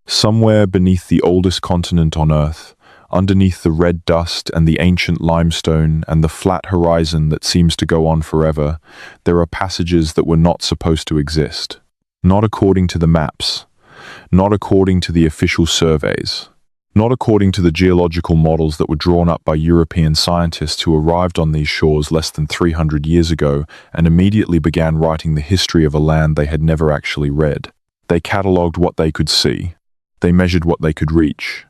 Somewhere beneath the oldest continent on Earth, underneath the red dust and the ancient limestone and the flat horizon that seems to go on forever, there are passages that were not supposed to exist. Not according to the maps, not according to the official surveys, not according to the geological models that were drawn up by European scientists who arrived on these shores less than 300 years ago and immediately began writing the history of a land they had never actually read. They catalogued what they could see. They measured what they could reach.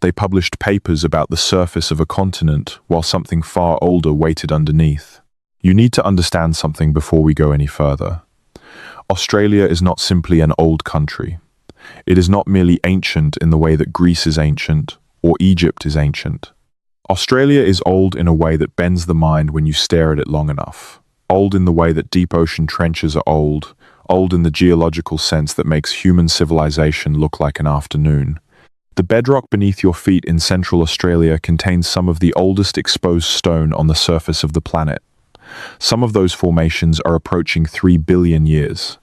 They published papers about the surface of a continent while something far older waited underneath. You need to understand something before we go any further. Australia is not simply an old country. It is not merely ancient in the way that Greece is ancient or Egypt is ancient. Australia is old in a way that bends the mind when you stare at it long enough. Old in the way that deep ocean trenches are old in the geological sense that makes human civilization look like an afternoon. The bedrock beneath your feet in Central Australia contains some of the oldest exposed stone on the surface of the planet. Some of those formations are approaching 3 billion years.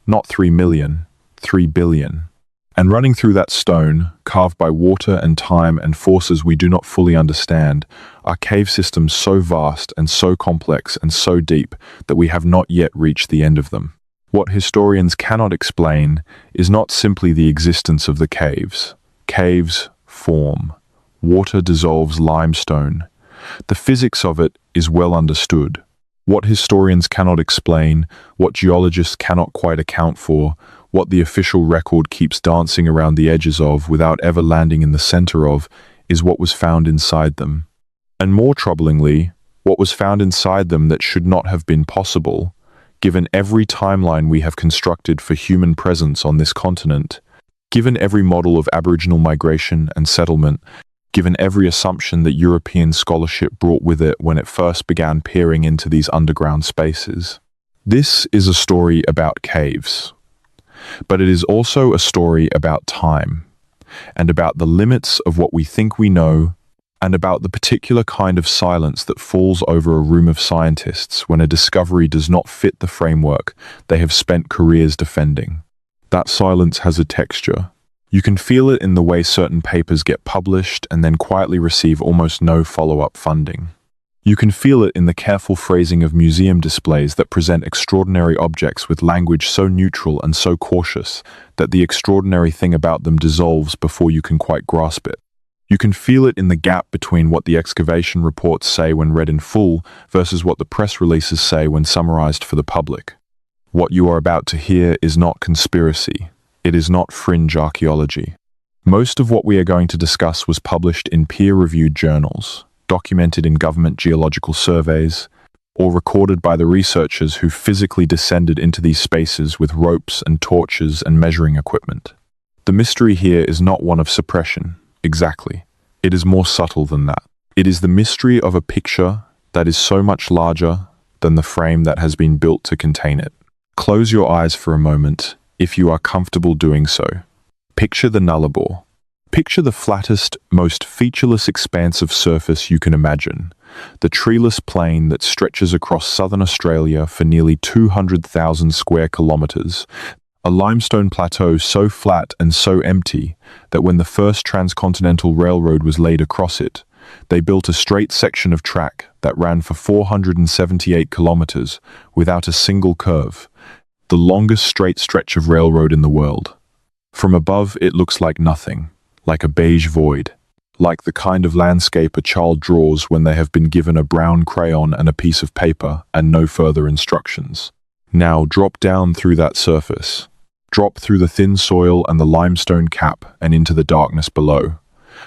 Not 3 million, 3 billion. And running through that stone, carved by water and time and forces we do not fully understand, are cave systems so vast and so complex and so deep that we have not yet reached the end of them. What historians cannot explain is not simply the existence of the caves. Caves form. Water dissolves limestone. The physics of it is well understood. What historians cannot explain, what geologists cannot quite account for, what the official record keeps dancing around the edges of without ever landing in the center of, is what was found inside them. And more troublingly, what was found inside them that should not have been possible, given every timeline we have constructed for human presence on this continent, given every model of Aboriginal migration and settlement, given every assumption that European scholarship brought with it when it first began peering into these underground spaces. This is a story about caves, but it is also a story about time, and about the limits of what we think we know, and about the particular kind of silence that falls over a room of scientists when a discovery does not fit the framework they have spent careers defending. That silence has a texture. You can feel it in the way certain papers get published and then quietly receive almost no follow-up funding. You can feel it in the careful phrasing of museum displays that present extraordinary objects with language so neutral and so cautious that the extraordinary thing about them dissolves before you can quite grasp it. You can feel it in the gap between what the excavation reports say when read in full versus what the press releases say when summarized for the public. What you are about to hear is not conspiracy. It is not fringe archaeology. Most of what we are going to discuss was published in peer-reviewed journals, documented in government geological surveys, or recorded by the researchers who physically descended into these spaces with ropes and torches and measuring equipment. The mystery here is not one of suppression. Exactly. It is more subtle than that. It is the mystery of a picture that is so much larger than the frame that has been built to contain it. Close your eyes for a moment, if you are comfortable doing so. Picture the Nullarbor. Picture the flattest, most featureless expanse of surface you can imagine, the treeless plain that stretches across southern Australia for nearly 200,000 square kilometers, a limestone plateau so flat and so empty that when the first transcontinental railroad was laid across it, they built a straight section of track that ran for 478 kilometers without a single curve, the longest straight stretch of railroad in the world. From above, it looks like nothing, like a beige void, like the kind of landscape a child draws when they have been given a brown crayon and a piece of paper and no further instructions. Now drop down through that surface. Drop through the thin soil and the limestone cap and into the darkness below.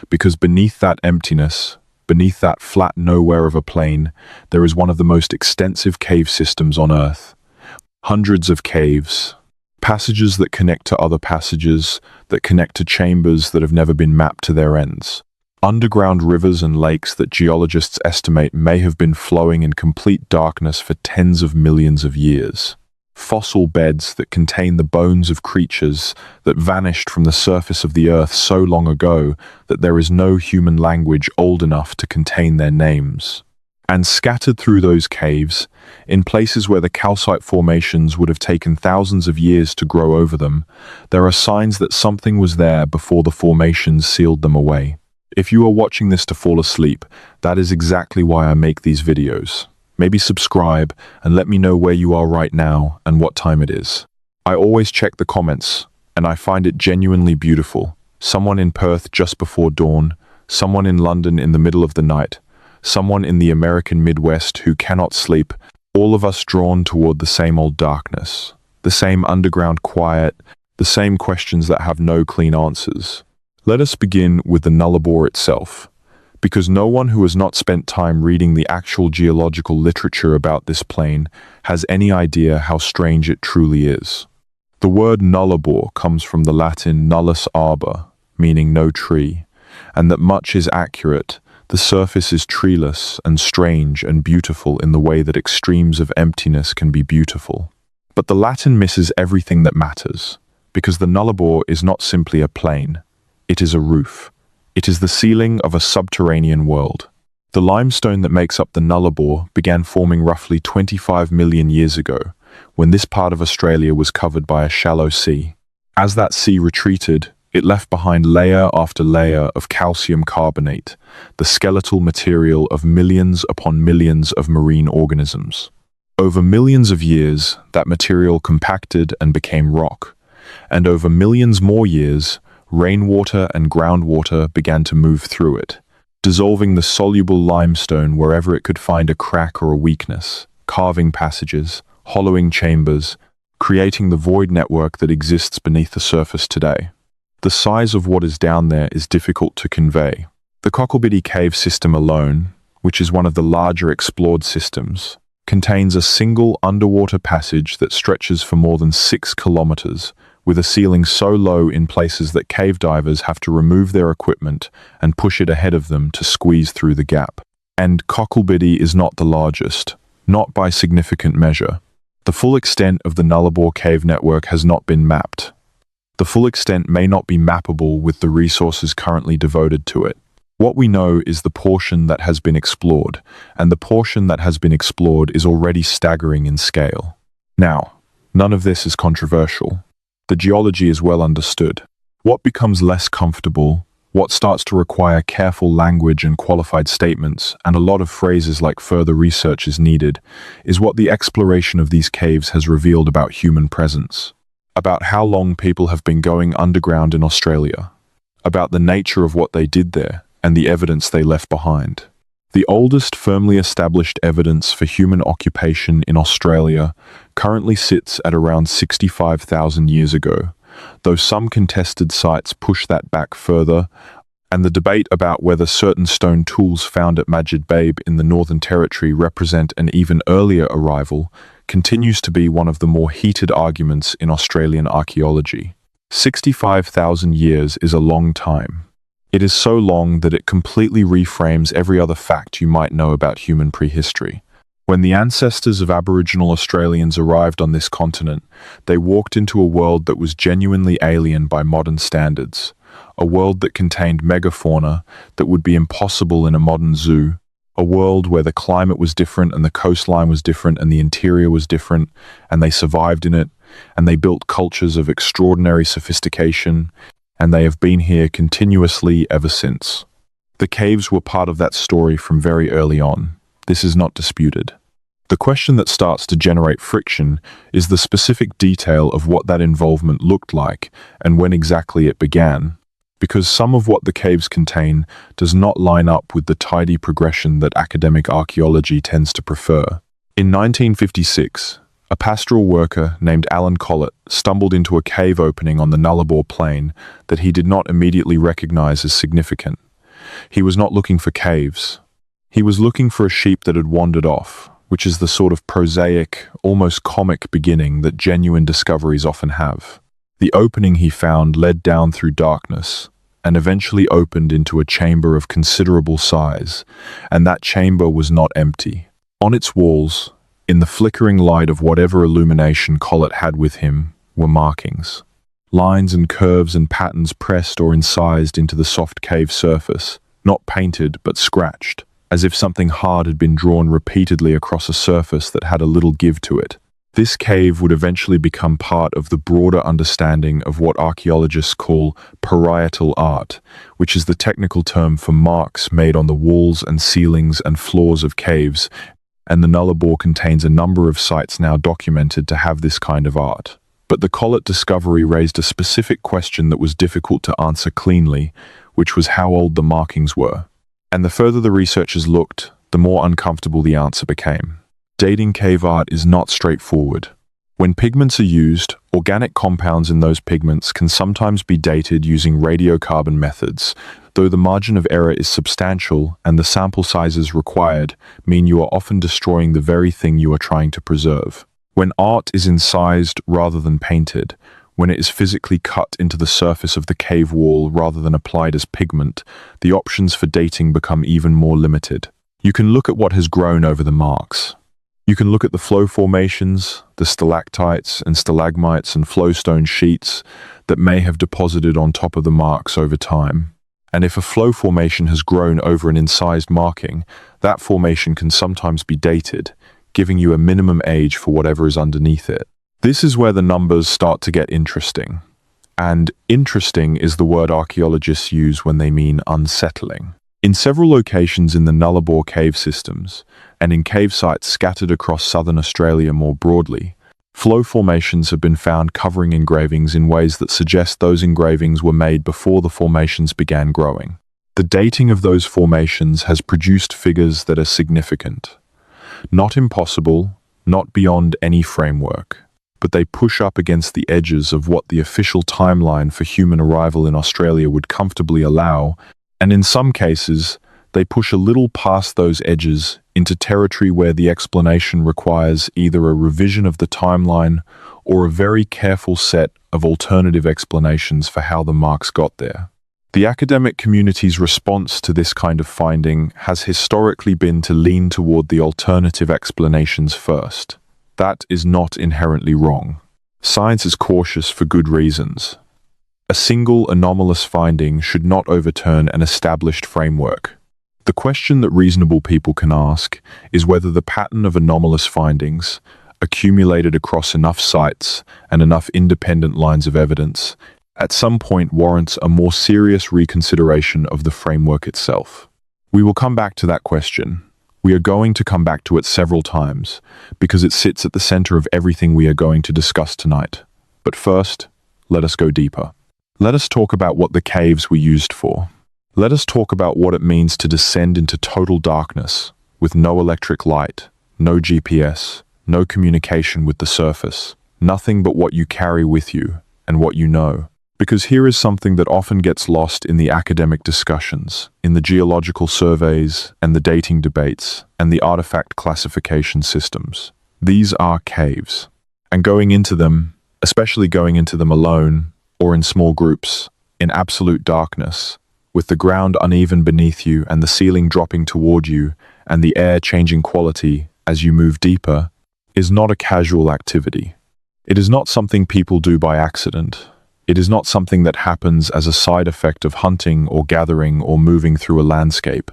Because beneath that emptiness, beneath that flat nowhere of a plain, there is one of the most extensive cave systems on Earth. Hundreds of caves, passages that connect to other passages, that connect to chambers that have never been mapped to their ends. Underground rivers and lakes that geologists estimate may have been flowing in complete darkness for tens of millions of years. Fossil beds that contain the bones of creatures that vanished from the surface of the earth so long ago that there is no human language old enough to contain their names. And scattered through those caves, in places where the calcite formations would have taken thousands of years to grow over them, there are signs that something was there before the formations sealed them away. If you are watching this to fall asleep, that is exactly why I make these videos. Maybe subscribe and let me know where you are right now and what time it is. I always check the comments, and I find it genuinely beautiful. Someone in Perth just before dawn, someone in London in the middle of the night, someone in the American Midwest who cannot sleep, all of us drawn toward the same old darkness, the same underground quiet, the same questions that have no clean answers. Let us begin with the Nullarbor itself, because no one who has not spent time reading the actual geological literature about this plain has any idea how strange it truly is. The word Nullarbor comes from the Latin nullus arbor, meaning no tree, and that much is accurate. The surface is treeless and strange and beautiful in the way that extremes of emptiness can be beautiful. But the Latin misses everything that matters, because the Nullarbor is not simply a plain, it is a roof. It is the ceiling of a subterranean world. The limestone that makes up the Nullarbor began forming roughly 25 million years ago, when this part of Australia was covered by a shallow sea. As that sea retreated, it left behind layer after layer of calcium carbonate, the skeletal material of millions upon millions of marine organisms. Over millions of years, that material compacted and became rock, and over millions more years, rainwater and groundwater began to move through it, dissolving the soluble limestone wherever it could find a crack or a weakness, carving passages, hollowing chambers, creating the void network that exists beneath the surface today. The size of what is down there is difficult to convey. The Cocklebiddy Cave system alone, which is one of the larger explored systems, contains a single underwater passage that stretches for more than 6 kilometers, with a ceiling so low in places that cave divers have to remove their equipment and push it ahead of them to squeeze through the gap. And Cocklebiddy is not the largest, not by significant measure. The full extent of the Nullarbor cave network has not been mapped. The full extent may not be mappable with the resources currently devoted to it. What we know is the portion that has been explored, and the portion that has been explored is already staggering in scale. Now, none of this is controversial. The geology is well understood. What becomes less comfortable, what starts to require careful language and qualified statements, and a lot of phrases like further research is needed, is what the exploration of these caves has revealed about human presence, about how long people have been going underground in Australia, about the nature of what they did there, and the evidence they left behind. The oldest firmly established evidence for human occupation in Australia currently sits at around 65,000 years ago, though some contested sites push that back further, and the debate about whether certain stone tools found at Majid Babe in the Northern Territory represent an even earlier arrival continues to be one of the more heated arguments in Australian archaeology. 65,000 years is a long time. It is so long that it completely reframes every other fact you might know about human prehistory. When the ancestors of Aboriginal Australians arrived on this continent, they walked into a world that was genuinely alien by modern standards, a world that contained megafauna that would be impossible in a modern zoo, a world where the climate was different and the coastline was different and the interior was different, and they survived in it, and they built cultures of extraordinary sophistication, and they have been here continuously ever since. The caves were part of that story from very early on. This is not disputed. The question that starts to generate friction is the specific detail of what that involvement looked like and when exactly it began, because some of what the caves contain does not line up with the tidy progression that academic archaeology tends to prefer. In 1956, a pastoral worker named Alan Collett stumbled into a cave opening on the Nullarbor plain that he did not immediately recognize as significant. He was not looking for caves. He was looking for a sheep that had wandered off, which is the sort of prosaic, almost comic beginning that genuine discoveries often have. The opening he found led down through darkness and eventually opened into a chamber of considerable size, and that chamber was not empty. On its walls, in the flickering light of whatever illumination Collett had with him, were markings. Lines and curves and patterns pressed or incised into the soft cave surface, not painted but scratched. as if something hard had been drawn repeatedly across a surface that had a little give to it. This cave would eventually become part of the broader understanding of what archaeologists call parietal art, which is the technical term for marks made on the walls and ceilings and floors of caves, and the Nullarbor contains a number of sites now documented to have this kind of art. But the Collet discovery raised a specific question that was difficult to answer cleanly, which was how old the markings were. And the further the researchers looked, the more uncomfortable the answer became. Dating cave art is not straightforward. When pigments are used, organic compounds in those pigments can sometimes be dated using radiocarbon methods, though the margin of error is substantial and the sample sizes required mean you are often destroying the very thing you are trying to preserve. When art is incised rather than painted, when it is physically cut into the surface of the cave wall rather than applied as pigment, the options for dating become even more limited. You can look at what has grown over the marks. You can look at the flow formations, the stalactites and stalagmites and flowstone sheets that may have deposited on top of the marks over time. And if a flow formation has grown over an incised marking, that formation can sometimes be dated, giving you a minimum age for whatever is underneath it. This is where the numbers start to get interesting. And interesting is the word archaeologists use when they mean unsettling. In several locations in the Nullarbor cave systems, and in cave sites scattered across southern Australia more broadly, flow formations have been found covering engravings in ways that suggest those engravings were made before the formations began growing. The dating of those formations has produced figures that are significant. Not impossible, not beyond any framework, but they push up against the edges of what the official timeline for human arrival in Australia would comfortably allow, and in some cases, they push a little past those edges into territory where the explanation requires either a revision of the timeline or a very careful set of alternative explanations for how the marks got there. The academic community's response to this kind of finding has historically been to lean toward the alternative explanations first. That is not inherently wrong. Science is cautious for good reasons. A single anomalous finding should not overturn an established framework. The question that reasonable people can ask is whether the pattern of anomalous findings, accumulated across enough sites and enough independent lines of evidence, at some point warrants a more serious reconsideration of the framework itself. We will come back to that question. We are going to come back to it several times, because it sits at the center of everything we are going to discuss tonight. But first, let us go deeper. Let us talk about what the caves were used for. Let us talk about what it means to descend into total darkness, with no electric light, no GPS, no communication with the surface, nothing but what you carry with you and what you know. Because here is something that often gets lost in the academic discussions, in the geological surveys and the dating debates and the artifact classification systems. These are caves. And going into them, especially going into them alone or in small groups, in absolute darkness, with the ground uneven beneath you and the ceiling dropping toward you and the air changing quality as you move deeper, is not a casual activity. It is not something people do by accident. It is not something that happens as a side effect of hunting or gathering or moving through a landscape.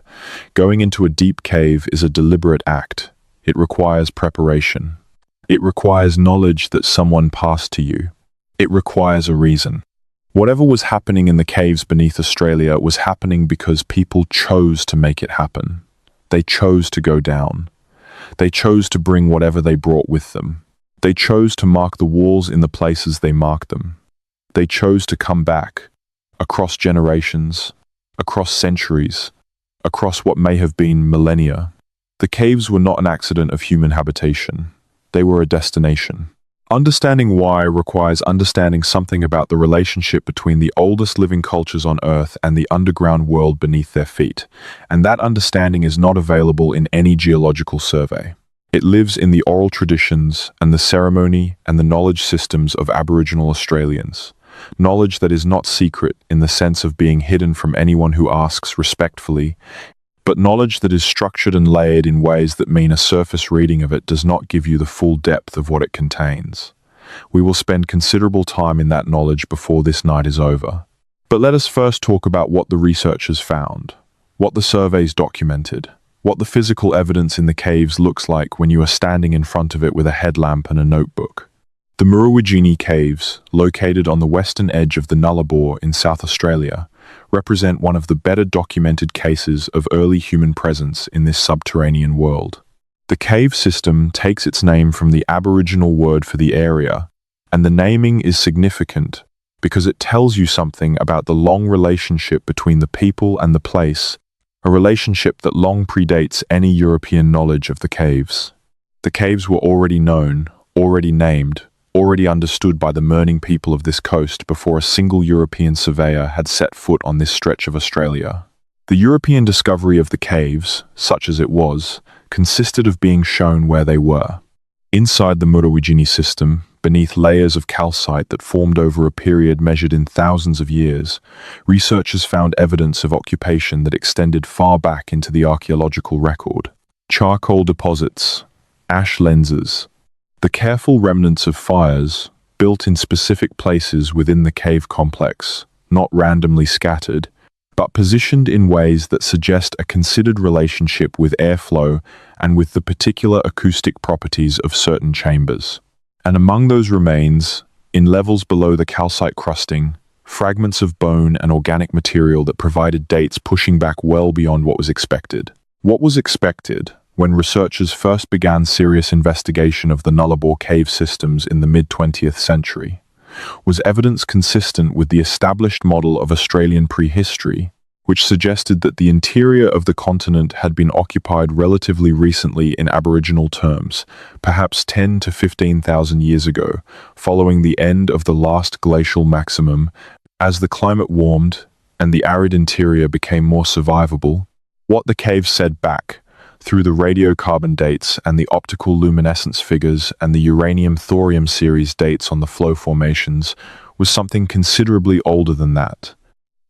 Going into a deep cave is a deliberate act. It requires preparation. It requires knowledge that someone passed to you. It requires a reason. Whatever was happening in the caves beneath Australia was happening because people chose to make it happen. They chose to go down. They chose to bring whatever they brought with them. They chose to mark the walls in the places they marked them. They chose to come back, across generations, across centuries, across what may have been millennia. The caves were not an accident of human habitation. They were a destination. Understanding why requires understanding something about the relationship between the oldest living cultures on Earth and the underground world beneath their feet, and that understanding is not available in any geological survey. It lives in the oral traditions and the ceremony and the knowledge systems of Aboriginal Australians. Knowledge that is not secret in the sense of being hidden from anyone who asks respectfully, but knowledge that is structured and layered in ways that mean a surface reading of it does not give you the full depth of what it contains. We will spend considerable time in that knowledge before this night is over. But let us first talk about what the researchers found, what the surveys documented, what the physical evidence in the caves looks like when you are standing in front of it with a headlamp and a notebook. The Muruwatjini Caves, located on the western edge of the Nullarbor in South Australia, represent one of the better documented cases of early human presence in this subterranean world. The cave system takes its name from the Aboriginal word for the area, and the naming is significant because it tells you something about the long relationship between the people and the place, a relationship that long predates any European knowledge of the caves. The caves were already known, already named, already understood by the Mirning people of this coast before a single European surveyor had set foot on this stretch of Australia. The European discovery of the caves, such as it was, consisted of being shown where they were. Inside the Muruwatjini system, beneath layers of calcite that formed over a period measured in thousands of years, researchers found evidence of occupation that extended far back into the archaeological record. Charcoal deposits, ash lenses, the careful remnants of fires, built in specific places within the cave complex, not randomly scattered, but positioned in ways that suggest a considered relationship with airflow and with the particular acoustic properties of certain chambers. And among those remains, in levels below the calcite crusting, fragments of bone and organic material that provided dates pushing back well beyond what was expected. What was expected, when researchers first began serious investigation of the Nullarbor cave systems in the mid-20th century, was evidence consistent with the established model of Australian prehistory, which suggested that the interior of the continent had been occupied relatively recently in Aboriginal terms, perhaps 10 to 15,000 years ago, following the end of the last glacial maximum, as the climate warmed and the arid interior became more survivable. What the caves said back, through the radiocarbon dates and the optical luminescence figures and the uranium-thorium series dates on the flow formations, was something considerably older than that.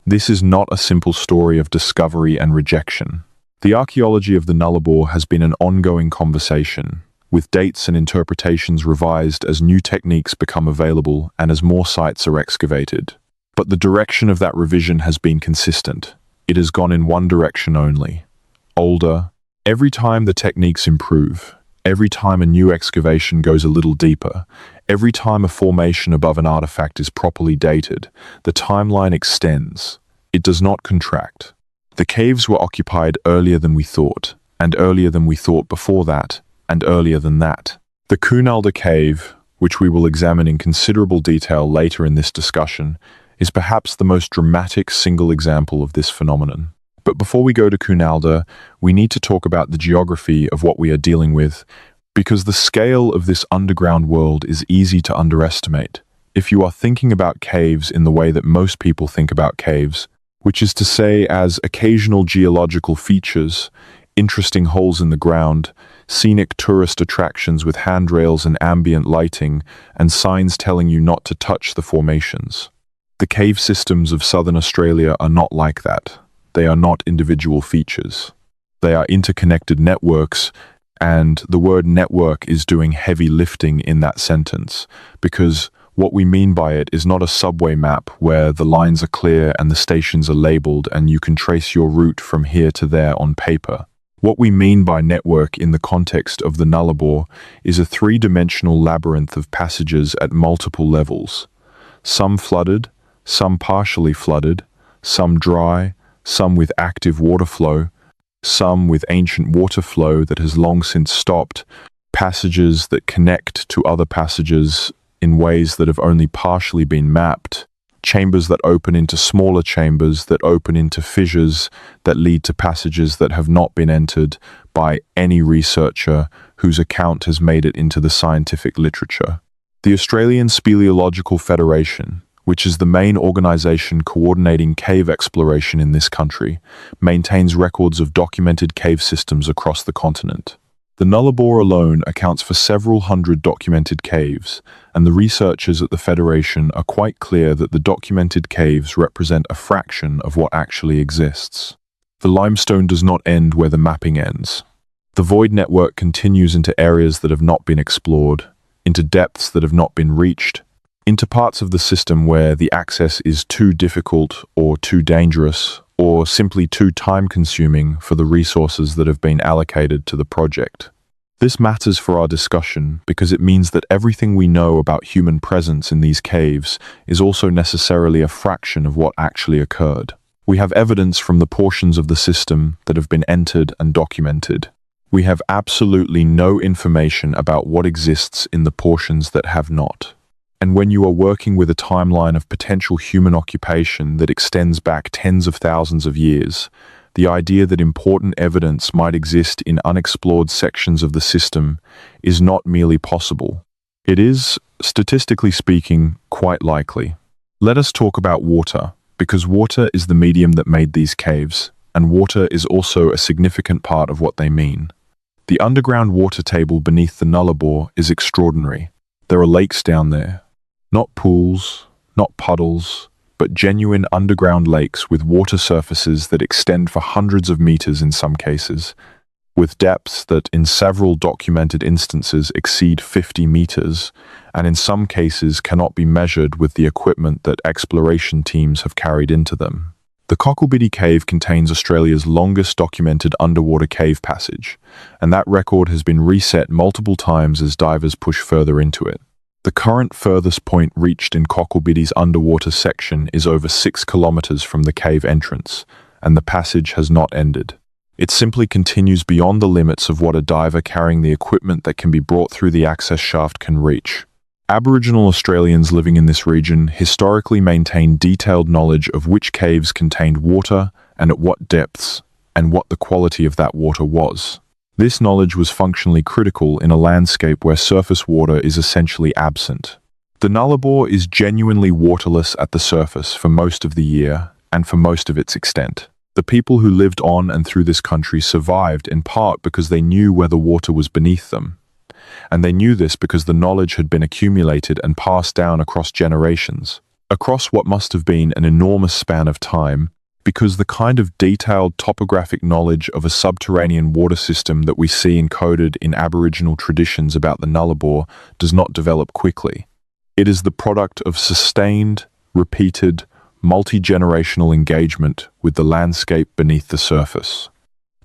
This is not a simple story of discovery and rejection. The archaeology of the Nullarbor has been an ongoing conversation, with dates and interpretations revised as new techniques become available and as more sites are excavated. But the direction of that revision has been consistent. It has gone in one direction only: older. Every time the techniques improve, every time a new excavation goes a little deeper, every time a formation above an artifact is properly dated, the timeline extends. It does not contract. The caves were occupied earlier than we thought, and earlier than we thought before that, and earlier than that. The Cunalda Cave, which we will examine in considerable detail later in this discussion, is perhaps the most dramatic single example of this phenomenon. But before we go to Cunalda, we need to talk about the geography of what we are dealing with, because the scale of this underground world is easy to underestimate. If you are thinking about caves in the way that most people think about caves, which is to say as occasional geological features, interesting holes in the ground, scenic tourist attractions with handrails and ambient lighting, and signs telling you not to touch the formations. The cave systems of southern Australia are not like that. They are not individual features. They are interconnected networks, and the word network is doing heavy lifting in that sentence, because what we mean by it is not a subway map where the lines are clear and the stations are labeled and you can trace your route from here to there on paper. What we mean by network in the context of the Nullarbor is a three-dimensional labyrinth of passages at multiple levels. Some flooded, some partially flooded, some dry, some with active water flow, some with ancient water flow that has long since stopped, passages that connect to other passages in ways that have only partially been mapped, chambers that open into smaller chambers that open into fissures that lead to passages that have not been entered by any researcher whose account has made it into the scientific literature. The Australian Speleological Federation, which is the main organisation coordinating cave exploration in this country, maintains records of documented cave systems across the continent. The Nullarbor alone accounts for several hundred documented caves, and the researchers at the Federation are quite clear that the documented caves represent a fraction of what actually exists. The limestone does not end where the mapping ends. The void network continues into areas that have not been explored, into depths that have not been reached, into parts of the system where the access is too difficult or too dangerous, or simply too time-consuming for the resources that have been allocated to the project. This matters for our discussion because it means that everything we know about human presence in these caves is also necessarily a fraction of what actually occurred. We have evidence from the portions of the system that have been entered and documented. We have absolutely no information about what exists in the portions that have not. And when you are working with a timeline of potential human occupation that extends back tens of thousands of years, the idea that important evidence might exist in unexplored sections of the system is not merely possible. It is, statistically speaking, quite likely. Let us talk about water, because water is the medium that made these caves, and water is also a significant part of what they mean. The underground water table beneath the Nullarbor is extraordinary. There are lakes down there. Not pools, not puddles, but genuine underground lakes with water surfaces that extend for hundreds of meters in some cases, with depths that in several documented instances exceed 50 meters, and in some cases cannot be measured with the equipment that exploration teams have carried into them. The Cocklebiddy Cave contains Australia's longest documented underwater cave passage, and that record has been reset multiple times as divers push further into it. The current furthest point reached in Cocklebiddy's underwater section is over 6 kilometers from the cave entrance, and the passage has not ended. It simply continues beyond the limits of what a diver carrying the equipment that can be brought through the access shaft can reach. Aboriginal Australians living in this region historically maintained detailed knowledge of which caves contained water and at what depths, and what the quality of that water was. This knowledge was functionally critical in a landscape where surface water is essentially absent. The Nullarbor is genuinely waterless at the surface for most of the year and for most of its extent. The people who lived on and through this country survived in part because they knew where the water was beneath them. And they knew this because the knowledge had been accumulated and passed down across generations, across what must have been an enormous span of time, because the kind of detailed topographic knowledge of a subterranean water system that we see encoded in Aboriginal traditions about the Nullarbor does not develop quickly. It is the product of sustained, repeated, multi-generational engagement with the landscape beneath the surface.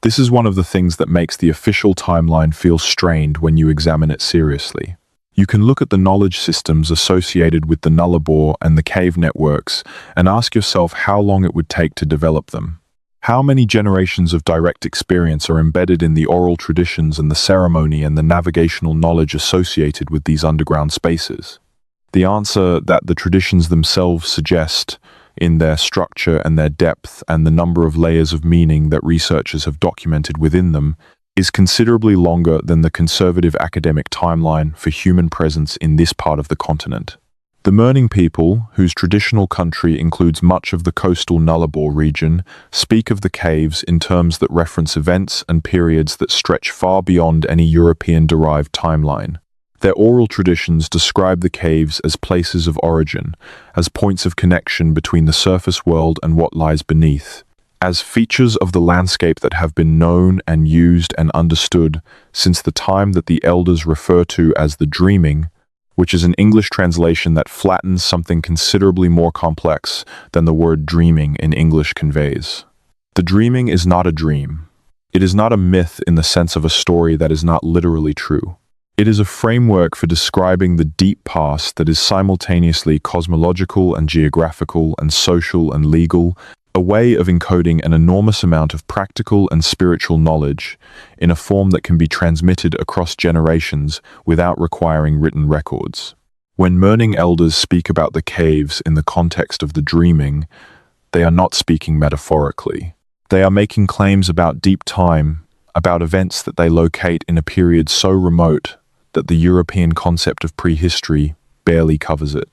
This is one of the things that makes the official timeline feel strained when you examine it seriously. You can look at the knowledge systems associated with the Nullarbor and the cave networks and ask yourself how long it would take to develop them. How many generations of direct experience are embedded in the oral traditions and the ceremony and the navigational knowledge associated with these underground spaces? The answer that the traditions themselves suggest, in their structure and their depth and the number of layers of meaning that researchers have documented within them, is considerably longer than the conservative academic timeline for human presence in this part of the continent. The Mirning people, whose traditional country includes much of the coastal Nullarbor region, speak of the caves in terms that reference events and periods that stretch far beyond any European-derived timeline. Their oral traditions describe the caves as places of origin, as points of connection between the surface world and what lies beneath, as features of the landscape that have been known and used and understood since the time that the elders refer to as the dreaming, which is an English translation that flattens something considerably more complex than the word dreaming in English conveys. The dreaming is not a dream. It is not a myth in the sense of a story that is not literally true. It is a framework for describing the deep past that is simultaneously cosmological and geographical and social and legal, a way of encoding an enormous amount of practical and spiritual knowledge in a form that can be transmitted across generations without requiring written records. When Mirning elders speak about the caves in the context of the dreaming, they are not speaking metaphorically. They are making claims about deep time, about events that they locate in a period so remote that the European concept of prehistory barely covers it.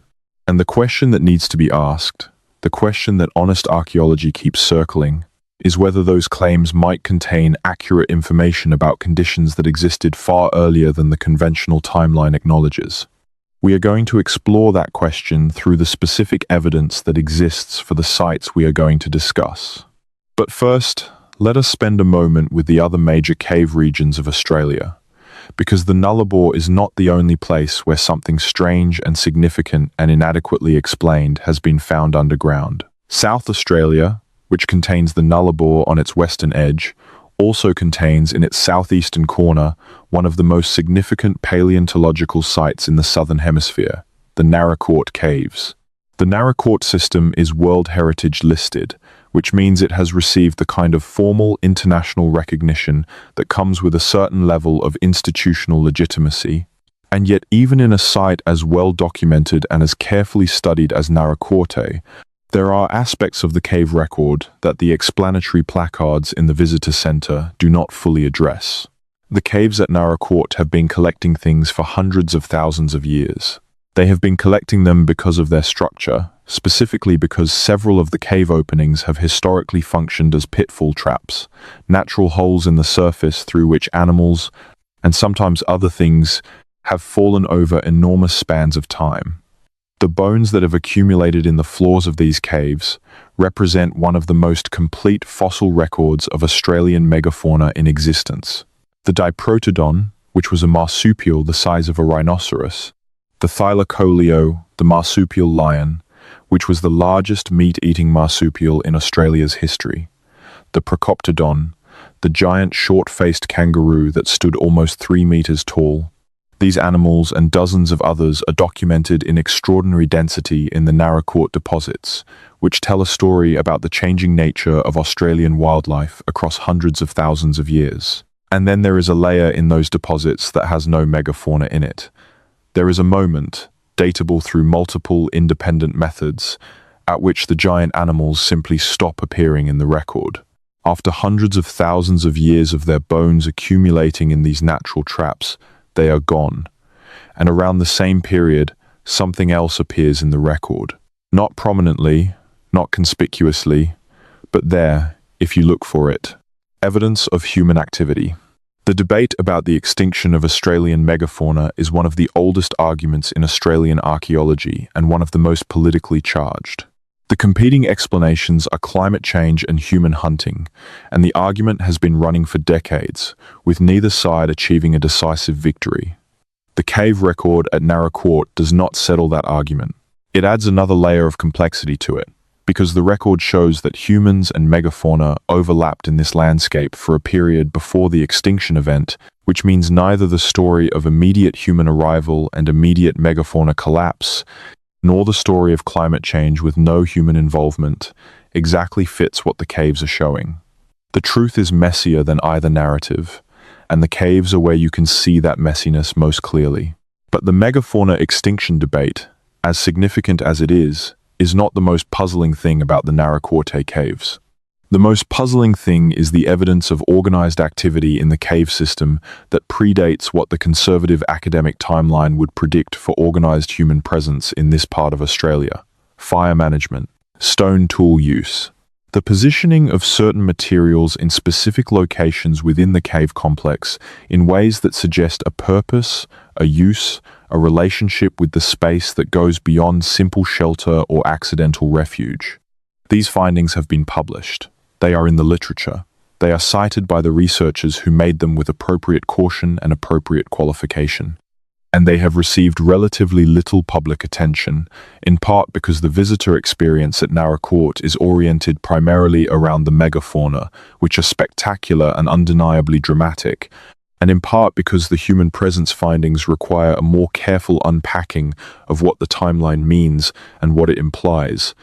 And the question that needs to be asked, the question that honest archaeology keeps circling, is whether those claims might contain accurate information about conditions that existed far earlier than the conventional timeline acknowledges. We are going to explore that question through the specific evidence that exists for the sites we are going to discuss. But first, let us spend a moment with the other major cave regions of Australia, because the Nullarbor is not the only place where something strange and significant and inadequately explained has been found underground. South Australia, which contains the Nullarbor on its western edge, also contains in its southeastern corner one of the most significant paleontological sites in the southern hemisphere, the Naracoorte Caves. The Naracoorte system is World Heritage listed, which means it has received the kind of formal international recognition that comes with a certain level of institutional legitimacy. And yet, even in a site as well documented and as carefully studied as Naracoorte, there are aspects of the cave record that the explanatory placards in the visitor center do not fully address. The caves at Naracoorte have been collecting things for hundreds of thousands of years. They have been collecting them because of their structure, specifically because several of the cave openings have historically functioned as pitfall traps, natural holes in the surface through which animals, and sometimes other things, have fallen over enormous spans of time. The bones that have accumulated in the floors of these caves represent one of the most complete fossil records of Australian megafauna in existence. The Diprotodon, which was a marsupial the size of a rhinoceros, the Thylacoleo, the marsupial lion, which was the largest meat-eating marsupial in Australia's history, the Procoptodon, the giant short-faced kangaroo that stood almost 3 meters tall. These animals and dozens of others are documented in extraordinary density in the Naracoorte deposits, which tell a story about the changing nature of Australian wildlife across hundreds of thousands of years. And then there is a layer in those deposits that has no megafauna in it. There is a moment, datable through multiple independent methods, at which the giant animals simply stop appearing in the record. After hundreds of thousands of years of their bones accumulating in these natural traps, they are gone. And around the same period, something else appears in the record. Not prominently, not conspicuously, but there, if you look for it. Evidence of human activity. The debate about the extinction of Australian megafauna is one of the oldest arguments in Australian archaeology and one of the most politically charged. The competing explanations are climate change and human hunting, and the argument has been running for decades, with neither side achieving a decisive victory. The cave record at Naracoorte does not settle that argument. It adds another layer of complexity to it, because the record shows that humans and megafauna overlapped in this landscape for a period before the extinction event, which means neither the story of immediate human arrival and immediate megafauna collapse, nor the story of climate change with no human involvement, exactly fits what the caves are showing. The truth is messier than either narrative, and the caves are where you can see that messiness most clearly. But the megafauna extinction debate, as significant as it is not the most puzzling thing about the Naracoorte caves. The most puzzling thing is the evidence of organized activity in the cave system that predates what the conservative academic timeline would predict for organized human presence in this part of Australia. Fire management, stone tool use, the positioning of certain materials in specific locations within the cave complex in ways that suggest a purpose, a use, a relationship with the space that goes beyond simple shelter or accidental refuge. These findings have been published. They are in the literature. They are cited by the researchers who made them with appropriate caution and appropriate qualification. And they have received relatively little public attention, in part because the visitor experience at Naracoorte is oriented primarily around the megafauna, which are spectacular and undeniably dramatic, and in part because the human presence findings require a more careful unpacking of what the timeline means and what it implies,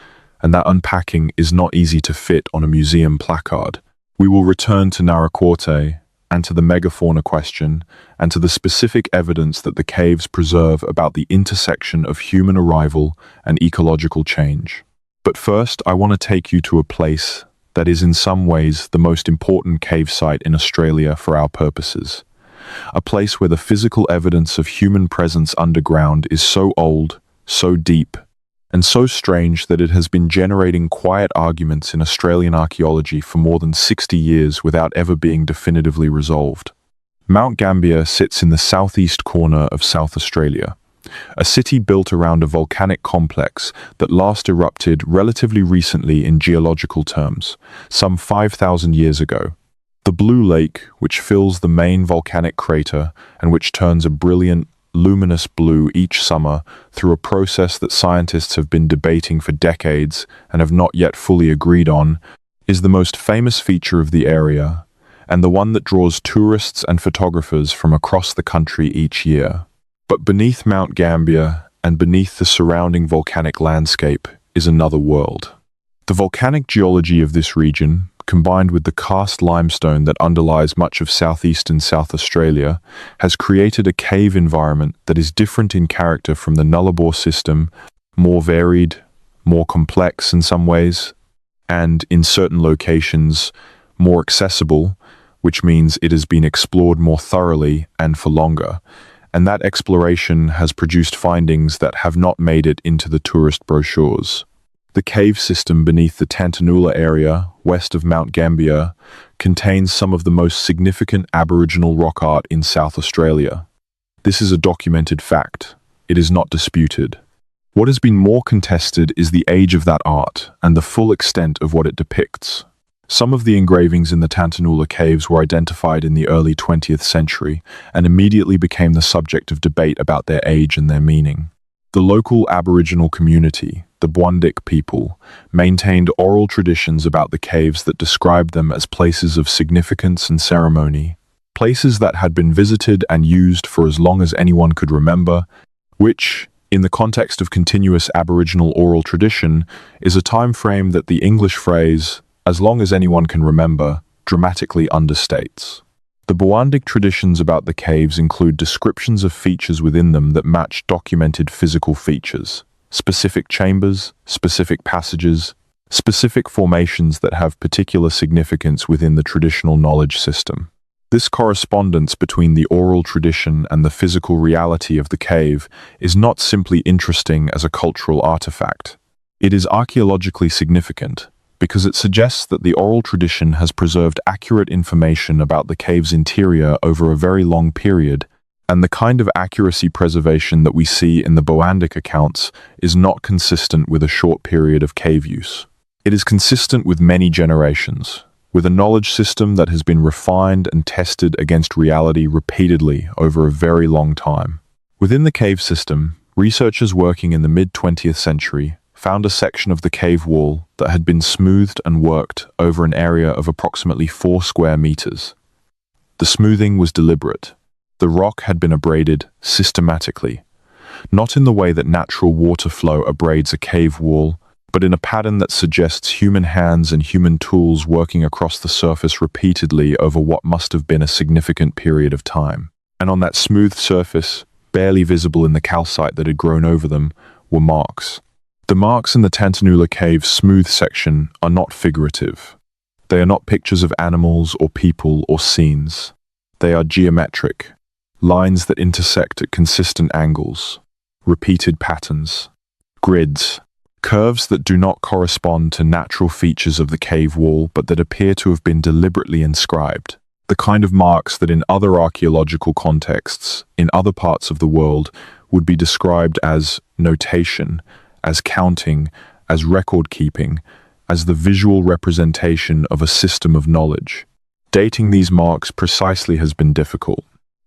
and that unpacking is not easy to fit on a museum placard. We will return to Naracoorte, and to the megafauna question, and to the specific evidence that the caves preserve about the intersection of human arrival and ecological change. But first, I want to take you to a place that is in some ways the most important cave site in Australia for our purposes. A place where the physical evidence of human presence underground is so old, so deep, and so strange that it has been generating quiet arguments in Australian archaeology for more than 60 years without ever being definitively resolved. Mount Gambier sits in the southeast corner of South Australia, a city built around a volcanic complex that last erupted relatively recently in geological terms, some 5,000 years ago. The Blue Lake, which fills the main volcanic crater and which turns a brilliant, luminous blue each summer through a process that scientists have been debating for decades and have not yet fully agreed on, is the most famous feature of the area, and the one that draws tourists and photographers from across the country each year. But beneath Mount Gambier and beneath the surrounding volcanic landscape is another world. The volcanic geology of this region, combined with the karst limestone that underlies much of southeastern South Australia, has created a cave environment that is different in character from the Nullarbor system, more varied, more complex in some ways, and in certain locations, more accessible, which means it has been explored more thoroughly and for longer. And that exploration has produced findings that have not made it into the tourist brochures. The cave system beneath the Tantanoola area, west of Mount Gambier, contains some of the most significant Aboriginal rock art in South Australia. This is a documented fact. It is not disputed. What has been more contested is the age of that art and the full extent of what it depicts. Some of the engravings in the Tantanoola caves were identified in the early 20th century and immediately became the subject of debate about their age and their meaning. The local Aboriginal community, the Bwandik people, maintained oral traditions about the caves that described them as places of significance and ceremony, places that had been visited and used for as long as anyone could remember, which, in the context of continuous Aboriginal oral tradition, is a time frame that the English phrase, "as long as anyone can remember," dramatically understates. The Bwandik traditions about the caves include descriptions of features within them that match documented physical features, specific chambers, specific passages, specific formations that have particular significance within the traditional knowledge system. This correspondence between the oral tradition and the physical reality of the cave is not simply interesting as a cultural artifact. It is archaeologically significant, because it suggests that the oral tradition has preserved accurate information about the cave's interior over a very long period, and the kind of accuracy preservation that we see in the Bwandik accounts is not consistent with a short period of cave use. It is consistent with many generations, with a knowledge system that has been refined and tested against reality repeatedly over a very long time. Within the cave system, researchers working in the mid-20th century found a section of the cave wall that had been smoothed and worked over an area of approximately 4 square meters. The smoothing was deliberate. The rock had been abraded systematically, not in the way that natural water flow abrades a cave wall, but in a pattern that suggests human hands and human tools working across the surface repeatedly over what must have been a significant period of time. And on that smooth surface, barely visible in the calcite that had grown over them, were marks. The marks in the Tantanoola Cave's smooth section are not figurative. They are not pictures of animals or people or scenes. They are geometric, lines that intersect at consistent angles, repeated patterns, grids, curves that do not correspond to natural features of the cave wall but that appear to have been deliberately inscribed. The kind of marks that in other archaeological contexts, in other parts of the world, would be described as notation, as counting, as record-keeping, as the visual representation of a system of knowledge. Dating these marks precisely has been difficult.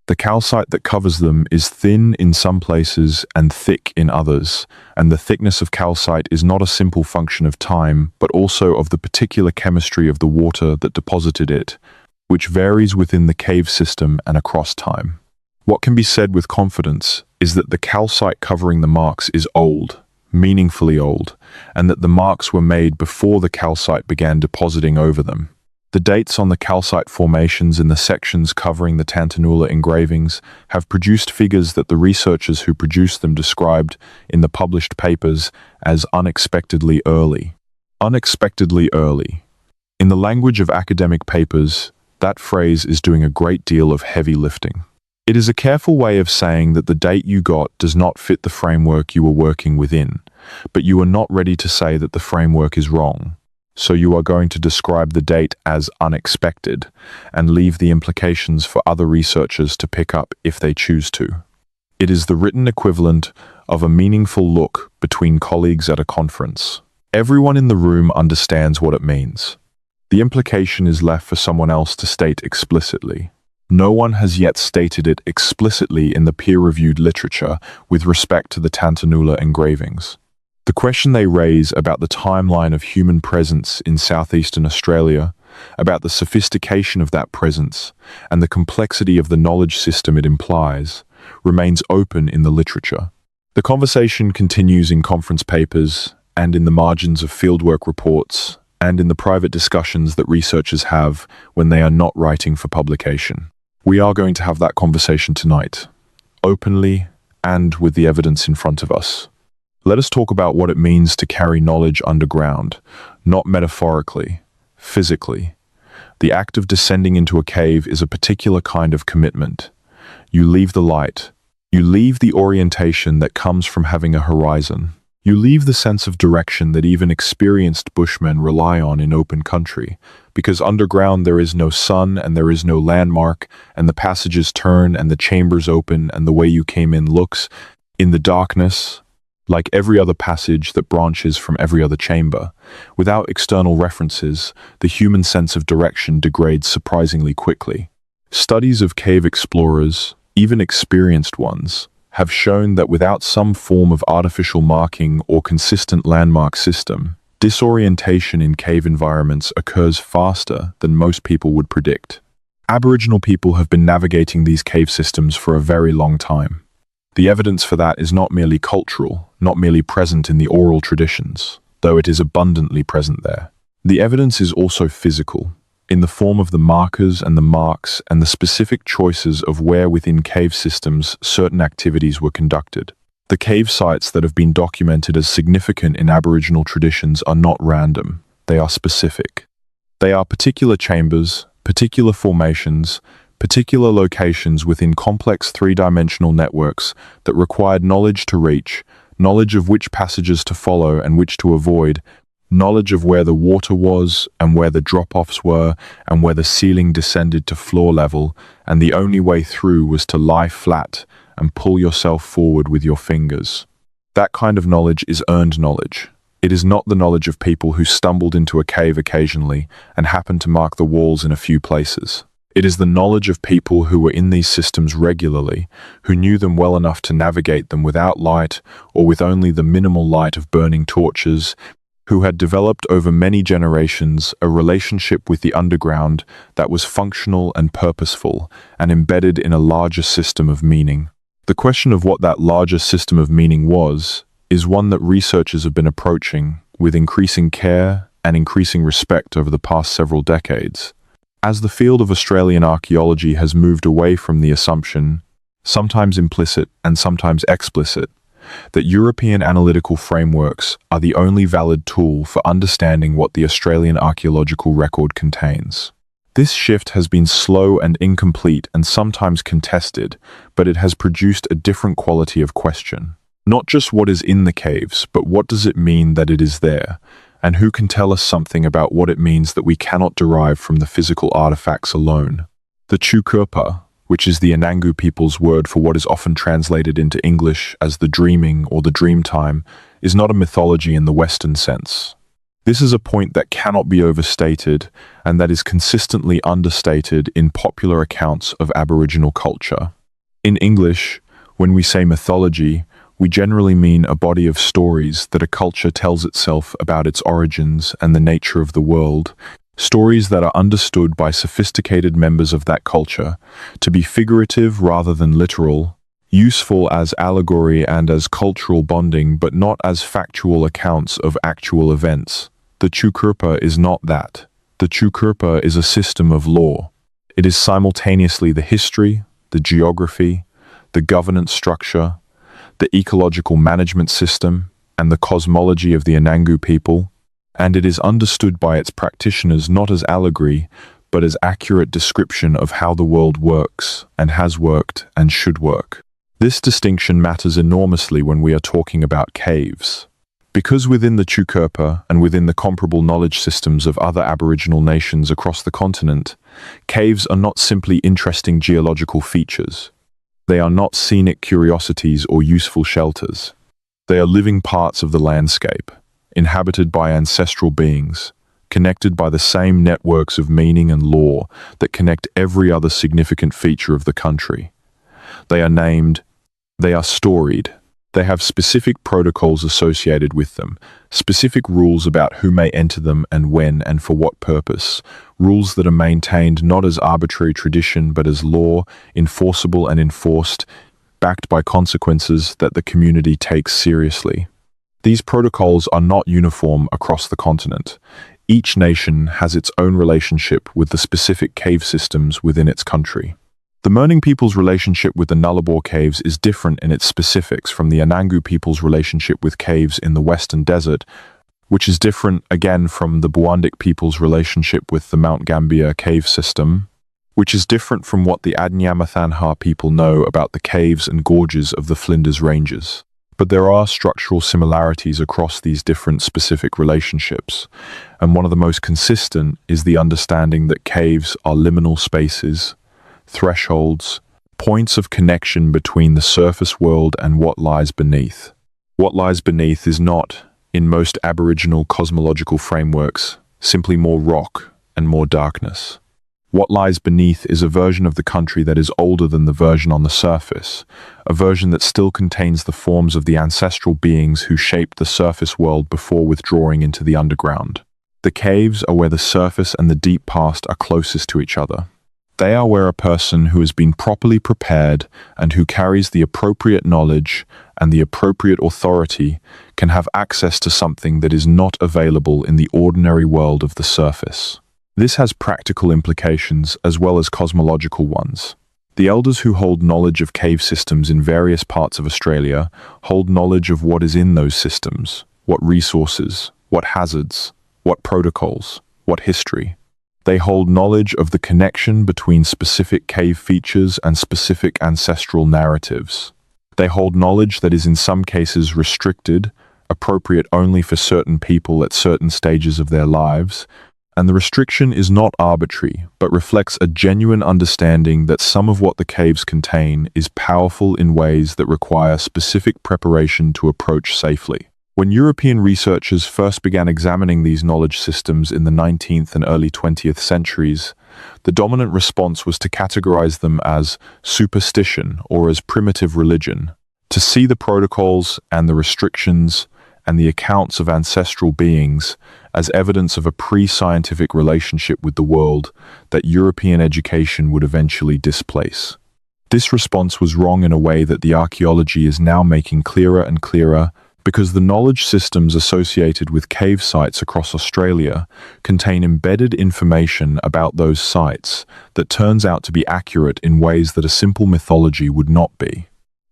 The calcite that covers them is thin in some places and thick in others, and the thickness of calcite is not a simple function of time, but also of the particular chemistry of the water that deposited it, which varies within the cave system and across time. What can be said with confidence is that the calcite covering the marks is old, meaningfully old, and that the marks were made before the calcite began depositing over them. The dates on the calcite formations in the sections covering the Tantanoola engravings have produced figures that the researchers who produced them described in the published papers as unexpectedly early. Unexpectedly early. In the language of academic papers, that phrase is doing a great deal of heavy lifting. It is a careful way of saying that the date you got does not fit the framework you were working within, but you are not ready to say that the framework is wrong. So you are going to describe the date as unexpected and leave the implications for other researchers to pick up if they choose to. It is the written equivalent of a meaningful look between colleagues at a conference. Everyone in the room understands what it means. The implication is left for someone else to state explicitly. No one has yet stated it explicitly in the peer-reviewed literature with respect to the Tantanoola engravings. The question they raise about the timeline of human presence in southeastern Australia, about the sophistication of that presence, and the complexity of the knowledge system it implies, remains open in the literature. The conversation continues in conference papers, and in the margins of fieldwork reports, and in the private discussions that researchers have when they are not writing for publication. We are going to have that conversation tonight, openly and with the evidence in front of us. Let us talk about what it means to carry knowledge underground, not metaphorically, physically. The act of descending into a cave is a particular kind of commitment. You leave the light. You leave the orientation that comes from having a horizon. You leave the sense of direction that even experienced bushmen rely on in open country, because underground there is no sun and there is no landmark, and the passages turn and the chambers open and the way you came in looks, in the darkness, like every other passage that branches from every other chamber. Without external references, the human sense of direction degrades surprisingly quickly. Studies of cave explorers, even experienced ones, have shown that without some form of artificial marking or consistent landmark system, disorientation in cave environments occurs faster than most people would predict. Aboriginal people have been navigating these cave systems for a very long time. The evidence for that is not merely cultural, not merely present in the oral traditions, though it is abundantly present there. The evidence is also physical, in the form of the markers and the marks and the specific choices of where within cave systems certain activities were conducted. The cave sites that have been documented as significant in Aboriginal traditions are not random, they are specific. They are particular chambers, particular formations, particular locations within complex three-dimensional networks that required knowledge to reach, knowledge of which passages to follow and which to avoid, knowledge of where the water was and where the drop-offs were and where the ceiling descended to floor level, and the only way through was to lie flat and pull yourself forward with your fingers. That kind of knowledge is earned knowledge. It is not the knowledge of people who stumbled into a cave occasionally and happened to mark the walls in a few places. It is the knowledge of people who were in these systems regularly, who knew them well enough to navigate them without light or with only the minimal light of burning torches, who had developed over many generations a relationship with the underground that was functional and purposeful and embedded in a larger system of meaning. The question of what that larger system of meaning was is one that researchers have been approaching with increasing care and increasing respect over the past several decades. As the field of Australian archaeology has moved away from the assumption, sometimes implicit and sometimes explicit, that European analytical frameworks are the only valid tool for understanding what the Australian archaeological record contains. This shift has been slow and incomplete and sometimes contested, but it has produced a different quality of question. Not just what is in the caves, but what does it mean that it is there? And who can tell us something about what it means that we cannot derive from the physical artifacts alone? The Chukurpa, which is the Anangu people's word for what is often translated into English as the dreaming or the dream time, is not a mythology in the Western sense. This is a point that cannot be overstated and that is consistently understated in popular accounts of Aboriginal culture. In English, when we say mythology, we generally mean a body of stories that a culture tells itself about its origins and the nature of the world, stories that are understood by sophisticated members of that culture to be figurative rather than literal, useful as allegory and as cultural bonding but not as factual accounts of actual events. The Chukurpa is not that. The Chukurpa is a system of law. It is simultaneously the history, the geography, the governance structure, the ecological management system, and the cosmology of the Anangu people, and it is understood by its practitioners not as allegory, but as accurate description of how the world works, and has worked, and should work. This distinction matters enormously when we are talking about caves. Because within the Chukurpa and within the comparable knowledge systems of other Aboriginal nations across the continent, caves are not simply interesting geological features. They are not scenic curiosities or useful shelters. They are living parts of the landscape, inhabited by ancestral beings, connected by the same networks of meaning and law that connect every other significant feature of the country. They are named, they are storied, They have specific protocols associated with them, specific rules about who may enter them and when and for what purpose, rules that are maintained not as arbitrary tradition but as law, enforceable and enforced, backed by consequences that the community takes seriously. These protocols are not uniform across the continent. Each nation has its own relationship with the specific cave systems within its country. The Murning people's relationship with the Nullarbor caves is different in its specifics from the Anangu people's relationship with caves in the Western Desert, which is different again from the Buandic people's relationship with the Mount Gambier cave system, which is different from what the Adnyamathanha people know about the caves and gorges of the Flinders Ranges. But there are structural similarities across these different specific relationships, and one of the most consistent is the understanding that caves are liminal spaces, thresholds, points of connection between the surface world and what lies beneath. What lies beneath is not, in most Aboriginal cosmological frameworks, simply more rock and more darkness. What lies beneath is a version of the country that is older than the version on the surface, a version that still contains the forms of the ancestral beings who shaped the surface world before withdrawing into the underground. The caves are where the surface and the deep past are closest to each other. They are where a person who has been properly prepared and who carries the appropriate knowledge and the appropriate authority can have access to something that is not available in the ordinary world of the surface. This has practical implications as well as cosmological ones. The elders who hold knowledge of cave systems in various parts of Australia hold knowledge of what is in those systems, what resources, what hazards, what protocols, what history. They hold knowledge of the connection between specific cave features and specific ancestral narratives. They hold knowledge that is in some cases restricted, appropriate only for certain people at certain stages of their lives, and the restriction is not arbitrary, but reflects a genuine understanding that some of what the caves contain is powerful in ways that require specific preparation to approach safely. When European researchers first began examining these knowledge systems in the 19th and early 20th centuries, the dominant response was to categorize them as superstition or as primitive religion, to see the protocols and the restrictions and the accounts of ancestral beings as evidence of a pre-scientific relationship with the world that European education would eventually displace. This response was wrong in a way that the archaeology is now making clearer and clearer, because the knowledge systems associated with cave sites across Australia contain embedded information about those sites that turns out to be accurate in ways that a simple mythology would not be.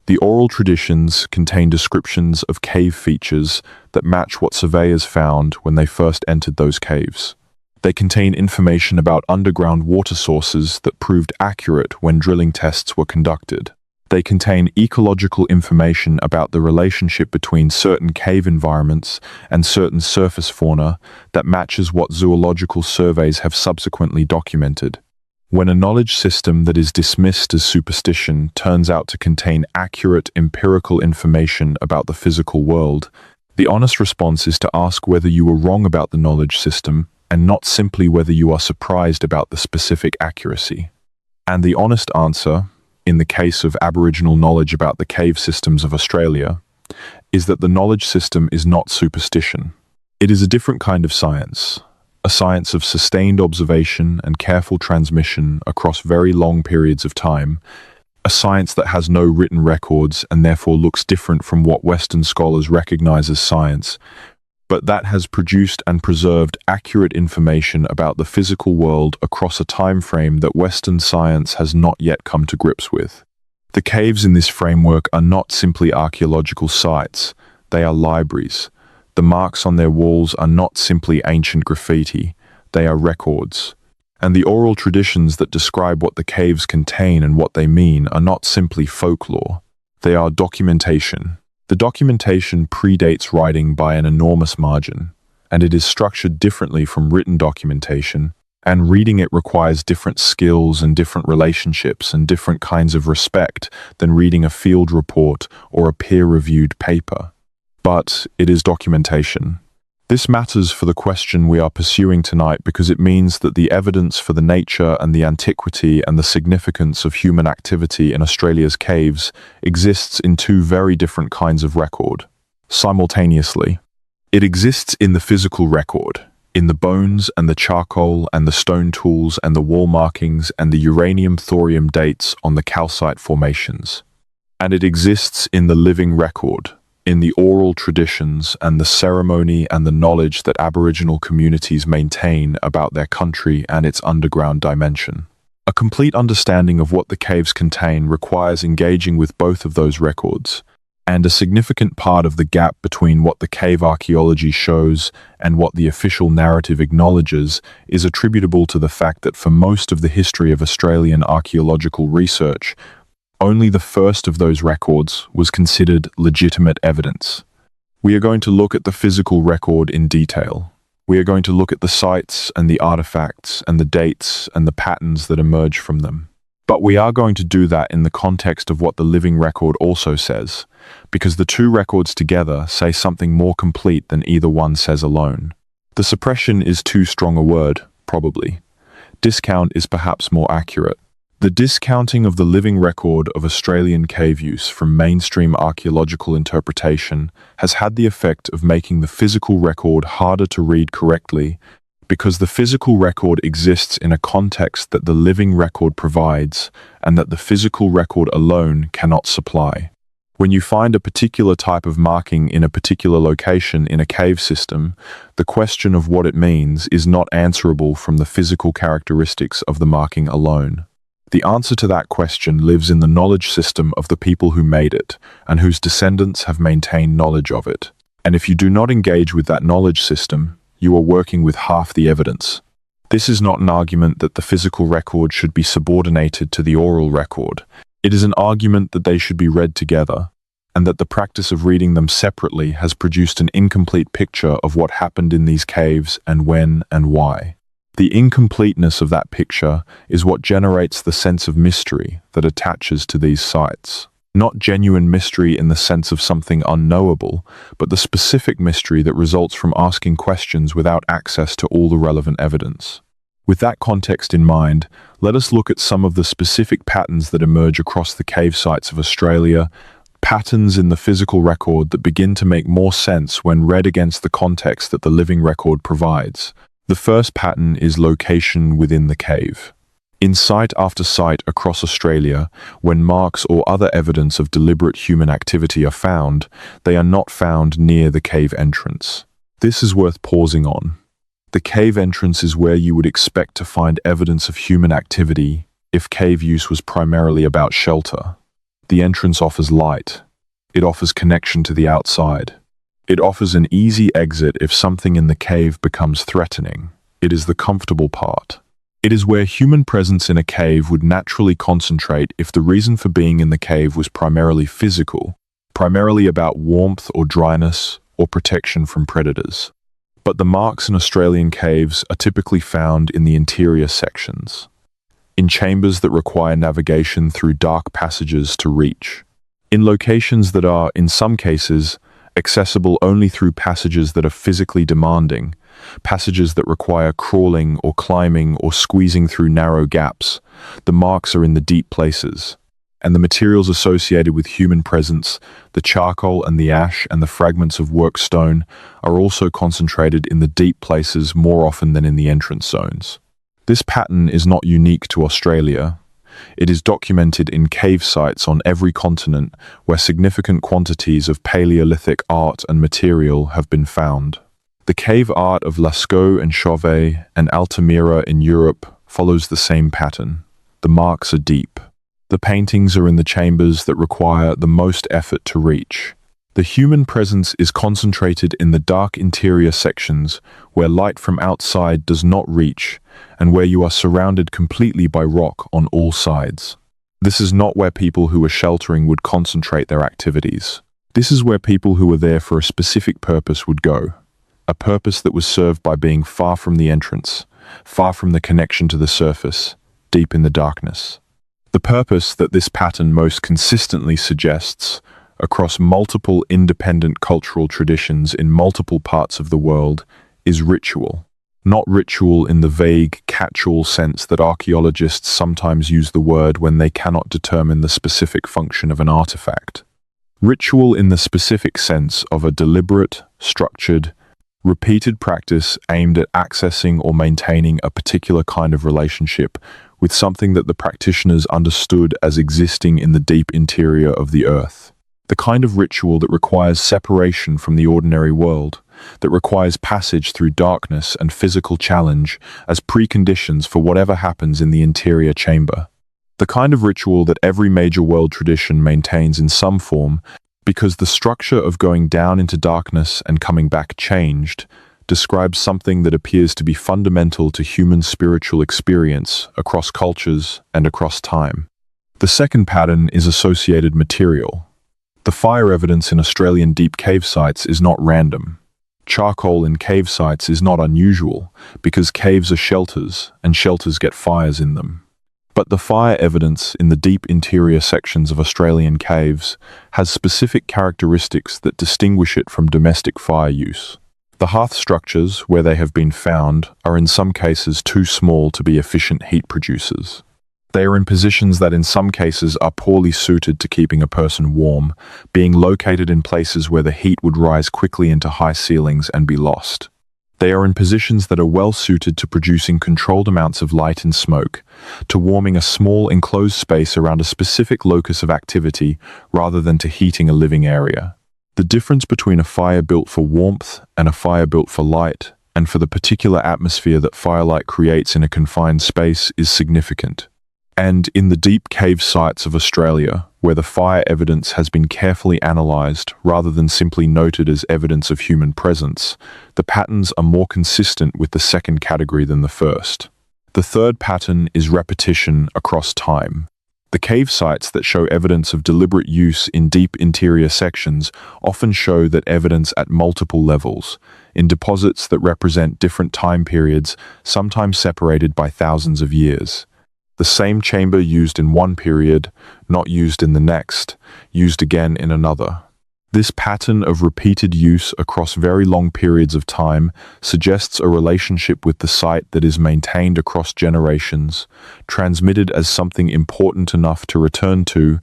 The oral traditions contain descriptions of cave features that match what surveyors found when they first entered those caves. They contain information about underground water sources that proved accurate when drilling tests were conducted. They contain ecological information about the relationship between certain cave environments and certain surface fauna that matches what zoological surveys have subsequently documented. When a knowledge system that is dismissed as superstition turns out to contain accurate empirical information about the physical world, the honest response is to ask whether you were wrong about the knowledge system and not simply whether you are surprised about the specific accuracy. And the honest answer, in the case of Aboriginal knowledge about the cave systems of Australia, is that the knowledge system is not superstition. It is a different kind of science, a science of sustained observation and careful transmission across very long periods of time, a science that has no written records and therefore looks different from what Western scholars recognize as science, but that has produced and preserved accurate information about the physical world across a time frame that Western science has not yet come to grips with. The caves in this framework are not simply archaeological sites, they are libraries. The marks on their walls are not simply ancient graffiti, they are records. And the oral traditions that describe what the caves contain and what they mean are not simply folklore, they are documentation. The documentation predates writing by an enormous margin, and it is structured differently from written documentation, and reading it requires different skills and different relationships and different kinds of respect than reading a field report or a peer-reviewed paper. But it is documentation. This matters for the question we are pursuing tonight because it means that the evidence for the nature and the antiquity and the significance of human activity in Australia's caves exists in two very different kinds of record. Simultaneously, it exists in the physical record, in the bones and the charcoal and the stone tools and the wall markings and the uranium-thorium dates on the calcite formations. And it exists in the living record, in the oral traditions and the ceremony and the knowledge that Aboriginal communities maintain about their country and its underground dimension. A complete understanding of what the caves contain requires engaging with both of those records, and a significant part of the gap between what the cave archaeology shows and what the official narrative acknowledges is attributable to the fact that for most of the history of Australian archaeological research, only the first of those records was considered legitimate evidence. We are going to look at the physical record in detail. We are going to look at the sites and the artifacts and the dates and the patterns that emerge from them. But we are going to do that in the context of what the living record also says, because the two records together say something more complete than either one says alone. The suppression is too strong a word, probably. Discount is perhaps more accurate. The discounting of the living record of Australian cave use from mainstream archaeological interpretation has had the effect of making the physical record harder to read correctly because the physical record exists in a context that the living record provides and that the physical record alone cannot supply. When you find a particular type of marking in a particular location in a cave system, the question of what it means is not answerable from the physical characteristics of the marking alone. The answer to that question lives in the knowledge system of the people who made it and whose descendants have maintained knowledge of it. And if you do not engage with that knowledge system, you are working with half the evidence. This is not an argument that the physical record should be subordinated to the oral record. It is an argument that they should be read together, and that the practice of reading them separately has produced an incomplete picture of what happened in these caves and when and why. The incompleteness of that picture is what generates the sense of mystery that attaches to these sites. Not genuine mystery in the sense of something unknowable, but the specific mystery that results from asking questions without access to all the relevant evidence. With that context in mind, let us look at some of the specific patterns that emerge across the cave sites of Australia, patterns in the physical record that begin to make more sense when read against the context that the living record provides. The first pattern is location within the cave. In site after site across Australia, when marks or other evidence of deliberate human activity are found, they are not found near the cave entrance. This is worth pausing on. The cave entrance is where you would expect to find evidence of human activity if cave use was primarily about shelter. The entrance offers light. It offers connection to the outside. It offers an easy exit if something in the cave becomes threatening. It is the comfortable part. It is where human presence in a cave would naturally concentrate if the reason for being in the cave was primarily physical, primarily about warmth or dryness or protection from predators. But the marks in Australian caves are typically found in the interior sections, in chambers that require navigation through dark passages to reach, in locations that are, in some cases, accessible only through passages that are physically demanding, passages that require crawling or climbing or squeezing through narrow gaps. The marks are in the deep places, and the materials associated with human presence, the charcoal and the ash and the fragments of work stone, are also concentrated in the deep places more often than in the entrance zones. This pattern is not unique to Australia. It is documented in cave sites on every continent where significant quantities of Paleolithic art and material have been found. The cave art of Lascaux and Chauvet and Altamira in Europe follows the same pattern. The marks are deep. The paintings are in the chambers that require the most effort to reach. The human presence is concentrated in the dark interior sections where light from outside does not reach and where you are surrounded completely by rock on all sides. This is not where people who are sheltering would concentrate their activities. This is where people who are there for a specific purpose would go. A purpose that was served by being far from the entrance, far from the connection to the surface, deep in the darkness. The purpose that this pattern most consistently suggests across multiple independent cultural traditions in multiple parts of the world is ritual. Not ritual in the vague, catch-all sense that archaeologists sometimes use the word when they cannot determine the specific function of an artifact. Ritual in the specific sense of a deliberate, structured, repeated practice aimed at accessing or maintaining a particular kind of relationship with something that the practitioners understood as existing in the deep interior of the earth. The kind of ritual that requires separation from the ordinary world, that requires passage through darkness and physical challenge as preconditions for whatever happens in the interior chamber. The kind of ritual that every major world tradition maintains in some form, because the structure of going down into darkness and coming back changed, describes something that appears to be fundamental to human spiritual experience across cultures and across time. The second pattern is associated material. The fire evidence in Australian deep cave sites is not random. Charcoal in cave sites is not unusual, because caves are shelters, and shelters get fires in them. But the fire evidence in the deep interior sections of Australian caves has specific characteristics that distinguish it from domestic fire use. The hearth structures, where they have been found, are in some cases too small to be efficient heat producers. They are in positions that in some cases are poorly suited to keeping a person warm, being located in places where the heat would rise quickly into high ceilings and be lost. They are in positions that are well suited to producing controlled amounts of light and smoke, to warming a small enclosed space around a specific locus of activity rather than to heating a living area. The difference between a fire built for warmth and a fire built for light, and for the particular atmosphere that firelight creates in a confined space, is significant. And in the deep cave sites of Australia, where the fire evidence has been carefully analysed rather than simply noted as evidence of human presence, the patterns are more consistent with the second category than the first. The third pattern is repetition across time. The cave sites that show evidence of deliberate use in deep interior sections often show that evidence at multiple levels, in deposits that represent different time periods, sometimes separated by thousands of years. The same chamber used in one period, not used in the next, used again in another. This pattern of repeated use across very long periods of time suggests a relationship with the site that is maintained across generations, transmitted as something important enough to return to,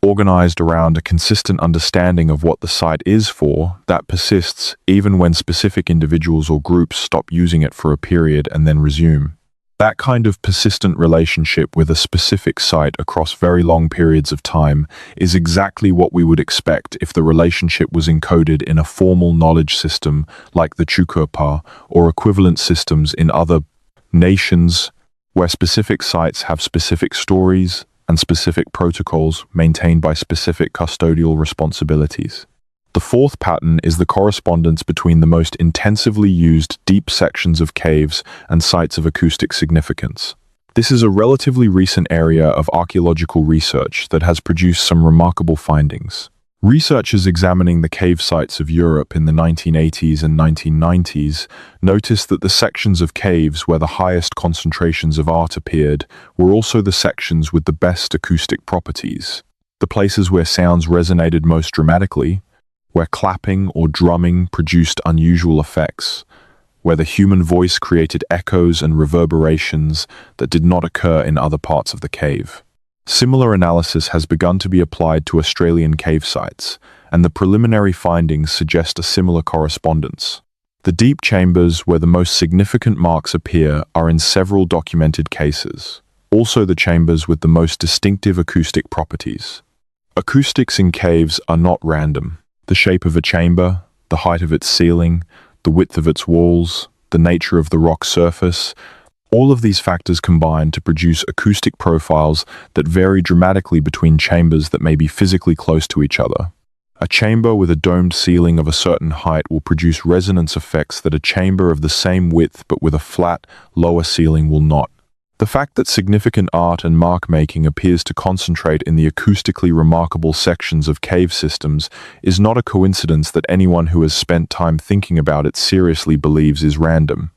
organized around a consistent understanding of what the site is for, that persists even when specific individuals or groups stop using it for a period and then resume. That kind of persistent relationship with a specific site across very long periods of time is exactly what we would expect if the relationship was encoded in a formal knowledge system like the Chukurpa or equivalent systems in other nations where specific sites have specific stories and specific protocols maintained by specific custodial responsibilities. The fourth pattern is the correspondence between the most intensively used deep sections of caves and sites of acoustic significance. This is a relatively recent area of archaeological research that has produced some remarkable findings. Researchers examining the cave sites of Europe in the 1980s and 1990s noticed that the sections of caves where the highest concentrations of art appeared were also the sections with the best acoustic properties. The places where sounds resonated most dramatically, where clapping or drumming produced unusual effects, where the human voice created echoes and reverberations that did not occur in other parts of the cave. Similar analysis has begun to be applied to Australian cave sites, and the preliminary findings suggest a similar correspondence. The deep chambers where the most significant marks appear are in several documented cases, also the chambers with the most distinctive acoustic properties. Acoustics in caves are not random. The shape of a chamber, the height of its ceiling, the width of its walls, the nature of the rock surface, all of these factors combine to produce acoustic profiles that vary dramatically between chambers that may be physically close to each other. A chamber with a domed ceiling of a certain height will produce resonance effects that a chamber of the same width but with a flat, lower ceiling will not. The fact that significant art and mark-making appears to concentrate in the acoustically remarkable sections of cave systems is not a coincidence that anyone who has spent time thinking about it seriously believes is random.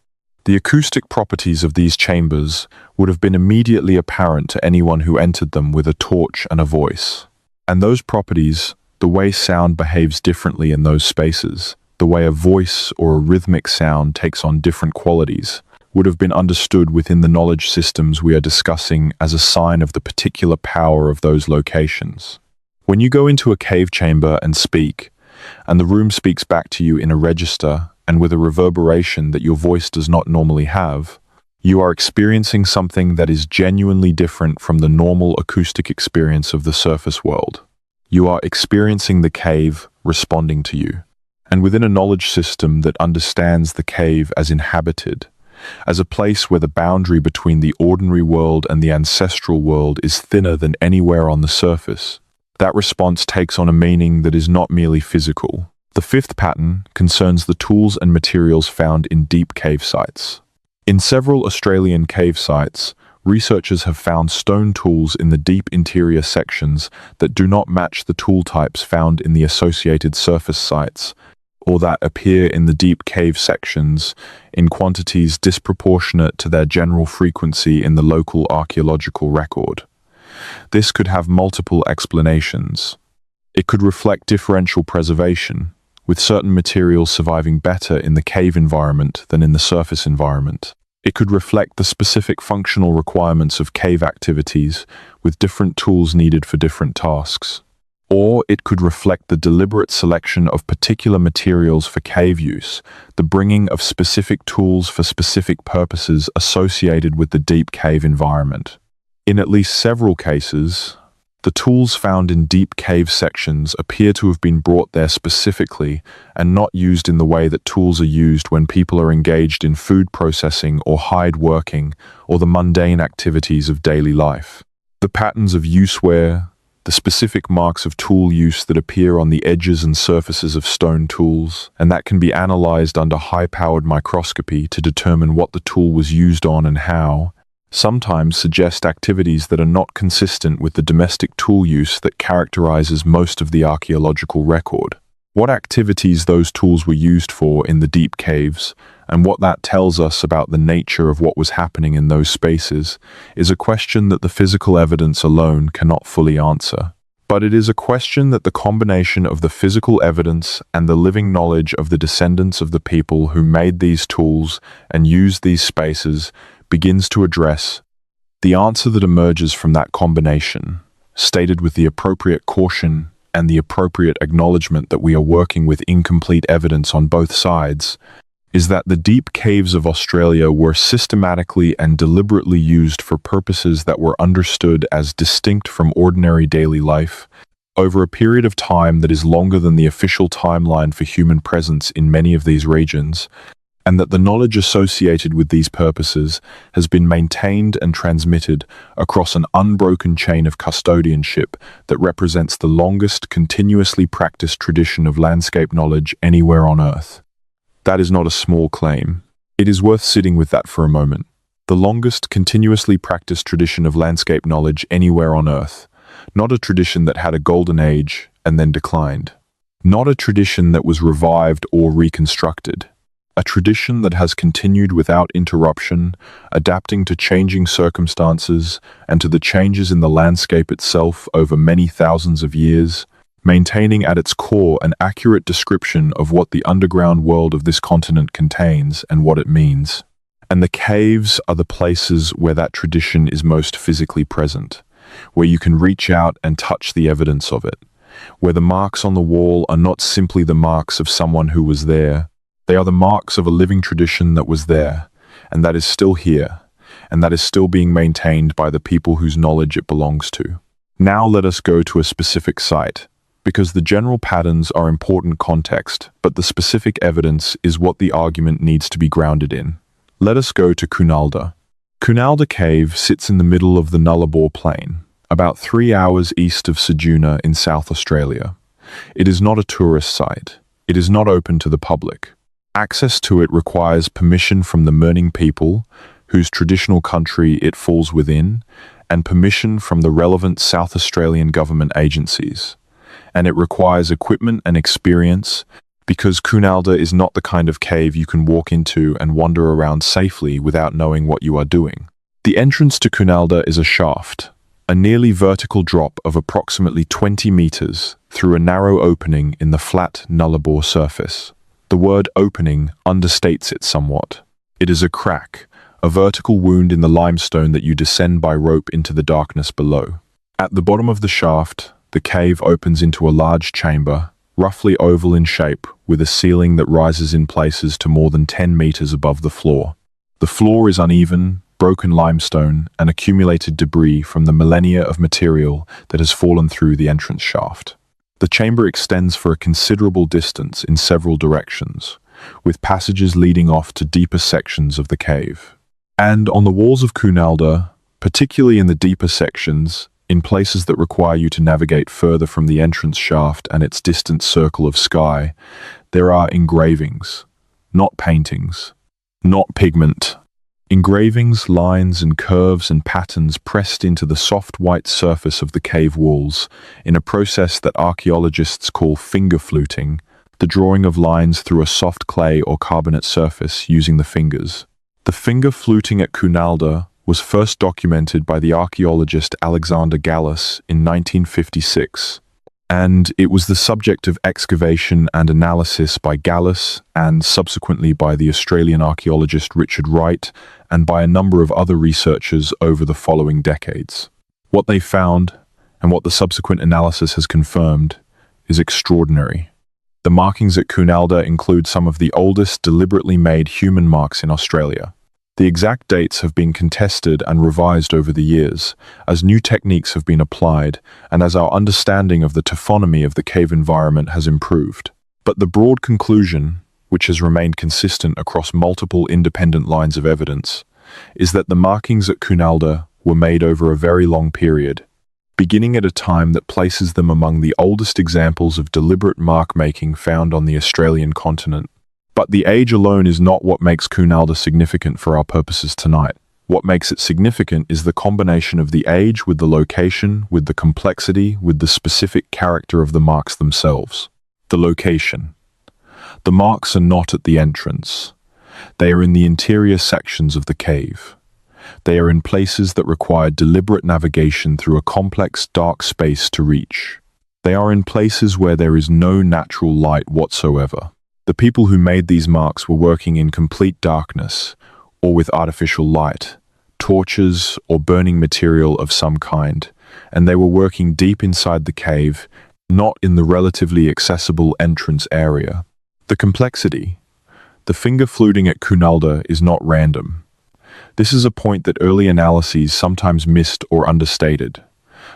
The acoustic properties of these chambers would have been immediately apparent to anyone who entered them with a torch and a voice. And those properties, the way sound behaves differently in those spaces, the way a voice or a rhythmic sound takes on different qualities, would have been understood within the knowledge systems we are discussing as a sign of the particular power of those locations. When you go into a cave chamber and speak, and the room speaks back to you in a register and with a reverberation that your voice does not normally have, you are experiencing something that is genuinely different from the normal acoustic experience of the surface world. You are experiencing the cave responding to you, and within a knowledge system that understands the cave as inhabited, as a place where the boundary between the ordinary world and the ancestral world is thinner than anywhere on the surface, that response takes on a meaning that is not merely physical. The fifth pattern concerns the tools and materials found in deep cave sites. In several Australian cave sites, researchers have found stone tools in the deep interior sections that do not match the tool types found in the associated surface sites, or that appear in the deep cave sections in quantities disproportionate to their general frequency in the local archaeological record. This could have multiple explanations. It could reflect differential preservation, with certain materials surviving better in the cave environment than in the surface environment. It could reflect the specific functional requirements of cave activities, with different tools needed for different tasks. Or it could reflect the deliberate selection of particular materials for cave use, the bringing of specific tools for specific purposes associated with the deep cave environment. In at least several cases, the tools found in deep cave sections appear to have been brought there specifically and not used in the way that tools are used when people are engaged in food processing or hide working or the mundane activities of daily life. The patterns of useware, the specific marks of tool use that appear on the edges and surfaces of stone tools, and that can be analyzed under high-powered microscopy to determine what the tool was used on and how, sometimes suggest activities that are not consistent with the domestic tool use that characterizes most of the archaeological record. What activities those tools were used for in the deep caves, and what that tells us about the nature of what was happening in those spaces, is a question that the physical evidence alone cannot fully answer. But it is a question that the combination of the physical evidence and the living knowledge of the descendants of the people who made these tools and used these spaces begins to address. The answer that emerges from that combination, stated with the appropriate caution and the appropriate acknowledgement that we are working with incomplete evidence on both sides, is that the deep caves of Australia were systematically and deliberately used for purposes that were understood as distinct from ordinary daily life, over a period of time that is longer than the official timeline for human presence in many of these regions, and that the knowledge associated with these purposes has been maintained and transmitted across an unbroken chain of custodianship that represents the longest continuously practiced tradition of landscape knowledge anywhere on Earth. That is not a small claim. It is worth sitting with that for a moment. The longest continuously practiced tradition of landscape knowledge anywhere on Earth. Not a tradition that had a golden age and then declined. Not a tradition that was revived or reconstructed. A tradition that has continued without interruption, adapting to changing circumstances and to the changes in the landscape itself over many thousands of years, maintaining at its core an accurate description of what the underground world of this continent contains and what it means. And the caves are the places where that tradition is most physically present, where you can reach out and touch the evidence of it, where the marks on the wall are not simply the marks of someone who was there. They are the marks of a living tradition that was there, and that is still here, and that is still being maintained by the people whose knowledge it belongs to. Now let us go to a specific site, because the general patterns are important context, but the specific evidence is what the argument needs to be grounded in. Let us go to Cunalda. Cunalda Cave sits in the middle of the Nullarbor Plain, about 3 hours east of Ceduna in South Australia. It is not a tourist site. It is not open to the public. Access to it requires permission from the Mirning people, whose traditional country it falls within, and permission from the relevant South Australian government agencies. And it requires equipment and experience, because Cunalda is not the kind of cave you can walk into and wander around safely without knowing what you are doing. The entrance to Cunalda is a shaft, a nearly vertical drop of approximately 20 meters through a narrow opening in the flat nullarbor surface. The word opening understates it somewhat. It is a crack, a vertical wound in the limestone that you descend by rope into the darkness below. At the bottom of the shaft, the cave opens into a large chamber, roughly oval in shape, with a ceiling that rises in places to more than 10 meters above the floor. The floor is uneven, broken limestone, and accumulated debris from the millennia of material that has fallen through the entrance shaft. The chamber extends for a considerable distance in several directions, with passages leading off to deeper sections of the cave. And on the walls of Cunalda, particularly in the deeper sections, in places that require you to navigate further from the entrance shaft and its distant circle of sky, there are engravings, not paintings, not pigment. Engravings, lines and curves and patterns pressed into the soft white surface of the cave walls in a process that archaeologists call finger fluting, the drawing of lines through a soft clay or carbonate surface using the fingers. The finger fluting at Cunalda was first documented by the archaeologist Alexander Gallus in 1956, and it was the subject of excavation and analysis by Gallus and subsequently by the Australian archaeologist Richard Wright and by a number of other researchers over the following decades. What they found, and what the subsequent analysis has confirmed, is extraordinary. The markings at Cunalda include some of the oldest deliberately made human marks in Australia. The exact dates have been contested and revised over the years, as new techniques have been applied and as our understanding of the taphonomy of the cave environment has improved. But the broad conclusion, which has remained consistent across multiple independent lines of evidence, is that the markings at Cunalda were made over a very long period, beginning at a time that places them among the oldest examples of deliberate mark-making found on the Australian continent. But the age alone is not what makes Cunalda significant for our purposes tonight. What makes it significant is the combination of the age with the location, with the complexity, with the specific character of the marks themselves. The location. The marks are not at the entrance. They are in the interior sections of the cave. They are in places that require deliberate navigation through a complex, dark space to reach. They are in places where there is no natural light whatsoever. The people who made these marks were working in complete darkness, or with artificial light, torches or burning material of some kind, and they were working deep inside the cave, not in the relatively accessible entrance area. The complexity. The finger fluting at Cunalda is not random. This is a point that early analyses sometimes missed or understated.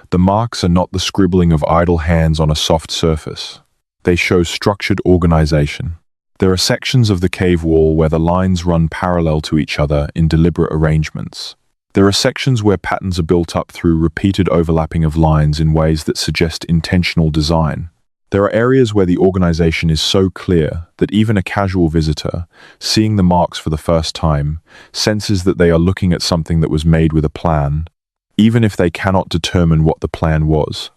The marks are not the scribbling of idle hands on a soft surface. They show structured organization. There are sections of the cave wall where the lines run parallel to each other in deliberate arrangements. There are sections where patterns are built up through repeated overlapping of lines in ways that suggest intentional design. There are areas where the organization is so clear that even a casual visitor, seeing the marks for the first time, senses that they are looking at something that was made with a plan, even if they cannot determine what the plan was.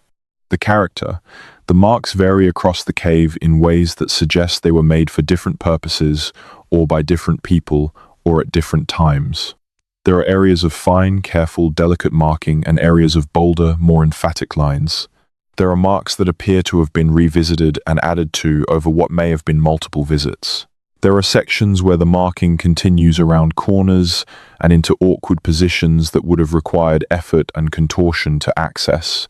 The character. The marks vary across the cave in ways that suggest they were made for different purposes or by different people or at different times. There are areas of fine, careful, delicate marking and areas of bolder, more emphatic lines. There are marks that appear to have been revisited and added to over what may have been multiple visits. There are sections where the marking continues around corners and into awkward positions that would have required effort and contortion to access,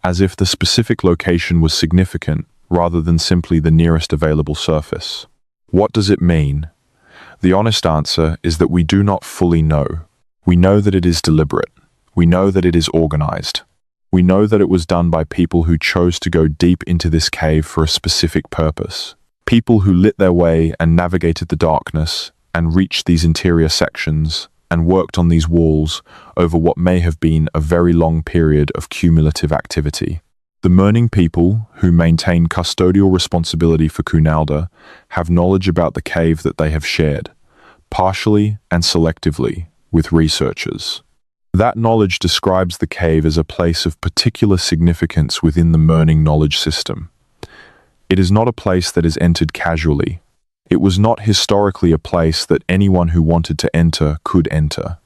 as if the specific location was significant rather than simply the nearest available surface. What does it mean? The honest answer is that we do not fully know. We know that it is deliberate. We know that it is organized. We know that it was done by people who chose to go deep into this cave for a specific purpose. People who lit their way and navigated the darkness and reached these interior sections and worked on these walls over what may have been a very long period of cumulative activity. The Murning people, who maintain custodial responsibility for Cunalda, have knowledge about the cave that they have shared, partially and selectively, with researchers. That knowledge describes the cave as a place of particular significance within the Murning knowledge system. It is not a place that is entered casually. It was not historically a place that anyone who wanted to enter could enter.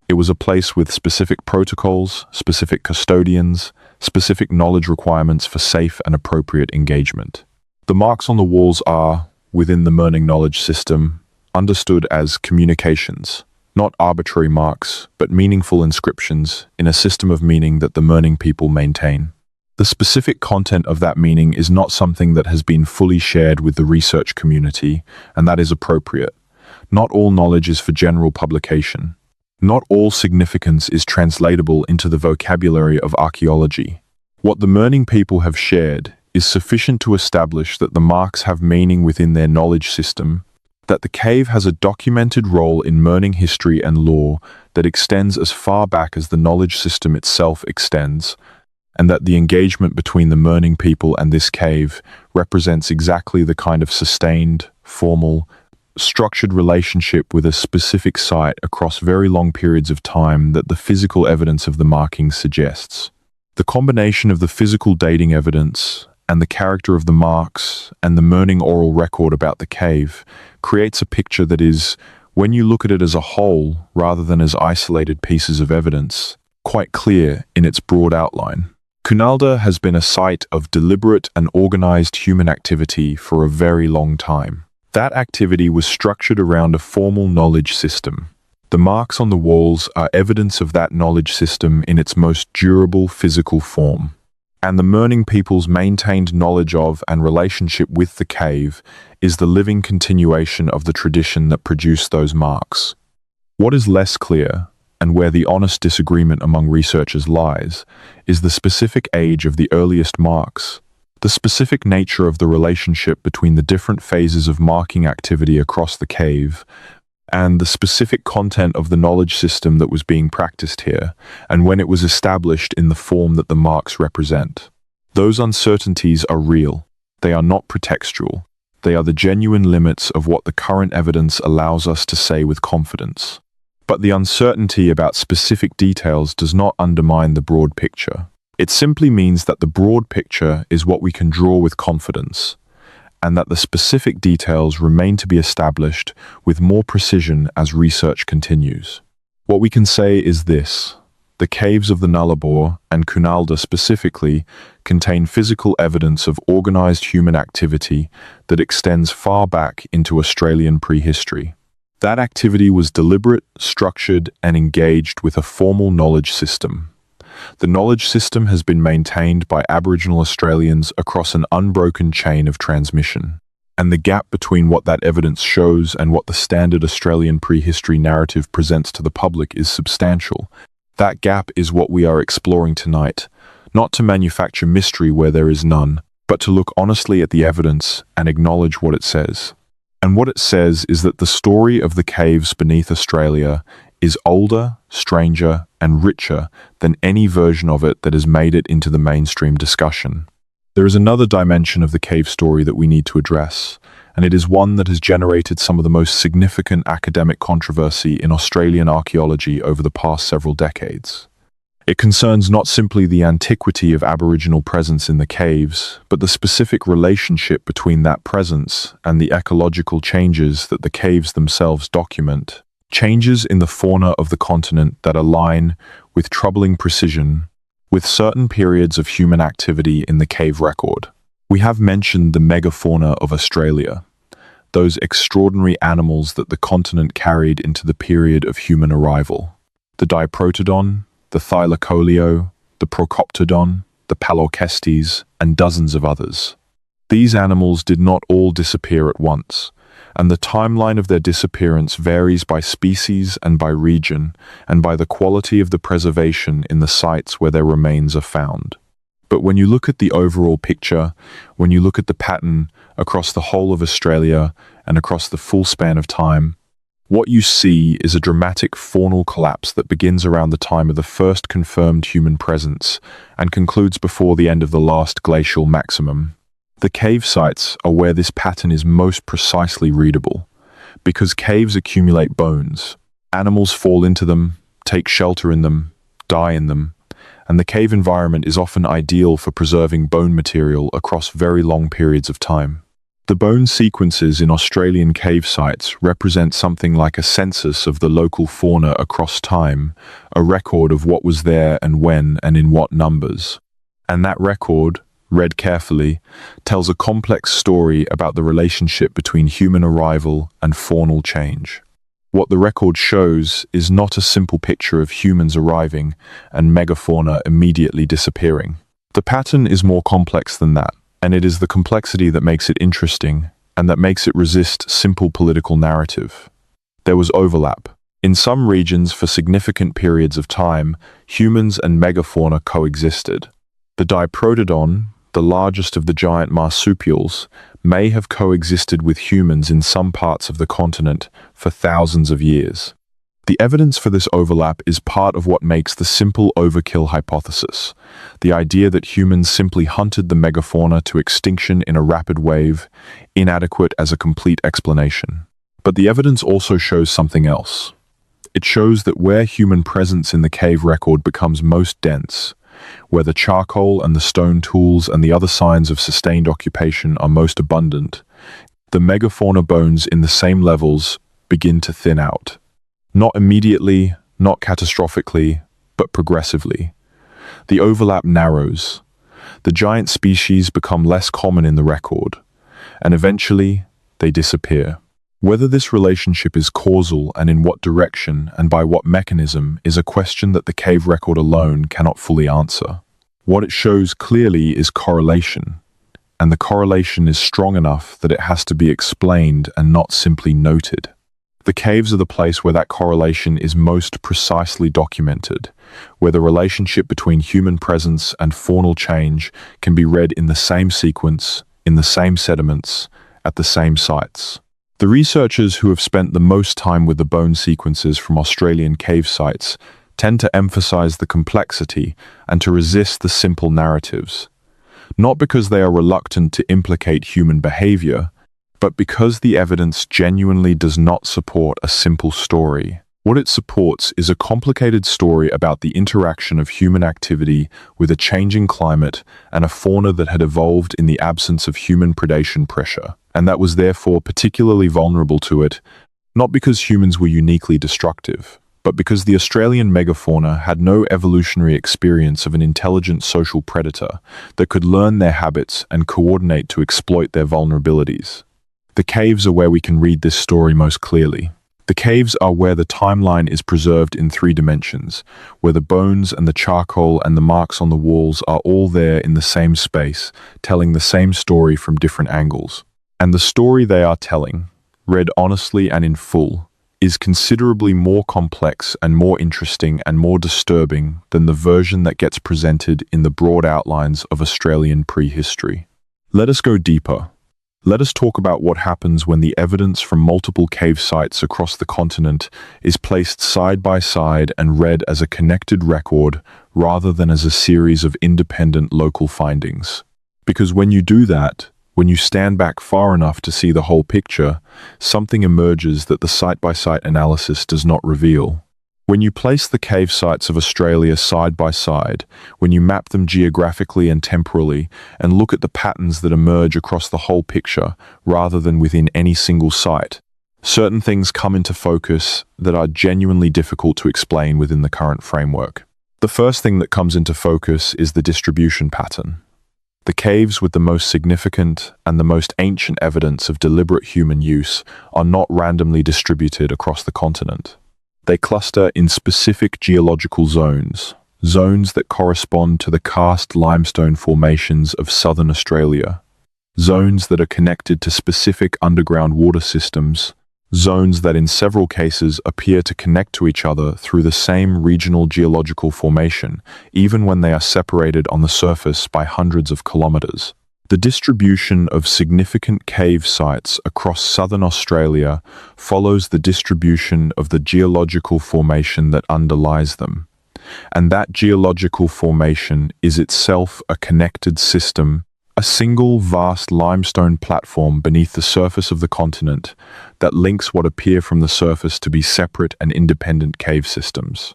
It was a place with specific protocols, specific custodians, specific knowledge requirements for safe and appropriate engagement. The marks on the walls are, within the Murning knowledge system, understood as communications, not arbitrary marks, but meaningful inscriptions in a system of meaning that the Murning people maintain. The specific content of that meaning is not something that has been fully shared with the research community, and that is appropriate. Not all knowledge is for general publication. Not all significance is translatable into the vocabulary of archaeology. What the Murning people have shared is sufficient to establish that the marks have meaning within their knowledge system, that the cave has a documented role in Murning history and lore that extends as far back as the knowledge system itself extends, and that the engagement between the Murning people and this cave represents exactly the kind of sustained, formal, structured relationship with a specific site across very long periods of time that the physical evidence of the markings suggests. The combination of the physical dating evidence and the character of the marks and the Murning oral record about the cave creates a picture that is, when you look at it as a whole rather than as isolated pieces of evidence, quite clear in its broad outline. Cunalda has been a site of deliberate and organized human activity for a very long time. That activity was structured around a formal knowledge system. The marks on the walls are evidence of that knowledge system in its most durable physical form. And the Murning people's maintained knowledge of and relationship with the cave is the living continuation of the tradition that produced those marks. What is less clear, and where the honest disagreement among researchers lies, is the specific age of the earliest marks, the specific nature of the relationship between the different phases of marking activity across the cave, and the specific content of the knowledge system that was being practiced here, and when it was established in the form that the marks represent. Those uncertainties are real. They are not pretextual. They are the genuine limits of what the current evidence allows us to say with confidence. But the uncertainty about specific details does not undermine the broad picture. It simply means that the broad picture is what we can draw with confidence, and that the specific details remain to be established with more precision as research continues. What we can say is this: the caves of the Nullarbor, and Cunalda specifically, contain physical evidence of organized human activity that extends far back into Australian prehistory. That activity was deliberate, structured, and engaged with a formal knowledge system. The knowledge system has been maintained by Aboriginal Australians across an unbroken chain of transmission. And the gap between what that evidence shows and what the standard Australian prehistory narrative presents to the public is substantial. That gap is what we are exploring tonight, not to manufacture mystery where there is none, but to look honestly at the evidence and acknowledge what it says. And what it says is that the story of the caves beneath Australia is older, stranger, and richer than any version of it that has made it into the mainstream discussion. There is another dimension of the cave story that we need to address, and it is one that has generated some of the most significant academic controversy in Australian archaeology over the past several decades. It concerns not simply the antiquity of Aboriginal presence in the caves, but the specific relationship between that presence and the ecological changes that the caves themselves document. Changes in the fauna of the continent that align with troubling precision with certain periods of human activity in the cave record. We have mentioned the megafauna of Australia, those extraordinary animals that the continent carried into the period of human arrival. The Diprotodon, the Thylacoleo, the Procoptodon, the Palorchestes, and dozens of others. These animals did not all disappear at once, and the timeline of their disappearance varies by species and by region, and by the quality of the preservation in the sites where their remains are found. But when you look at the overall picture, when you look at the pattern across the whole of Australia and across the full span of time, what you see is a dramatic faunal collapse that begins around the time of the first confirmed human presence and concludes before the end of the last glacial maximum. The cave sites are where this pattern is most precisely readable, because caves accumulate bones. Animals fall into them, take shelter in them, die in them, and the cave environment is often ideal for preserving bone material across very long periods of time. The bone sequences in Australian cave sites represent something like a census of the local fauna across time, a record of what was there and when and in what numbers. And that record, read carefully, tells a complex story about the relationship between human arrival and faunal change. What the record shows is not a simple picture of humans arriving and megafauna immediately disappearing. The pattern is more complex than that, and it is the complexity that makes it interesting and that makes it resist simple political narrative. There was overlap. In some regions, for significant periods of time, humans and megafauna coexisted. The Diprotodon, the largest of the giant marsupials, may have coexisted with humans in some parts of the continent for thousands of years. The evidence for this overlap is part of what makes the simple overkill hypothesis, the idea that humans simply hunted the megafauna to extinction in a rapid wave, inadequate as a complete explanation. But the evidence also shows something else. It shows that where human presence in the cave record becomes most dense, where the charcoal and the stone tools and the other signs of sustained occupation are most abundant, the megafauna bones in the same levels begin to thin out. Not immediately, not catastrophically, but progressively. The overlap narrows. The giant species become less common in the record, and eventually they disappear. Whether this relationship is causal and in what direction and by what mechanism is a question that the cave record alone cannot fully answer. What it shows clearly is correlation, and the correlation is strong enough that it has to be explained and not simply noted. The caves are the place where that correlation is most precisely documented, where the relationship between human presence and faunal change can be read in the same sequence, in the same sediments, at the same sites. The researchers who have spent the most time with the bone sequences from Australian cave sites tend to emphasize the complexity and to resist the simple narratives, not because they are reluctant to implicate human behavior, but because the evidence genuinely does not support a simple story. What it supports is a complicated story about the interaction of human activity with a changing climate and a fauna that had evolved in the absence of human predation pressure, and that was therefore particularly vulnerable to it, not because humans were uniquely destructive, but because the Australian megafauna had no evolutionary experience of an intelligent social predator that could learn their habits and coordinate to exploit their vulnerabilities. The caves are where we can read this story most clearly. The caves are where the timeline is preserved in 3 dimensions, where the bones and the charcoal and the marks on the walls are all there in the same space, telling the same story from different angles. And the story they are telling, read honestly and in full, is considerably more complex and more interesting and more disturbing than the version that gets presented in the broad outlines of Australian prehistory. Let us go deeper. Let us talk about what happens when the evidence from multiple cave sites across the continent is placed side by side and read as a connected record rather than as a series of independent local findings. Because when you do that, when you stand back far enough to see the whole picture, something emerges that the site-by-site analysis does not reveal. When you place the cave sites of Australia side by side, when you map them geographically and temporally, and look at the patterns that emerge across the whole picture rather than within any single site, certain things come into focus that are genuinely difficult to explain within the current framework. The first thing that comes into focus is the distribution pattern. The caves with the most significant and the most ancient evidence of deliberate human use are not randomly distributed across the continent. They cluster in specific geological zones that correspond to the karst limestone formations of southern Australia, zones that are connected to specific underground water systems, zones that in several cases appear to connect to each other through the same regional geological formation, even when they are separated on the surface by hundreds of kilometers. The distribution of significant cave sites across southern Australia follows the distribution of the geological formation that underlies them, and that geological formation is itself a connected system, a single vast limestone platform beneath the surface of the continent that links what appear from the surface to be separate and independent cave systems.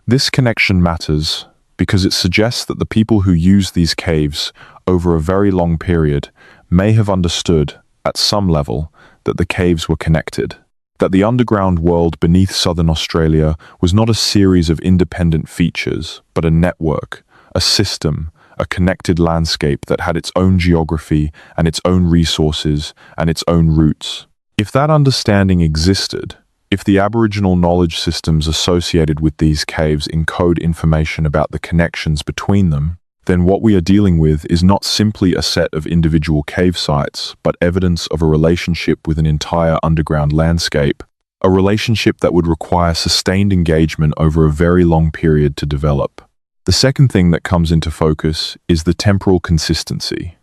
This connection matters because it suggests that the people who use these caves over a very long period may have understood, at some level, that the caves were connected. That the underground world beneath southern Australia was not a series of independent features, but a network, a system, a connected landscape that had its own geography and its own resources and its own roots. If that understanding existed, if the Aboriginal knowledge systems associated with these caves encode information about the connections between them, then what we are dealing with is not simply a set of individual cave sites, but evidence of a relationship with an entire underground landscape, a relationship that would require sustained engagement over a very long period to develop. The second thing that comes into focus is the temporal consistency.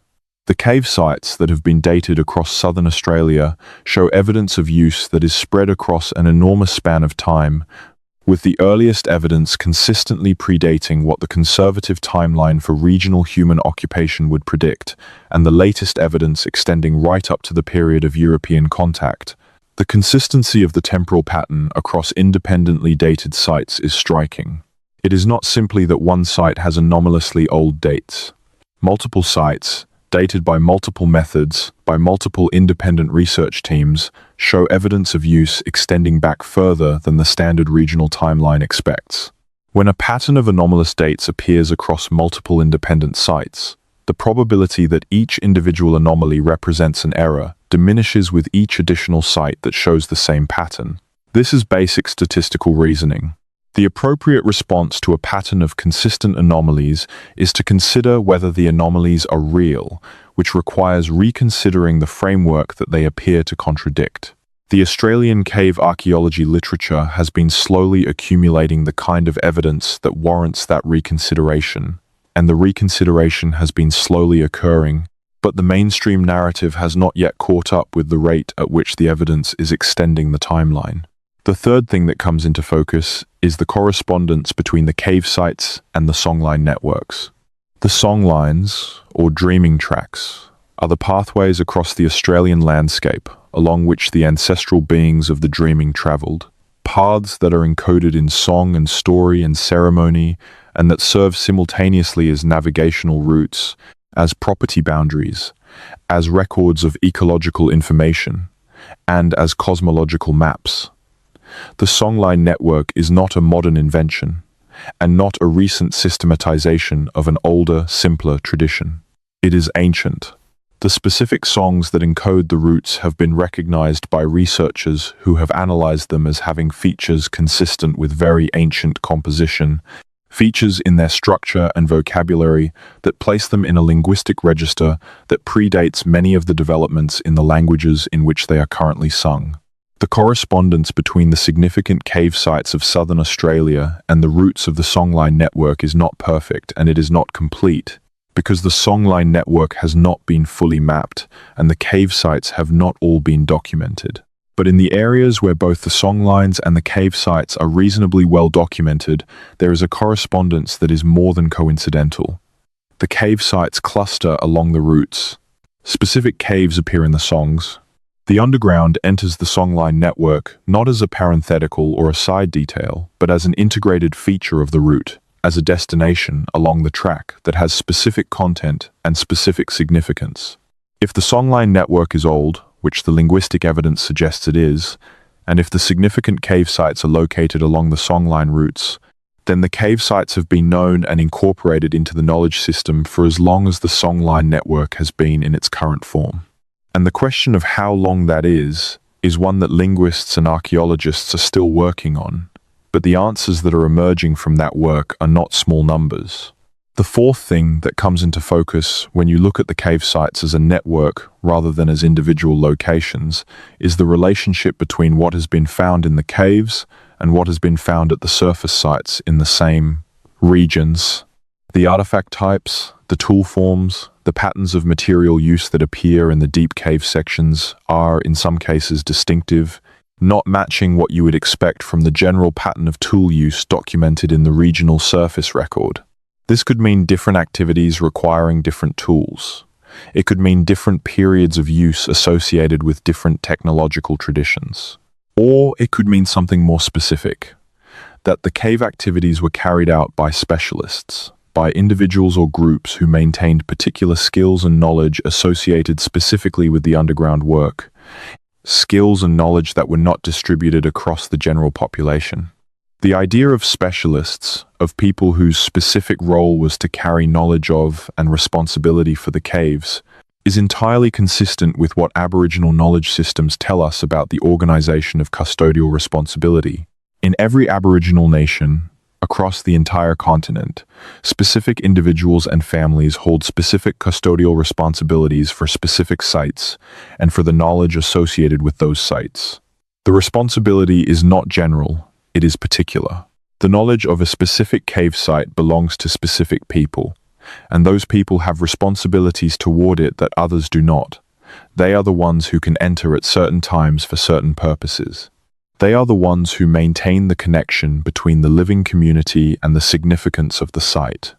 The cave sites that have been dated across southern Australia show evidence of use that is spread across an enormous span of time, with the earliest evidence consistently predating what the conservative timeline for regional human occupation would predict, and the latest evidence extending right up to the period of European contact. The consistency of the temporal pattern across independently dated sites is striking. It is not simply that one site has anomalously old dates. Multiple sites, dated by multiple methods, by multiple independent research teams, show evidence of use extending back further than the standard regional timeline expects. When a pattern of anomalous dates appears across multiple independent sites, the probability that each individual anomaly represents an error diminishes with each additional site that shows the same pattern. This is basic statistical reasoning. The appropriate response to a pattern of consistent anomalies is to consider whether the anomalies are real, which requires reconsidering the framework that they appear to contradict. The Australian cave archaeology literature has been slowly accumulating the kind of evidence that warrants that reconsideration, and the reconsideration has been slowly occurring, but the mainstream narrative has not yet caught up with the rate at which the evidence is extending the timeline. The third thing that comes into focus is the correspondence between the cave sites and the songline networks. The songlines, or dreaming tracks, are the pathways across the Australian landscape along which the ancestral beings of the dreaming travelled, paths that are encoded in song and story and ceremony, and that serve simultaneously as navigational routes, as property boundaries, as records of ecological information, and as cosmological maps. The songline network is not a modern invention, and not a recent systematization of an older, simpler tradition. It is ancient. The specific songs that encode the roots have been recognized by researchers who have analyzed them as having features consistent with very ancient composition, features in their structure and vocabulary that place them in a linguistic register that predates many of the developments in the languages in which they are currently sung. The correspondence between the significant cave sites of southern Australia and the roots of the songline network is not perfect, and it is not complete, because the songline network has not been fully mapped and the cave sites have not all been documented. But in the areas where both the songlines and the cave sites are reasonably well documented, there is a correspondence that is more than coincidental. The cave sites cluster along the roots. Specific caves appear in the songs. The underground enters the songline network not as a parenthetical or a side detail, but as an integrated feature of the route, as a destination along the track that has specific content and specific significance. If the songline network is old, which the linguistic evidence suggests it is, and if the significant cave sites are located along the songline routes, then the cave sites have been known and incorporated into the knowledge system for as long as the songline network has been in its current form. And the question of how long that is one that linguists and archaeologists are still working on, but the answers that are emerging from that work are not small numbers. The fourth thing that comes into focus when you look at the cave sites as a network rather than as individual locations is the relationship between what has been found in the caves and what has been found at the surface sites in the same regions. The artifact types, the tool forms, the patterns of material use that appear in the deep cave sections are, in some cases, distinctive, not matching what you would expect from the general pattern of tool use documented in the regional surface record. This could mean different activities requiring different tools. It could mean different periods of use associated with different technological traditions. Or it could mean something more specific, that the cave activities were carried out by specialists. by individuals or groups who maintained particular skills and knowledge associated specifically with the underground work, skills and knowledge that were not distributed across the general population. The idea of specialists, of people whose specific role was to carry knowledge of and responsibility for the caves, is entirely consistent with what Aboriginal knowledge systems tell us about the organization of custodial responsibility. In every Aboriginal nation, across the entire continent, specific individuals and families hold specific custodial responsibilities for specific sites and for the knowledge associated with those sites. The responsibility is not general, it is particular. The knowledge of a specific cave site belongs to specific people, and those people have responsibilities toward it that others do not. They are the ones who can enter at certain times for certain purposes. They are the ones who maintain the connection between the living community and the significance of the site.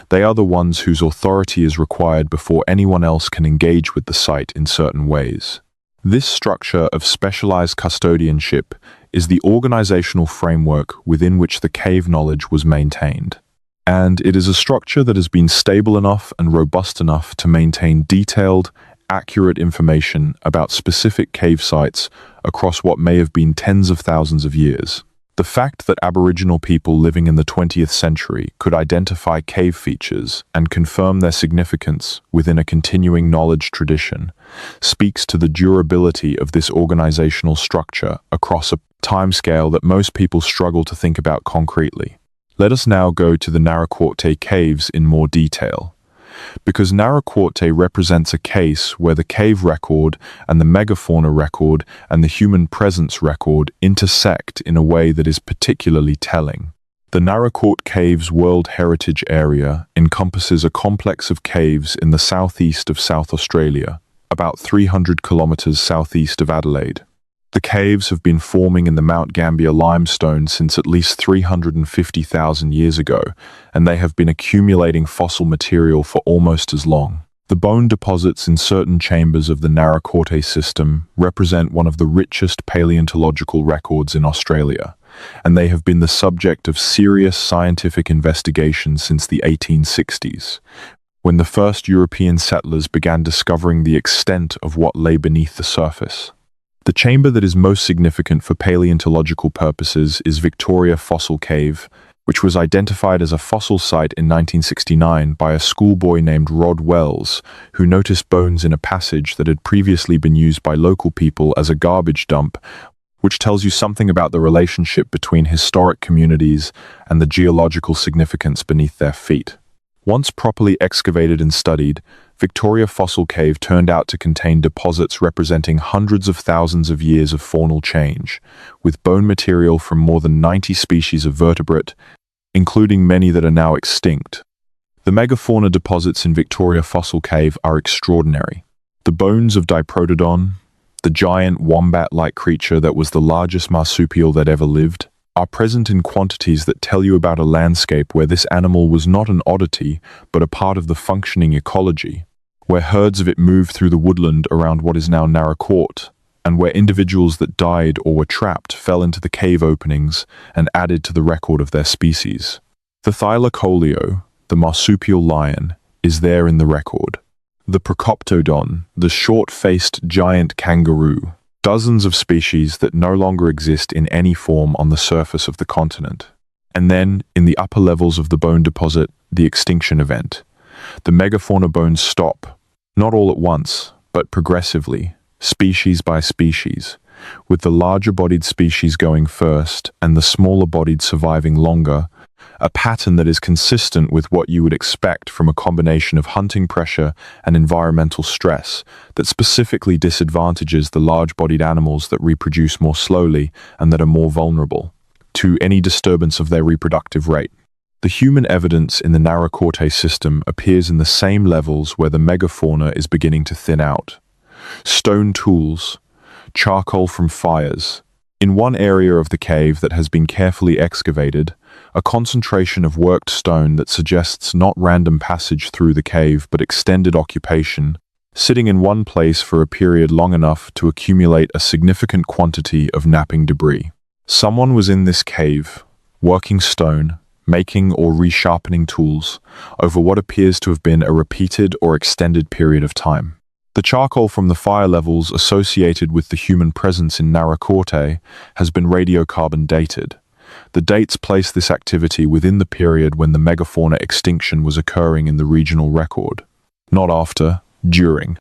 They are the ones whose authority is required before anyone else can engage with the site in certain ways. This structure of specialized custodianship is the organizational framework within which the cave knowledge was maintained. And it is a structure that has been stable enough and robust enough to maintain detailed, accurate information about specific cave sites across what may have been tens of thousands of years. The fact that Aboriginal people living in the 20th century could identify cave features and confirm their significance within a continuing knowledge tradition speaks to the durability of this organizational structure across a timescale that most people struggle to think about concretely. Let us now go to the Narakworte caves in more detail. Because Narakworte represents a case where the cave record and the megafauna record and the human presence record intersect in a way that is particularly telling. The Narakwort Caves World Heritage Area encompasses a complex of caves in the southeast of South Australia, about 300 kilometers southeast of Adelaide. The caves have been forming in the Mount Gambier limestone since at least 350,000 years ago, and they have been accumulating fossil material for almost as long. The bone deposits in certain chambers of the Narakworte system represent one of the richest paleontological records in Australia, and they have been the subject of serious scientific investigation since the 1860s, when the first European settlers began discovering the extent of what lay beneath the surface. The chamber that is most significant for paleontological purposes is Victoria Fossil Cave, which was identified as a fossil site in 1969 by a schoolboy named Rod Wells, who noticed bones in a passage that had previously been used by local people as a garbage dump, which tells you something about the relationship between historic communities and the geological significance beneath their feet. Once properly excavated and studied, Victoria Fossil Cave turned out to contain deposits representing hundreds of thousands of years of faunal change, with bone material from more than 90 species of vertebrate, including many that are now extinct. The megafauna deposits in Victoria Fossil Cave are extraordinary. The bones of Diprotodon, the giant wombat-like creature that was the largest marsupial that ever lived, are present in quantities that tell you about a landscape where this animal was not an oddity, but a part of the functioning ecology, where herds of it moved through the woodland around what is now Narakwort, and where individuals that died or were trapped fell into the cave openings and added to the record of their species. The Thylacoleo, the marsupial lion, is there in the record. The Procoptodon, the short-faced giant kangaroo, dozens of species that no longer exist in any form on the surface of the continent. And then, in the upper levels of the bone deposit, the extinction event. The megafauna bones stop, not all at once, but progressively, species by species, with the larger-bodied species going first and the smaller-bodied surviving longer, a pattern that is consistent with what you would expect from a combination of hunting pressure and environmental stress that specifically disadvantages the large-bodied animals that reproduce more slowly and that are more vulnerable to any disturbance of their reproductive rate. The human evidence in the Narakworte system appears in the same levels where the megafauna is beginning to thin out. Stone tools, charcoal from fires. In one area of the cave that has been carefully excavated, a concentration of worked stone that suggests not random passage through the cave but extended occupation, sitting in one place for a period long enough to accumulate a significant quantity of napping debris. Someone was in this cave, working stone, making or resharpening tools over what appears to have been a repeated or extended period of time. The charcoal from the fire levels associated with the human presence in Narakorte has been radiocarbon dated. The dates place this activity within the period when the megafauna extinction was occurring in the regional record. Not after, during.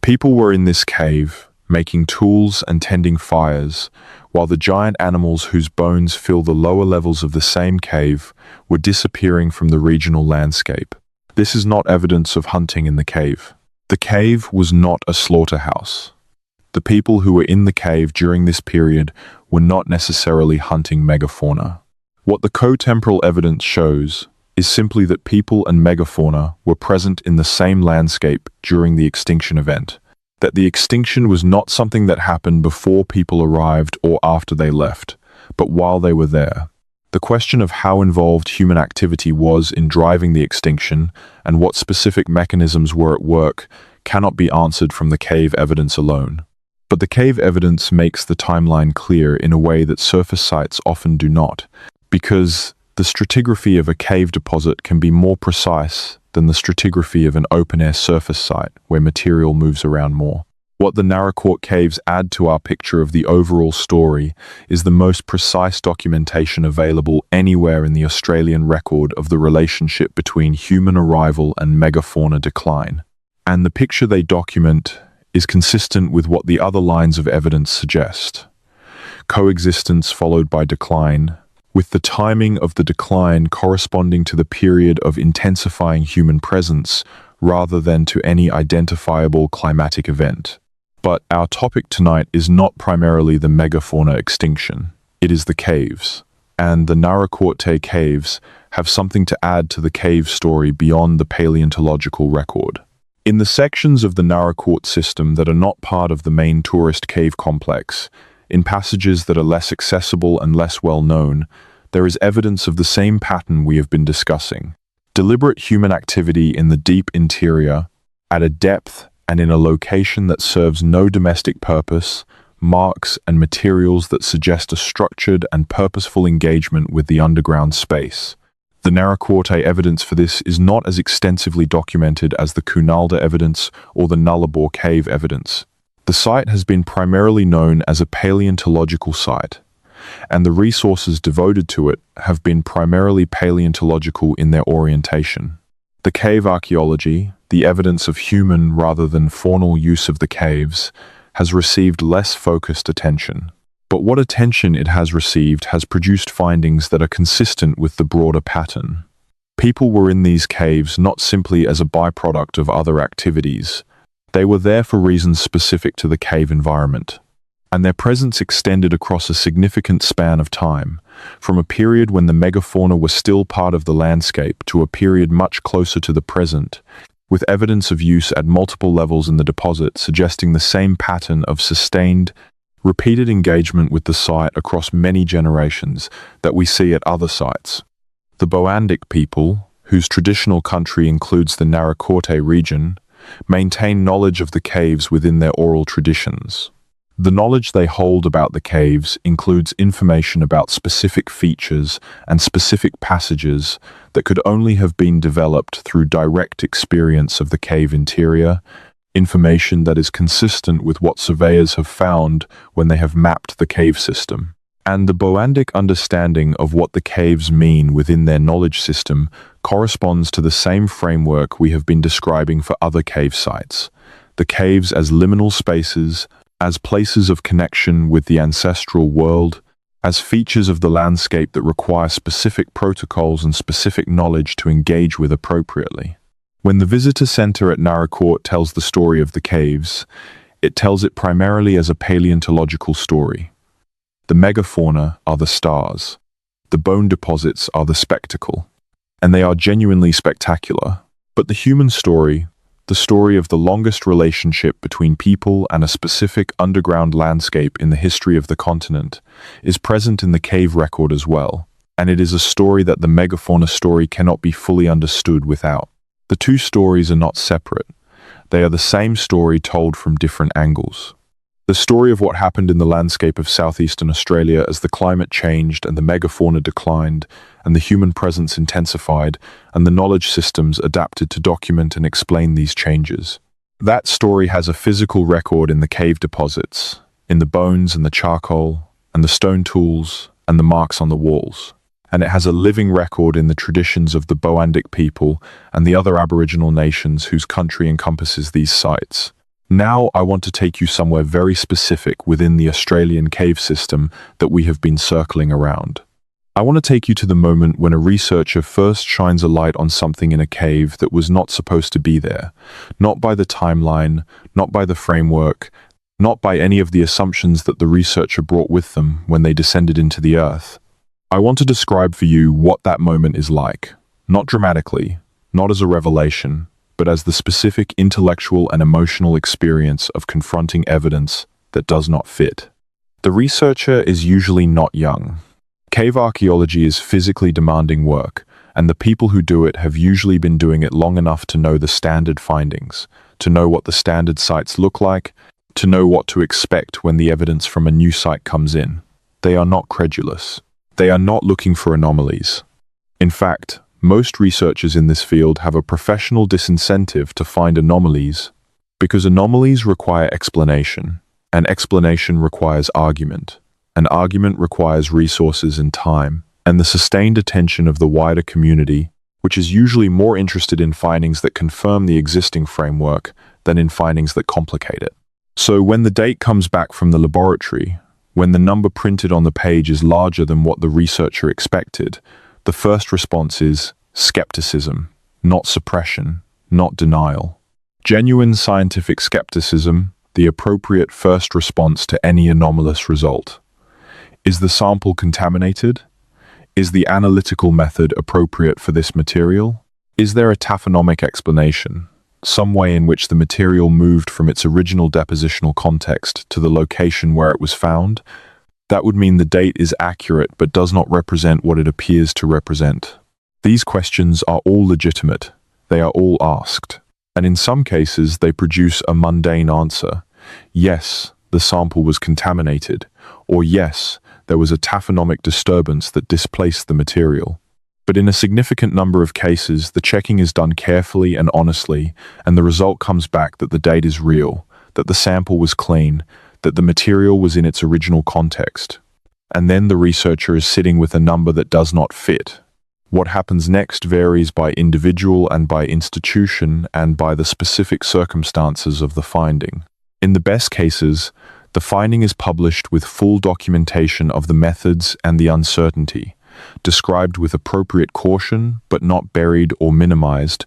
People were in this cave, making tools and tending fires, while the giant animals whose bones fill the lower levels of the same cave were disappearing from the regional landscape. This is not evidence of hunting in the cave. The cave was not a slaughterhouse. The people who were in the cave during this period were not necessarily hunting megafauna. What the cotemporal evidence shows is simply that people and megafauna were present in the same landscape during the extinction event, that the extinction was not something that happened before people arrived or after they left, but while they were there. The question of how involved human activity was in driving the extinction and what specific mechanisms were at work cannot be answered from the cave evidence alone. But the cave evidence makes the timeline clear in a way that surface sites often do not, because the stratigraphy of a cave deposit can be more precise than the stratigraphy of an open-air surface site where material moves around more. What the Narakorte caves add to our picture of the overall story is the most precise documentation available anywhere in the Australian record of the relationship between human arrival and megafauna decline. And the picture they document is consistent with what the other lines of evidence suggest. Coexistence followed by decline, with the timing of the decline corresponding to the period of intensifying human presence rather than to any identifiable climatic event. But our topic tonight is not primarily the megafauna extinction. It is the caves. And the Narakorte caves have something to add to the cave story beyond the paleontological record. In the sections of the Narakorte system that are not part of the main tourist cave complex, in passages that are less accessible and less well known, there is evidence of the same pattern we have been discussing. Deliberate human activity in the deep interior, at a depth and in a location that serves no domestic purpose, marks and materials that suggest a structured and purposeful engagement with the underground space. The Narakorte evidence for this is not as extensively documented as the Cunalda evidence or the Nullarbor cave evidence. The site has been primarily known as a paleontological site, and the resources devoted to it have been primarily paleontological in their orientation. The cave archaeology, the evidence of human rather than faunal use of the caves, has received less focused attention. But what attention it has received has produced findings that are consistent with the broader pattern. People were in these caves not simply as a byproduct of other activities. They were there for reasons specific to the cave environment. And their presence extended across a significant span of time, from a period when the megafauna were still part of the landscape to a period much closer to the present, with evidence of use at multiple levels in the deposit suggesting the same pattern of sustained, repeated engagement with the site across many generations that we see at other sites. The Boandic people, whose traditional country includes the Narakorte region, maintain knowledge of the caves within their oral traditions. The knowledge they hold about the caves includes information about specific features and specific passages that could only have been developed through direct experience of the cave interior, information that is consistent with what surveyors have found when they have mapped the cave system. And the Boandic understanding of what the caves mean within their knowledge system corresponds to the same framework we have been describing for other cave sites. The caves as liminal spaces, as places of connection with the ancestral world, as features of the landscape that require specific protocols and specific knowledge to engage with appropriately. When the visitor center at Narakorte tells the story of the caves, it tells it primarily as a paleontological story. The megafauna are the stars. The bone deposits are the spectacle. And they are genuinely spectacular. But the human story, the story of the longest relationship between people and a specific underground landscape in the history of the continent, is present in the cave record as well, and it is a story that the megafauna story cannot be fully understood without. The two stories are not separate. They are the same story told from different angles. The story of what happened in the landscape of southeastern Australia as the climate changed and the megafauna declined, and the human presence intensified, and the knowledge systems adapted to document and explain these changes. That story has a physical record in the cave deposits, in the bones and the charcoal, and the stone tools, and the marks on the walls. And it has a living record in the traditions of the Boandic people and the other Aboriginal nations whose country encompasses these sites. Now I want to take you somewhere very specific within the Australian cave system that we have been circling around. I want to take you to the moment when a researcher first shines a light on something in a cave that was not supposed to be there, not by the timeline, not by the framework, not by any of the assumptions that the researcher brought with them when they descended into the earth. I want to describe for you what that moment is like, not dramatically, not as a revelation, but as the specific intellectual and emotional experience of confronting evidence that does not fit. The researcher is usually not young. Cave archaeology is physically demanding work, and the people who do it have usually been doing it long enough to know the standard findings, to know what the standard sites look like, to know what to expect when the evidence from a new site comes in. They are not credulous. They are not looking for anomalies. In fact, most researchers in this field have a professional disincentive to find anomalies because anomalies require explanation, and explanation requires argument. An argument requires resources and time, and the sustained attention of the wider community, which is usually more interested in findings that confirm the existing framework than in findings that complicate it. So when the date comes back from the laboratory, when the number printed on the page is larger than what the researcher expected, the first response is skepticism, not suppression, not denial. Genuine scientific skepticism, the appropriate first response to any anomalous result. Is the sample contaminated? Is the analytical method appropriate for this material? Is there a taphonomic explanation, some way in which the material moved from its original depositional context to the location where it was found? That would mean the date is accurate but does not represent what it appears to represent. These questions are all legitimate. They are all asked. And in some cases, they produce a mundane answer. Yes, the sample was contaminated, or yes, there was a taphonomic disturbance that displaced the material. But in a significant number of cases, the checking is done carefully and honestly, and the result comes back that the date is real, that the sample was clean, that the material was in its original context. And then the researcher is sitting with a number that does not fit. What happens next varies by individual and by institution and by the specific circumstances of the finding. In the best cases, the finding is published with full documentation of the methods and the uncertainty, described with appropriate caution but not buried or minimized,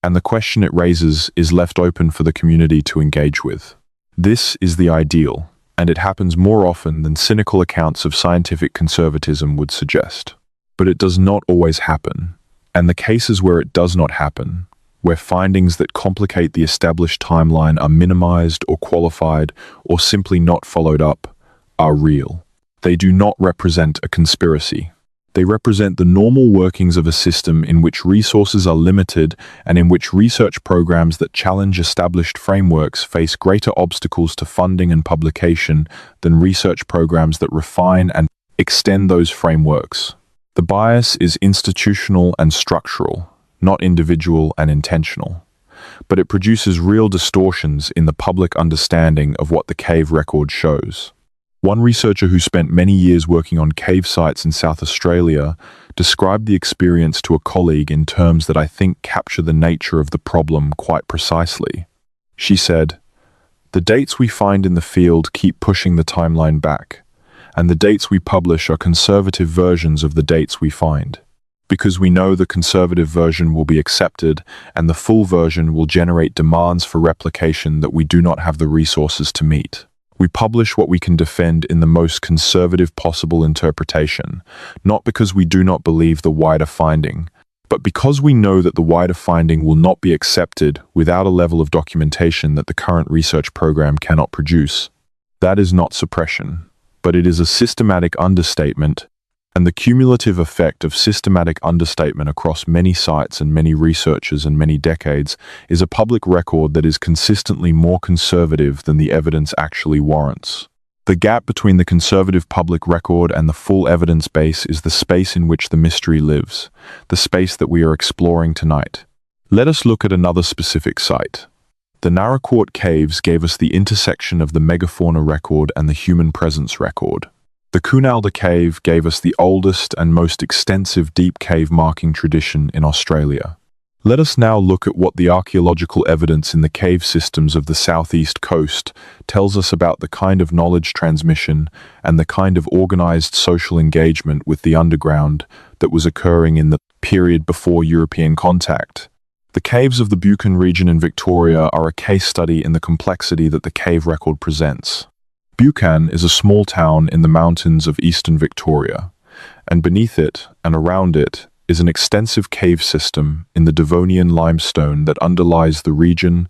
and the question it raises is left open for the community to engage with. This is the ideal, and it happens more often than cynical accounts of scientific conservatism would suggest. But it does not always happen, and the cases where it does not happen, where findings that complicate the established timeline are minimized or qualified or simply not followed up, are real. They do not represent a conspiracy. They represent the normal workings of a system in which resources are limited and in which research programs that challenge established frameworks face greater obstacles to funding and publication than research programs that refine and extend those frameworks. The bias is institutional and structural, not individual and intentional, but it produces real distortions in the public understanding of what the cave record shows. One researcher who spent many years working on cave sites in South Australia described the experience to a colleague in terms that I think capture the nature of the problem quite precisely. She said, "The dates we find in the field keep pushing the timeline back, and the dates we publish are conservative versions of the dates we find. Because we know the conservative version will be accepted and the full version will generate demands for replication that we do not have the resources to meet. We publish what we can defend in the most conservative possible interpretation, not because we do not believe the wider finding, but because we know that the wider finding will not be accepted without a level of documentation that the current research program cannot produce. That is not suppression, but it is a systematic understatement And the cumulative effect of systematic understatement across many sites and many researchers and many decades is a public record that is consistently more conservative than the evidence actually warrants. The gap between the conservative public record and the full evidence base is the space in which the mystery lives, the space that we are exploring tonight. Let us look at another specific site. The Narakwart Caves gave us the intersection of the megafauna record and the human presence record. The Cunalda Cave gave us the oldest and most extensive deep cave marking tradition in Australia. Let us now look at what the archaeological evidence in the cave systems of the southeast coast tells us about the kind of knowledge transmission and the kind of organized social engagement with the underground that was occurring in the period before European contact. The caves of the Buchan region in Victoria are a case study in the complexity that the cave record presents. Buchan is a small town in the mountains of eastern Victoria, and beneath it and around it is an extensive cave system in the Devonian limestone that underlies the region,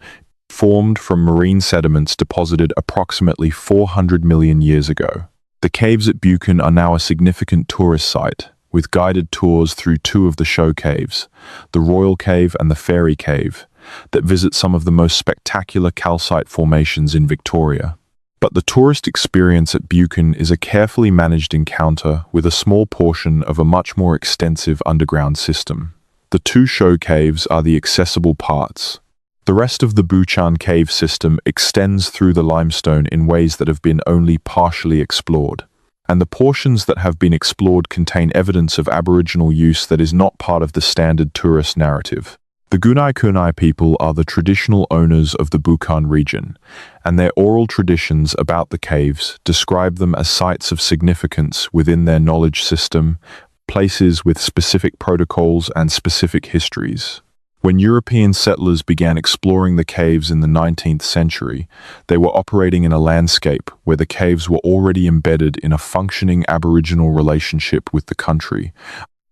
formed from marine sediments deposited approximately 400 million years ago. The caves at Buchan are now a significant tourist site, with guided tours through two of the show caves, the Royal Cave and the Fairy Cave, that visit some of the most spectacular calcite formations in Victoria. But the tourist experience at Buchan is a carefully managed encounter with a small portion of a much more extensive underground system. The two show caves are the accessible parts. The rest of the Buchan cave system extends through the limestone in ways that have been only partially explored. And the portions that have been explored contain evidence of Aboriginal use that is not part of the standard tourist narrative. The Gunai Kunai people are the traditional owners of the Buchan region, and their oral traditions about the caves describe them as sites of significance within their knowledge system, places with specific protocols and specific histories. When European settlers began exploring the caves in the 19th century, they were operating in a landscape where the caves were already embedded in a functioning Aboriginal relationship with the country,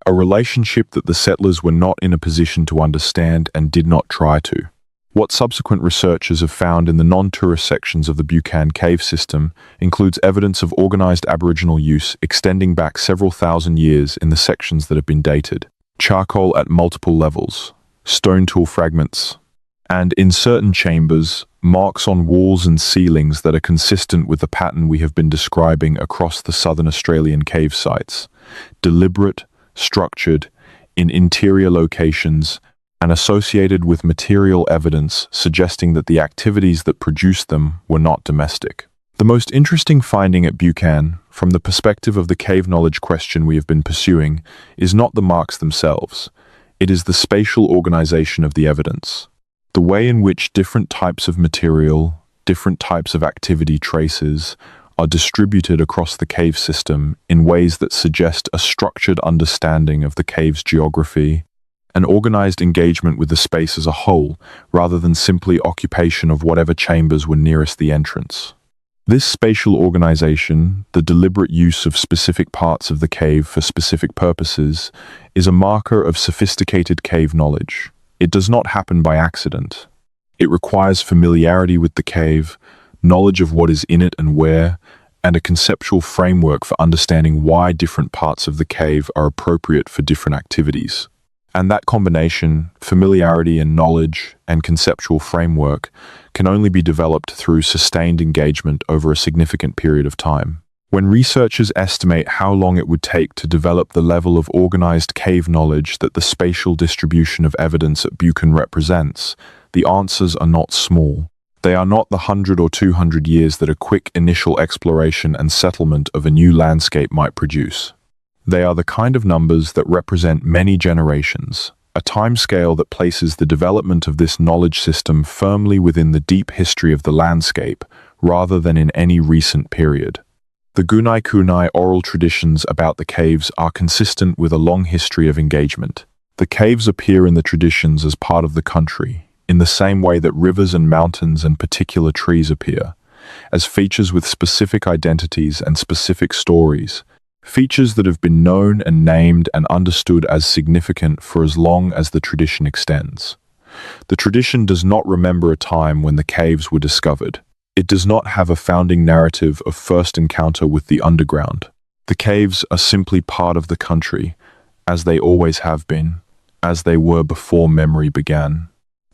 a relationship that the settlers were not in a position to understand and did not try to. What subsequent researchers have found in the non-tourist sections of the Buchan cave system includes evidence of organized Aboriginal use extending back several thousand years in the sections that have been dated, charcoal at multiple levels, stone tool fragments, and in certain chambers, marks on walls and ceilings that are consistent with the pattern we have been describing across the southern Australian cave sites, deliberate, structured, in interior locations, and associated with material evidence suggesting that the activities that produced them were not domestic. The most interesting finding at Buchan, from the perspective of the cave knowledge question we have been pursuing, is not the marks themselves. It is the spatial organization of the evidence. The way in which different types of material, different types of activity traces, are distributed across the cave system in ways that suggest a structured understanding of the cave's geography, an organized engagement with the space as a whole, rather than simply occupation of whatever chambers were nearest the entrance. This spatial organization, the deliberate use of specific parts of the cave for specific purposes, is a marker of sophisticated cave knowledge. It does not happen by accident. It requires familiarity with the cave, knowledge of what is in it and where, and a conceptual framework for understanding why different parts of the cave are appropriate for different activities. And that combination, familiarity and knowledge and conceptual framework, can only be developed through sustained engagement over a significant period of time. When researchers estimate how long it would take to develop the level of organized cave knowledge that the spatial distribution of evidence at Buchan represents, the answers are not small. They are not the 100 or 200 years that a quick initial exploration and settlement of a new landscape might produce. They are the kind of numbers that represent many generations, a timescale that places the development of this knowledge system firmly within the deep history of the landscape, rather than in any recent period. The Gunai Kunai oral traditions about the caves are consistent with a long history of engagement. The caves appear in the traditions as part of the country, in the same way that rivers and mountains and particular trees appear, as features with specific identities and specific stories, features that have been known and named and understood as significant for as long as the tradition extends. The tradition does not remember a time when the caves were discovered. It does not have a founding narrative of first encounter with the underground. The caves are simply part of the country, as they always have been, as they were before memory began.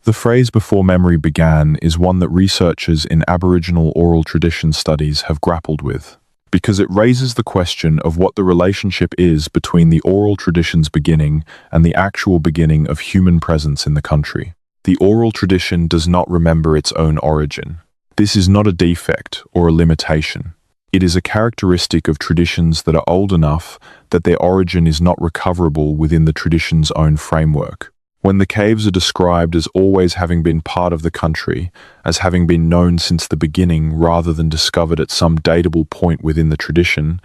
The phrase "before memory began" is one that researchers in Aboriginal oral tradition studies have grappled with, because it raises the question of what the relationship is between the oral tradition's beginning and the actual beginning of human presence in the country. The oral tradition does not remember its own origin. This is not a defect or a limitation. It is a characteristic of traditions that are old enough that their origin is not recoverable within the tradition's own framework. When the caves are described as always having been part of the country, as having been known since the beginning rather than discovered at some datable point within the tradition,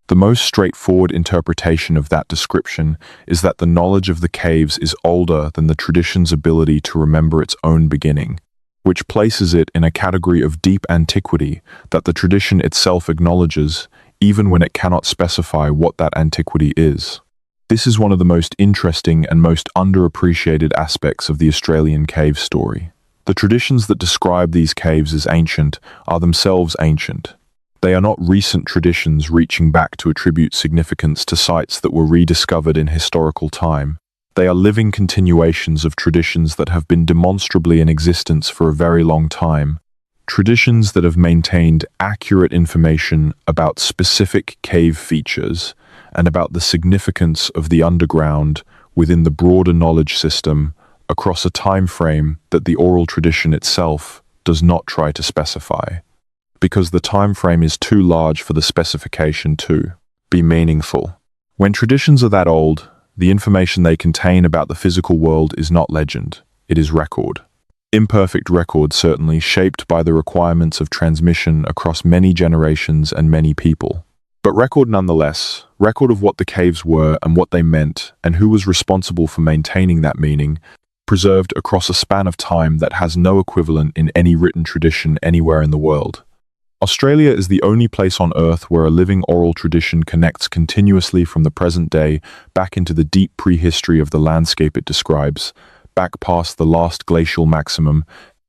the most straightforward interpretation of that description is that the knowledge of the caves is older than the tradition's ability to remember its own beginning, which places it in a category of deep antiquity that the tradition itself acknowledges, even when it cannot specify what that antiquity is. This is one of the most interesting and most underappreciated aspects of the Australian cave story. The traditions that describe these caves as ancient are themselves ancient. They are not recent traditions reaching back to attribute significance to sites that were rediscovered in historical time. They are living continuations of traditions that have been demonstrably in existence for a very long time. Traditions that have maintained accurate information about specific cave features and about the significance of the underground within the broader knowledge system across a time frame that the oral tradition itself does not try to specify, because the time frame is too large for the specification to be meaningful. When traditions are that old, the information they contain about the physical world is not legend, it is record. Imperfect record, certainly, shaped by the requirements of transmission across many generations and many people. But record nonetheless, record of what the caves were and what they meant, and who was responsible for maintaining that meaning, preserved across a span of time that has no equivalent in any written tradition anywhere in the world. Australia is the only place on Earth where a living oral tradition connects continuously from the present day back into the deep prehistory of the landscape it describes, back past the last glacial maximum,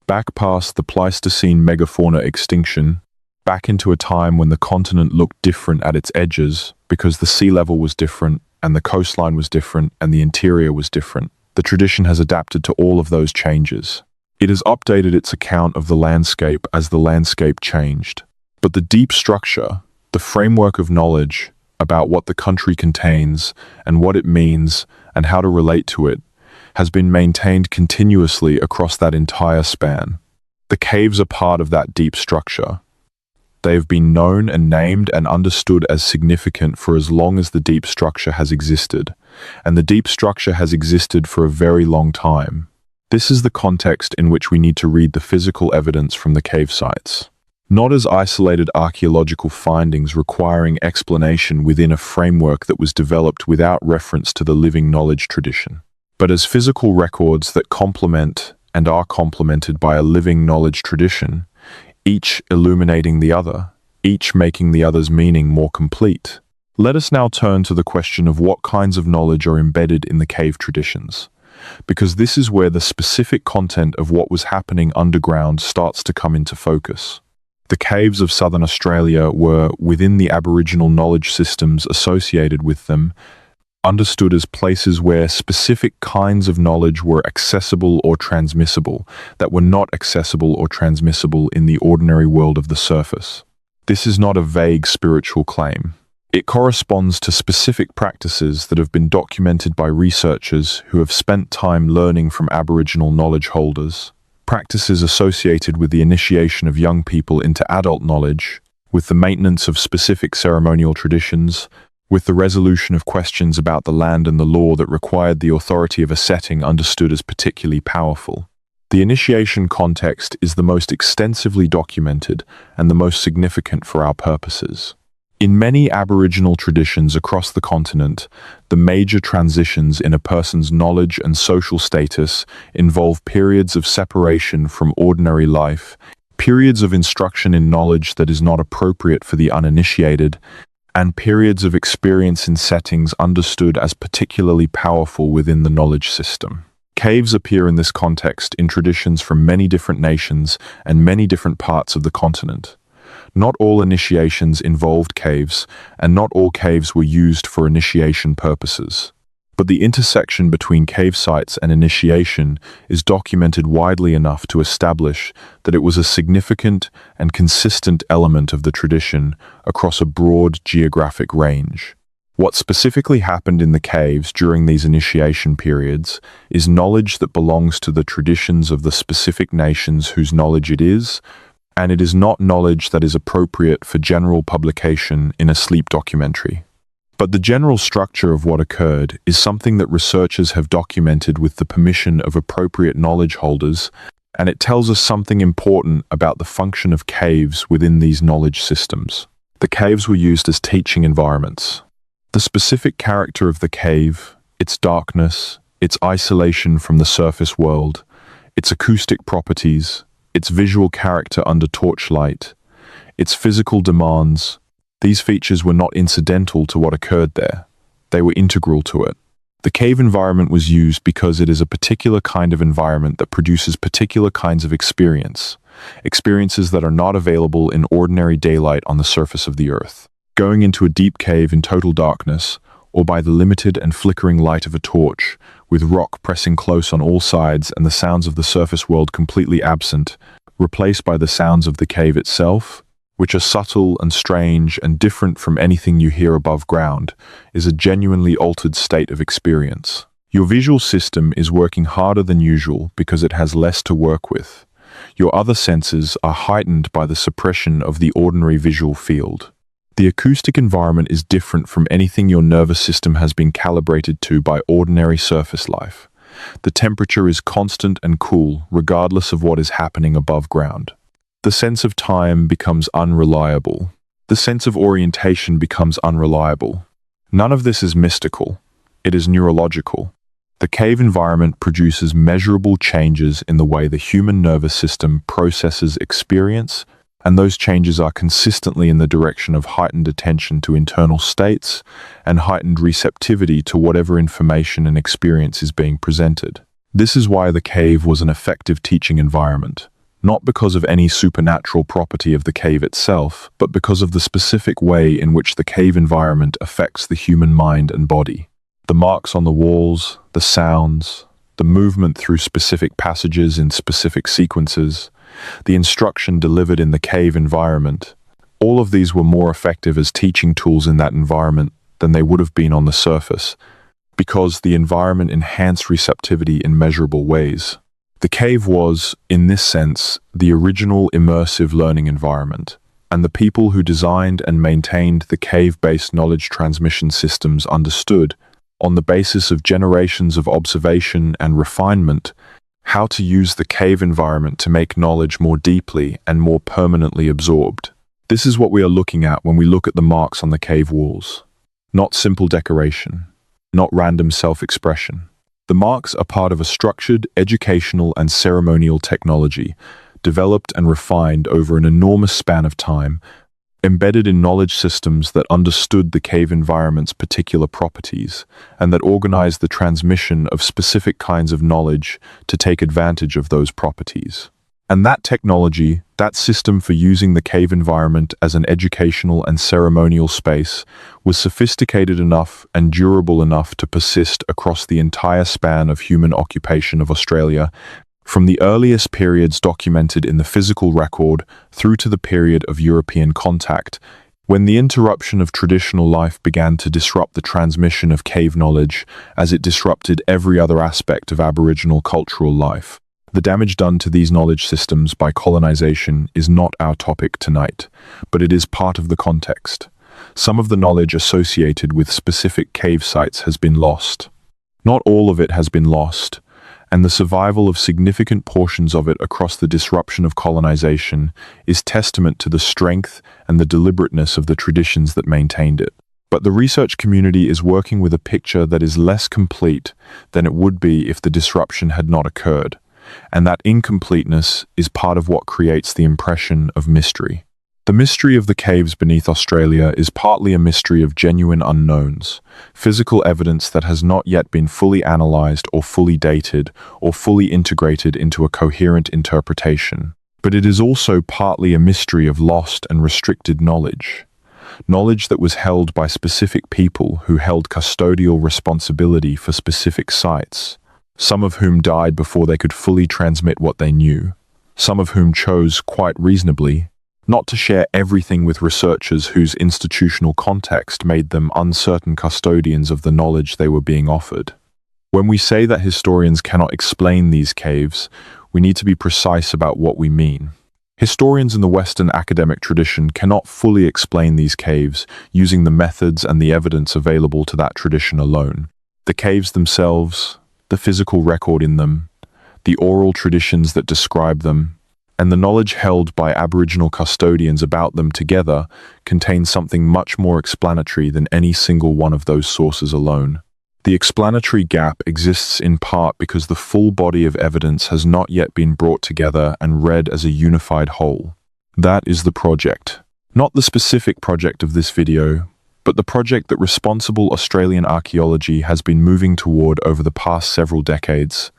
back past the Pleistocene megafauna extinction, back into a time when the continent looked different at its edges because the sea level was different and the coastline was different and the interior was different. The tradition has adapted to all of those changes. It has updated its account of the landscape as the landscape changed. But the deep structure, the framework of knowledge about what the country contains and what it means and how to relate to it, has been maintained continuously across that entire span. The caves are part of that deep structure. They have been known and named and understood as significant for as long as the deep structure has existed, and the deep structure has existed for a very long time. This is the context in which we need to read the physical evidence from the cave sites, not as isolated archaeological findings requiring explanation within a framework that was developed without reference to the living knowledge tradition, but as physical records that complement and are complemented by a living knowledge tradition, each illuminating the other, each making the other's meaning more complete. Let us now turn to the question of what kinds of knowledge are embedded in the cave traditions, because this is where the specific content of what was happening underground starts to come into focus. The caves of southern Australia were, within the Aboriginal knowledge systems associated with them, understood as places where specific kinds of knowledge were accessible or transmissible that were not accessible or transmissible in the ordinary world of the surface. This is not a vague spiritual claim. It corresponds to specific practices that have been documented by researchers who have spent time learning from Aboriginal knowledge holders, practices associated with the initiation of young people into adult knowledge, with the maintenance of specific ceremonial traditions, with the resolution of questions about the land and the law that required the authority of a setting understood as particularly powerful. The initiation context is the most extensively documented and the most significant for our purposes. In many Aboriginal traditions across the continent, the major transitions in a person's knowledge and social status involve periods of separation from ordinary life, periods of instruction in knowledge that is not appropriate for the uninitiated, and periods of experience in settings understood as particularly powerful within the knowledge system. Caves appear in this context in traditions from many different nations and many different parts of the continent. Not all initiations involved caves, and not all caves were used for initiation purposes. But the intersection between cave sites and initiation is documented widely enough to establish that it was a significant and consistent element of the tradition across a broad geographic range. What specifically happened in the caves during these initiation periods is knowledge that belongs to the traditions of the specific nations whose knowledge it is, and it is not knowledge that is appropriate for general publication in a sleep documentary. But the general structure of what occurred is something that researchers have documented with the permission of appropriate knowledge holders, and it tells us something important about the function of caves within these knowledge systems. The caves were used as teaching environments. The specific character of the cave, its darkness, its isolation from the surface world, its acoustic properties, its visual character under torchlight, its physical demands, these features were not incidental to what occurred there. They were integral to it. The cave environment was used because it is a particular kind of environment that produces particular kinds of experiences that are not available in ordinary daylight on the surface of the earth. Going into a deep cave in total darkness, or by the limited and flickering light of a torch, with rock pressing close on all sides and the sounds of the surface world completely absent, replaced by the sounds of the cave itself, which are subtle and strange and different from anything you hear above ground, is a genuinely altered state of experience. Your visual system is working harder than usual because it has less to work with. Your other senses are heightened by the suppression of the ordinary visual field. The acoustic environment is different from anything your nervous system has been calibrated to by ordinary surface life. The temperature is constant and cool, regardless of what is happening above ground. The sense of time becomes unreliable. The sense of orientation becomes unreliable. None of this is mystical. It is neurological. The cave environment produces measurable changes in the way the human nervous system processes experience, and those changes are consistently in the direction of heightened attention to internal states and heightened receptivity to whatever information and experience is being presented. This is why the cave was an effective teaching environment, not because of any supernatural property of the cave itself, but because of the specific way in which the cave environment affects the human mind and body. The marks on the walls, the sounds, the movement through specific passages in specific sequences, the instruction delivered in the cave environment, all of these were more effective as teaching tools in that environment than they would have been on the surface, because the environment enhanced receptivity in measurable ways. The cave was, in this sense, the original immersive learning environment, and the people who designed and maintained the cave-based knowledge transmission systems understood, on the basis of generations of observation and refinement, how to use the cave environment to make knowledge more deeply and more permanently absorbed. This is what we are looking at when we look at the marks on the cave walls. Not simple decoration, not random self-expression. The marks are part of a structured, educational and ceremonial technology, developed and refined over an enormous span of time, embedded in knowledge systems that understood the cave environment's particular properties, and that organized the transmission of specific kinds of knowledge to take advantage of those properties. And that technology, that system for using the cave environment as an educational and ceremonial space, was sophisticated enough and durable enough to persist across the entire span of human occupation of Australia, from the earliest periods documented in the physical record through to the period of European contact, when the interruption of traditional life began to disrupt the transmission of cave knowledge as it disrupted every other aspect of Aboriginal cultural life. The damage done to these knowledge systems by colonization is not our topic tonight, but it is part of the context. Some of the knowledge associated with specific cave sites has been lost. Not all of it has been lost, and the survival of significant portions of it across the disruption of colonization is testament to the strength and the deliberateness of the traditions that maintained it. But the research community is working with a picture that is less complete than it would be if the disruption had not occurred, and that incompleteness is part of what creates the impression of mystery. The mystery of the caves beneath Australia is partly a mystery of genuine unknowns, physical evidence that has not yet been fully analyzed or fully dated or fully integrated into a coherent interpretation. But it is also partly a mystery of lost and restricted knowledge. Knowledge that was held by specific people who held custodial responsibility for specific sites, some of whom died before they could fully transmit what they knew, some of whom chose, quite reasonably, not to share everything with researchers whose institutional context made them uncertain custodians of the knowledge they were being offered. When we say that historians cannot explain these caves, we need to be precise about what we mean. Historians in the Western academic tradition cannot fully explain these caves using the methods and the evidence available to that tradition alone. The caves themselves, the physical record in them, the oral traditions that describe them, and the knowledge held by Aboriginal custodians about them together contain something much more explanatory than any single one of those sources alone. The explanatory gap exists in part because the full body of evidence has not yet been brought together and read as a unified whole. That is the project. Not the specific project of this video, but the project that responsible Australian archaeology has been moving toward over the past several decades.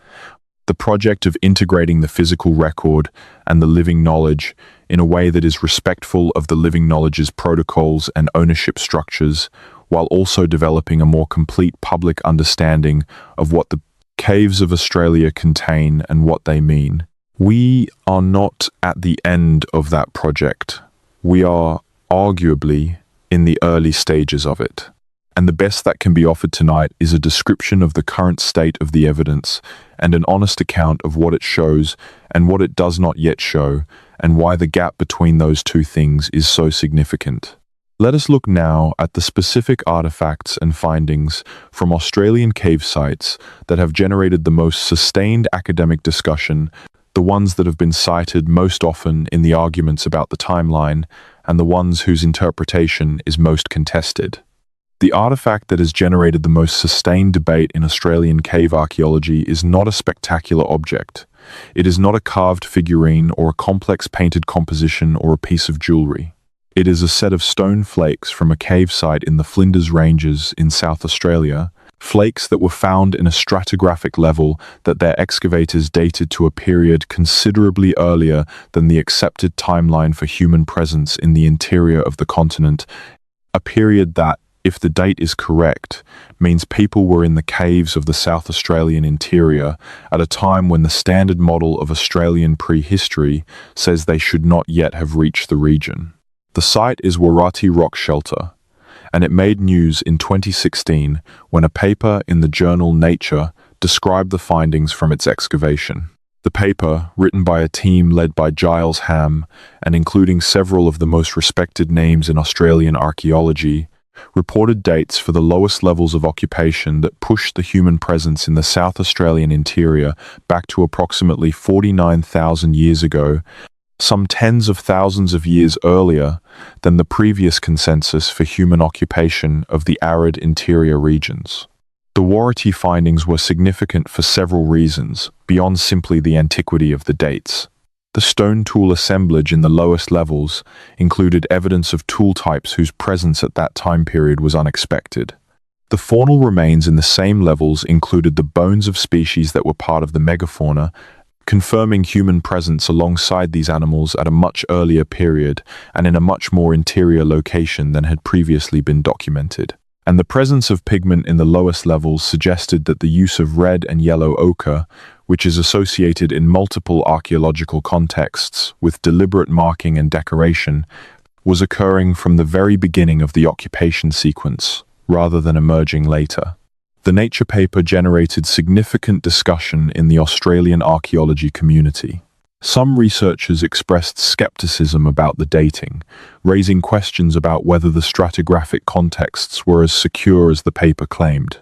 The project of integrating the physical record and the living knowledge in a way that is respectful of the living knowledge's protocols and ownership structures, while also developing a more complete public understanding of what the caves of Australia contain and what they mean. We are not at the end of that project. We are arguably in the early stages of it. And the best that can be offered tonight is a description of the current state of the evidence and an honest account of what it shows and what it does not yet show, and why the gap between those two things is so significant. Let us look now at the specific artifacts and findings from Australian cave sites that have generated the most sustained academic discussion, the ones that have been cited most often in the arguments about the timeline, and the ones whose interpretation is most contested. The artifact that has generated the most sustained debate in Australian cave archaeology is not a spectacular object. It is not a carved figurine or a complex painted composition or a piece of jewellery. It is a set of stone flakes from a cave site in the Flinders Ranges in South Australia, flakes that were found in a stratigraphic level that their excavators dated to a period considerably earlier than the accepted timeline for human presence in the interior of the continent, a period that, if the date is correct, means people were in the caves of the South Australian interior at a time when the standard model of Australian prehistory says they should not yet have reached the region. The site is Warati Rock Shelter, and it made news in 2016 when a paper in the journal Nature described the findings from its excavation. The paper, written by a team led by Giles Ham and including several of the most respected names in Australian archaeology, reported dates for the lowest levels of occupation that pushed the human presence in the South Australian interior back to approximately 49,000 years ago, some tens of thousands of years earlier than the previous consensus for human occupation of the arid interior regions. The Warati findings were significant for several reasons, beyond simply the antiquity of the dates. The stone tool assemblage in the lowest levels included evidence of tool types whose presence at that time period was unexpected. The faunal remains in the same levels included the bones of species that were part of the megafauna, confirming human presence alongside these animals at a much earlier period and in a much more interior location than had previously been documented. And the presence of pigment in the lowest levels suggested that the use of red and yellow ochre, which is associated in multiple archaeological contexts with deliberate marking and decoration, was occurring from the very beginning of the occupation sequence, rather than emerging later. The Nature paper generated significant discussion in the Australian archaeology community. Some researchers expressed skepticism about the dating, raising questions about whether the stratigraphic contexts were as secure as the paper claimed.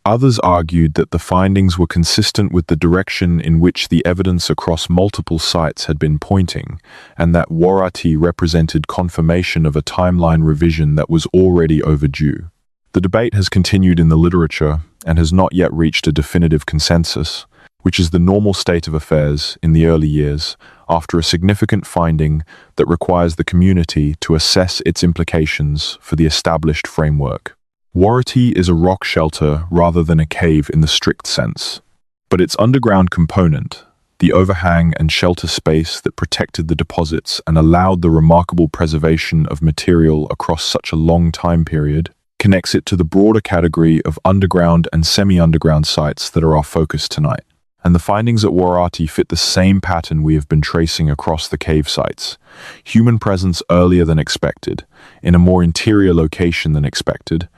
Others argued that the findings were consistent with the direction in which the evidence across multiple sites had been pointing, and that Warati represented confirmation of a timeline revision that was already overdue. The debate has continued in the literature and has not yet reached a definitive consensus, which is the normal state of affairs in the early years after a significant finding that requires the community to assess its implications for the established framework. Warati is a rock shelter rather than a cave in the strict sense, but its underground component, The overhang and shelter space that protected the deposits and allowed the remarkable preservation of material across such a long time period connects it to the broader category of underground and semi-underground sites that are our focus tonight. And the findings at Warati fit the same pattern we have been tracing across the cave sites. Human presence earlier than expected, in a more interior location than expected,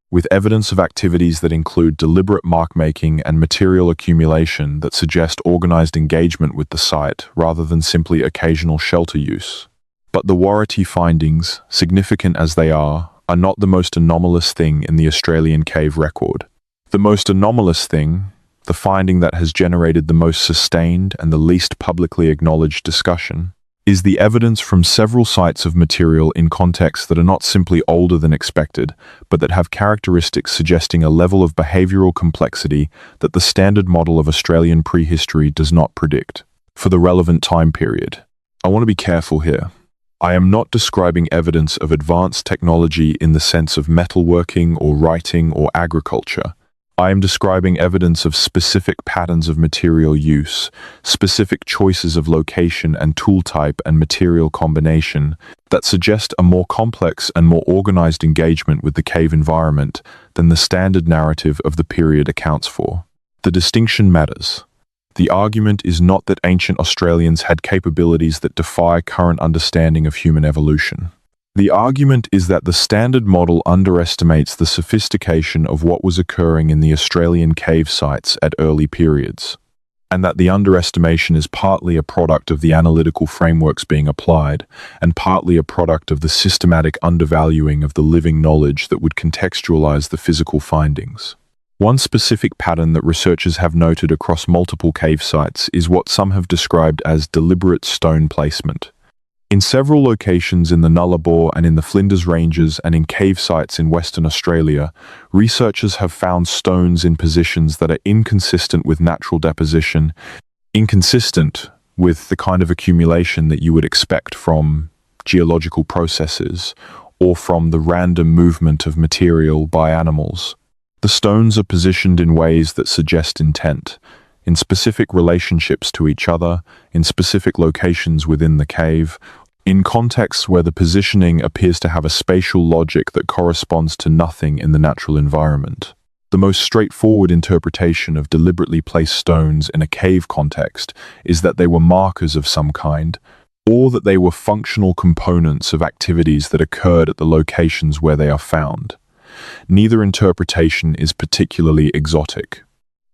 with evidence of activities that include deliberate mark-making and material accumulation that suggest organized engagement with the site rather than simply occasional shelter use. But the Warati findings, significant as they are not the most anomalous thing in the Australian cave record. The most anomalous thing, the finding that has generated the most sustained and the least publicly acknowledged discussion, is the evidence from several sites of material in contexts that are not simply older than expected, but that have characteristics suggesting a level of behavioral complexity that the standard model of Australian prehistory does not predict. For the relevant time period, I want to be careful here. I am not describing evidence of advanced technology in the sense of metalworking or writing or agriculture. I am describing evidence of specific patterns of material use, specific choices of location and tool type and material combination that suggest a more complex and more organized engagement with the cave environment than the standard narrative of the period accounts for. The distinction matters. The argument is not that ancient Australians had capabilities that defy current understanding of human evolution. The argument is that the standard model underestimates the sophistication of what was occurring in the Australian cave sites at early periods, and that the underestimation is partly a product of the analytical frameworks being applied, and partly a product of the systematic undervaluing of the living knowledge that would contextualize the physical findings. One specific pattern that researchers have noted across multiple cave sites is what some have described as deliberate stone placement. In several locations in the Nullarbor and in the Flinders Ranges and in cave sites in Western Australia, researchers have found stones in positions that are inconsistent with natural deposition, inconsistent with the kind of accumulation that you would expect from geological processes or from the random movement of material by animals. The stones are positioned in ways that suggest intent, in specific relationships to each other, in specific locations within the cave, in contexts where the positioning appears to have a spatial logic that corresponds to nothing in the natural environment. The most straightforward interpretation of deliberately placed stones in a cave context is that they were markers of some kind, or that they were functional components of activities that occurred at the locations where they are found. Neither interpretation is particularly exotic.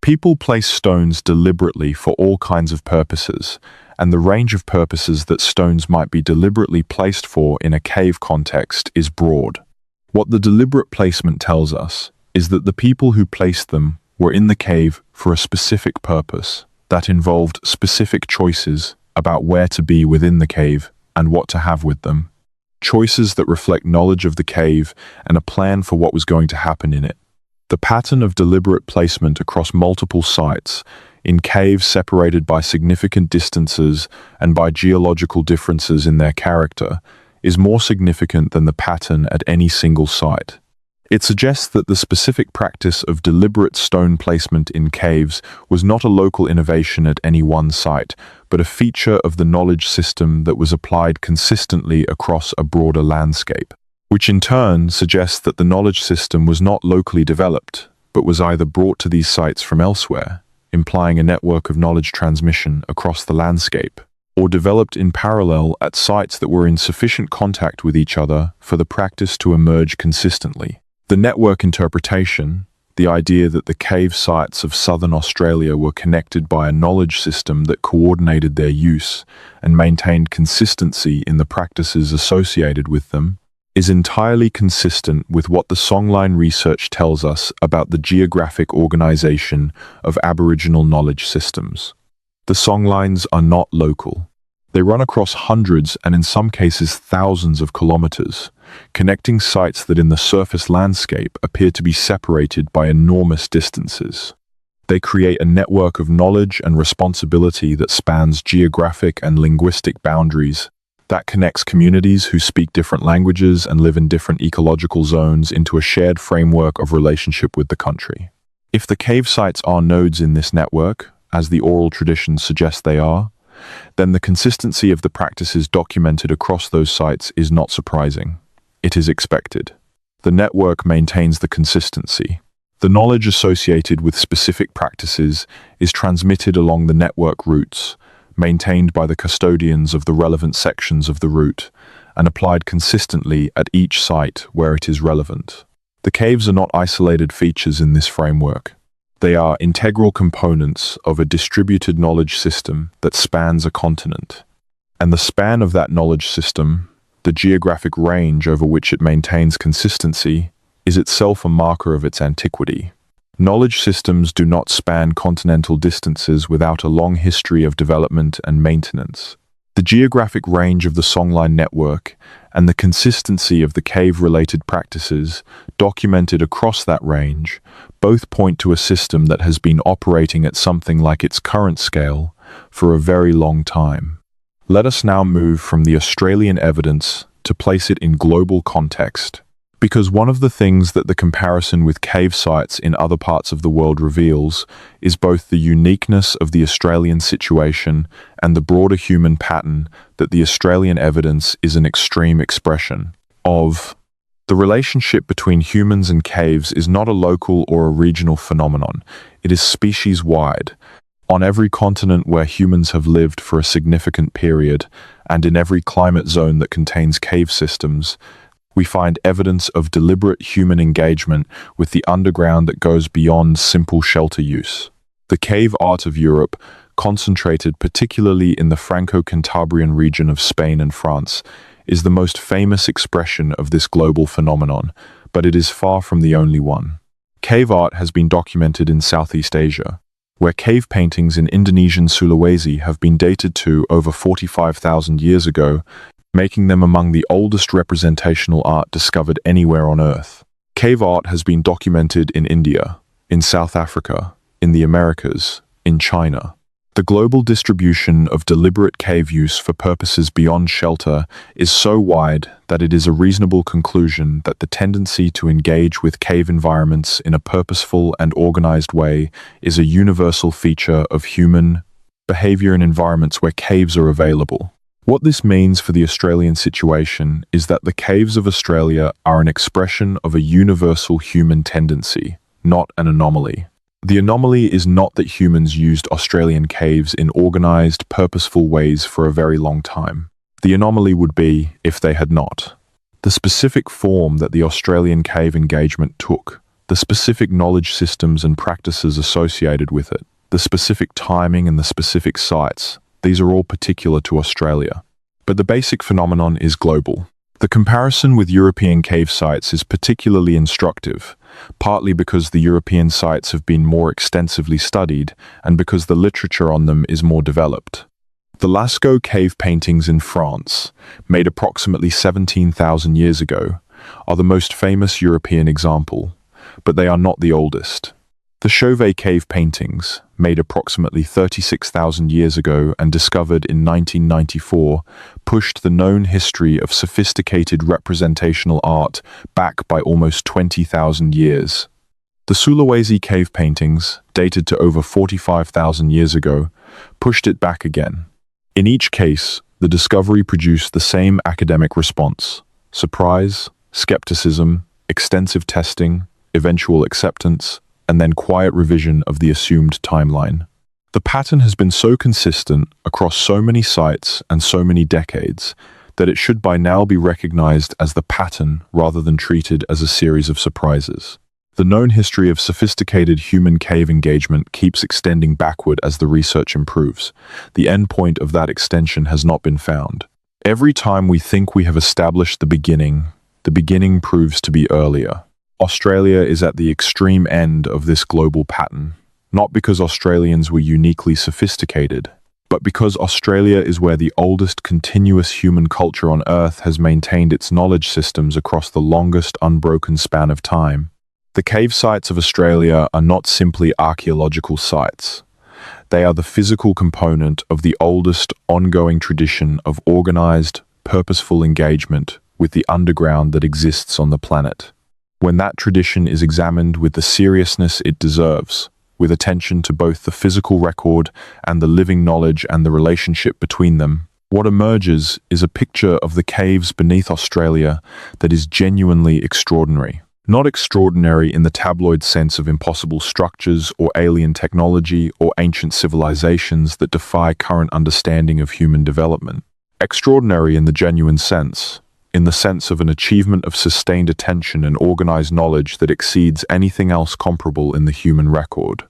People place stones deliberately for all kinds of purposes, and the range of purposes that stones might be deliberately placed for in a cave context is broad. What the deliberate placement tells us is that the people who placed them were in the cave for a specific purpose that involved specific choices about where to be within the cave and what to have with them. Choices that reflect knowledge of the cave and a plan for what was going to happen in it. The pattern of deliberate placement across multiple sites, in caves separated by significant distances and by geological differences in their character, is more significant than the pattern at any single site. It suggests that the specific practice of deliberate stone placement in caves was not a local innovation at any one site, but a feature of the knowledge system that was applied consistently across a broader landscape, which in turn suggests that the knowledge system was not locally developed, but was either brought to these sites from elsewhere, implying a network of knowledge transmission across the landscape, or developed in parallel at sites that were in sufficient contact with each other for the practice to emerge consistently. The network interpretation, the idea that the cave sites of southern Australia were connected by a knowledge system that coordinated their use and maintained consistency in the practices associated with them, is entirely consistent with what the songline research tells us about the geographic organization of Aboriginal knowledge systems. The songlines are not local. They run across hundreds and in some cases thousands of kilometers, connecting sites that in the surface landscape appear to be separated by enormous distances. They create a network of knowledge and responsibility that spans geographic and linguistic boundaries, that connects communities who speak different languages and live in different ecological zones into a shared framework of relationship with the country. If the cave sites are nodes in this network, as the oral traditions suggest they are, then the consistency of the practices documented across those sites is not surprising. It is expected. The network maintains the consistency. The knowledge associated with specific practices is transmitted along the network routes, maintained by the custodians of the relevant sections of the route, and applied consistently at each site where it is relevant. The caves are not isolated features in this framework. They are integral components of a distributed knowledge system that spans a continent. And the span of that knowledge system, the geographic range over which it maintains consistency, is itself a marker of its antiquity. Knowledge systems do not span continental distances without a long history of development and maintenance. The geographic range of the songline network and the consistency of the cave-related practices documented across that range both point to a system that has been operating at something like its current scale for a very long time. Let us now move from the Australian evidence to place it in global context. Because one of the things that the comparison with cave sites in other parts of the world reveals is both the uniqueness of the Australian situation and the broader human pattern that the Australian evidence is an extreme expression of. The relationship between humans and caves is not a local or a regional phenomenon. It is species-wide. On every continent where humans have lived for a significant period, and in every climate zone that contains cave systems, we find evidence of deliberate human engagement with the underground that goes beyond simple shelter use. The cave art of Europe, concentrated particularly in the Franco-Cantabrian region of Spain and France, is the most famous expression of this global phenomenon, but it is far from the only one. Cave art has been documented in Southeast Asia, where cave paintings in Indonesian Sulawesi have been dated to over 45,000 years ago, making them among the oldest representational art discovered anywhere on Earth. Cave art has been documented in India, in South Africa, in the Americas, in China. The global distribution of deliberate cave use for purposes beyond shelter is so wide that it is a reasonable conclusion that the tendency to engage with cave environments in a purposeful and organized way is a universal feature of human behavior in environments where caves are available. What this means for the Australian situation is that the caves of Australia are an expression of a universal human tendency, not an anomaly. The anomaly is not that humans used Australian caves in organized, purposeful ways for a very long time. The anomaly would be if they had not. The specific form that the Australian cave engagement took, the specific knowledge systems and practices associated with it, the specific timing and the specific sites, these are all particular to Australia. But the basic phenomenon is global. The comparison with European cave sites is particularly instructive, partly because the European sites have been more extensively studied and because the literature on them is more developed. The Lascaux cave paintings in France, made approximately 17,000 years ago, are the most famous European example, but they are not the oldest. The Chauvet cave paintings, made approximately 36,000 years ago and discovered in 1994, pushed the known history of sophisticated representational art back by almost 20,000 years. The Sulawesi cave paintings, dated to over 45,000 years ago, pushed it back again. In each case, the discovery produced the same academic response: surprise, skepticism, extensive testing, eventual acceptance, and then quiet revision of the assumed timeline. The pattern has been so consistent across so many sites and so many decades that it should by now be recognized as the pattern rather than treated as a series of surprises. The known history of sophisticated human cave engagement keeps extending backward as the research improves. The end point of that extension has not been found. Every time we think we have established the beginning proves to be earlier. Australia is at the extreme end of this global pattern, not because Australians were uniquely sophisticated, but because Australia is where the oldest continuous human culture on Earth has maintained its knowledge systems across the longest unbroken span of time. The cave sites of Australia are not simply archaeological sites. They are the physical component of the oldest ongoing tradition of organized, purposeful engagement with the underground that exists on the planet. When that tradition is examined with the seriousness it deserves, with attention to both the physical record and the living knowledge and the relationship between them. What emerges is a picture of the caves beneath Australia that is genuinely extraordinary. Not extraordinary in the tabloid sense of impossible structures or alien technology or ancient civilizations that defy current understanding of human development. Extraordinary in the genuine sense, in the sense of an achievement of sustained attention and organized knowledge that exceeds anything else comparable in the human record.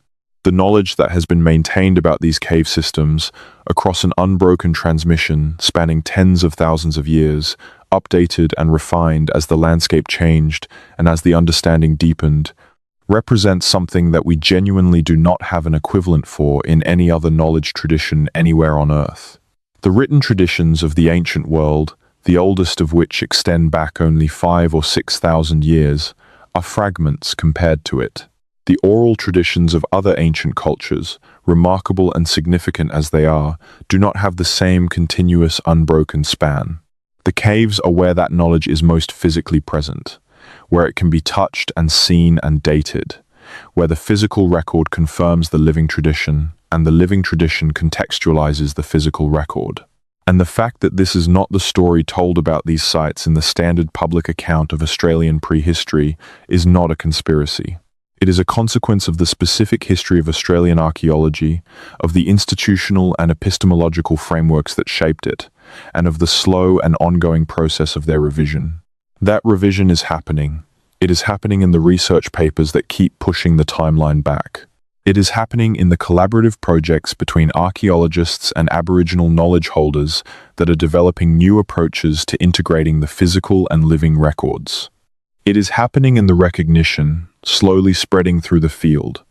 The knowledge that has been maintained about these cave systems across an unbroken transmission spanning tens of thousands of years, updated and refined as the landscape changed and as the understanding deepened, represents something that we genuinely do not have an equivalent for in any other knowledge tradition anywhere on Earth. The written traditions of the ancient world, the oldest of which extend back only 5,000 or 6,000 years, are fragments compared to it. The oral traditions of other ancient cultures, remarkable and significant as they are, do not have the same continuous, unbroken span. The caves are where that knowledge is most physically present, where it can be touched and seen and dated, where the physical record confirms the living tradition, and the living tradition contextualizes the physical record. And the fact that this is not the story told about these sites in the standard public account of Australian prehistory is not a conspiracy. It is a consequence of the specific history of Australian archaeology, of the institutional and epistemological frameworks that shaped it, and of the slow and ongoing process of their revision. That revision is happening. It is happening in the research papers that keep pushing the timeline back. It is happening in the collaborative projects between archaeologists and Aboriginal knowledge holders that are developing new approaches to integrating the physical and living records. It is happening in the recognition, slowly spreading through the field,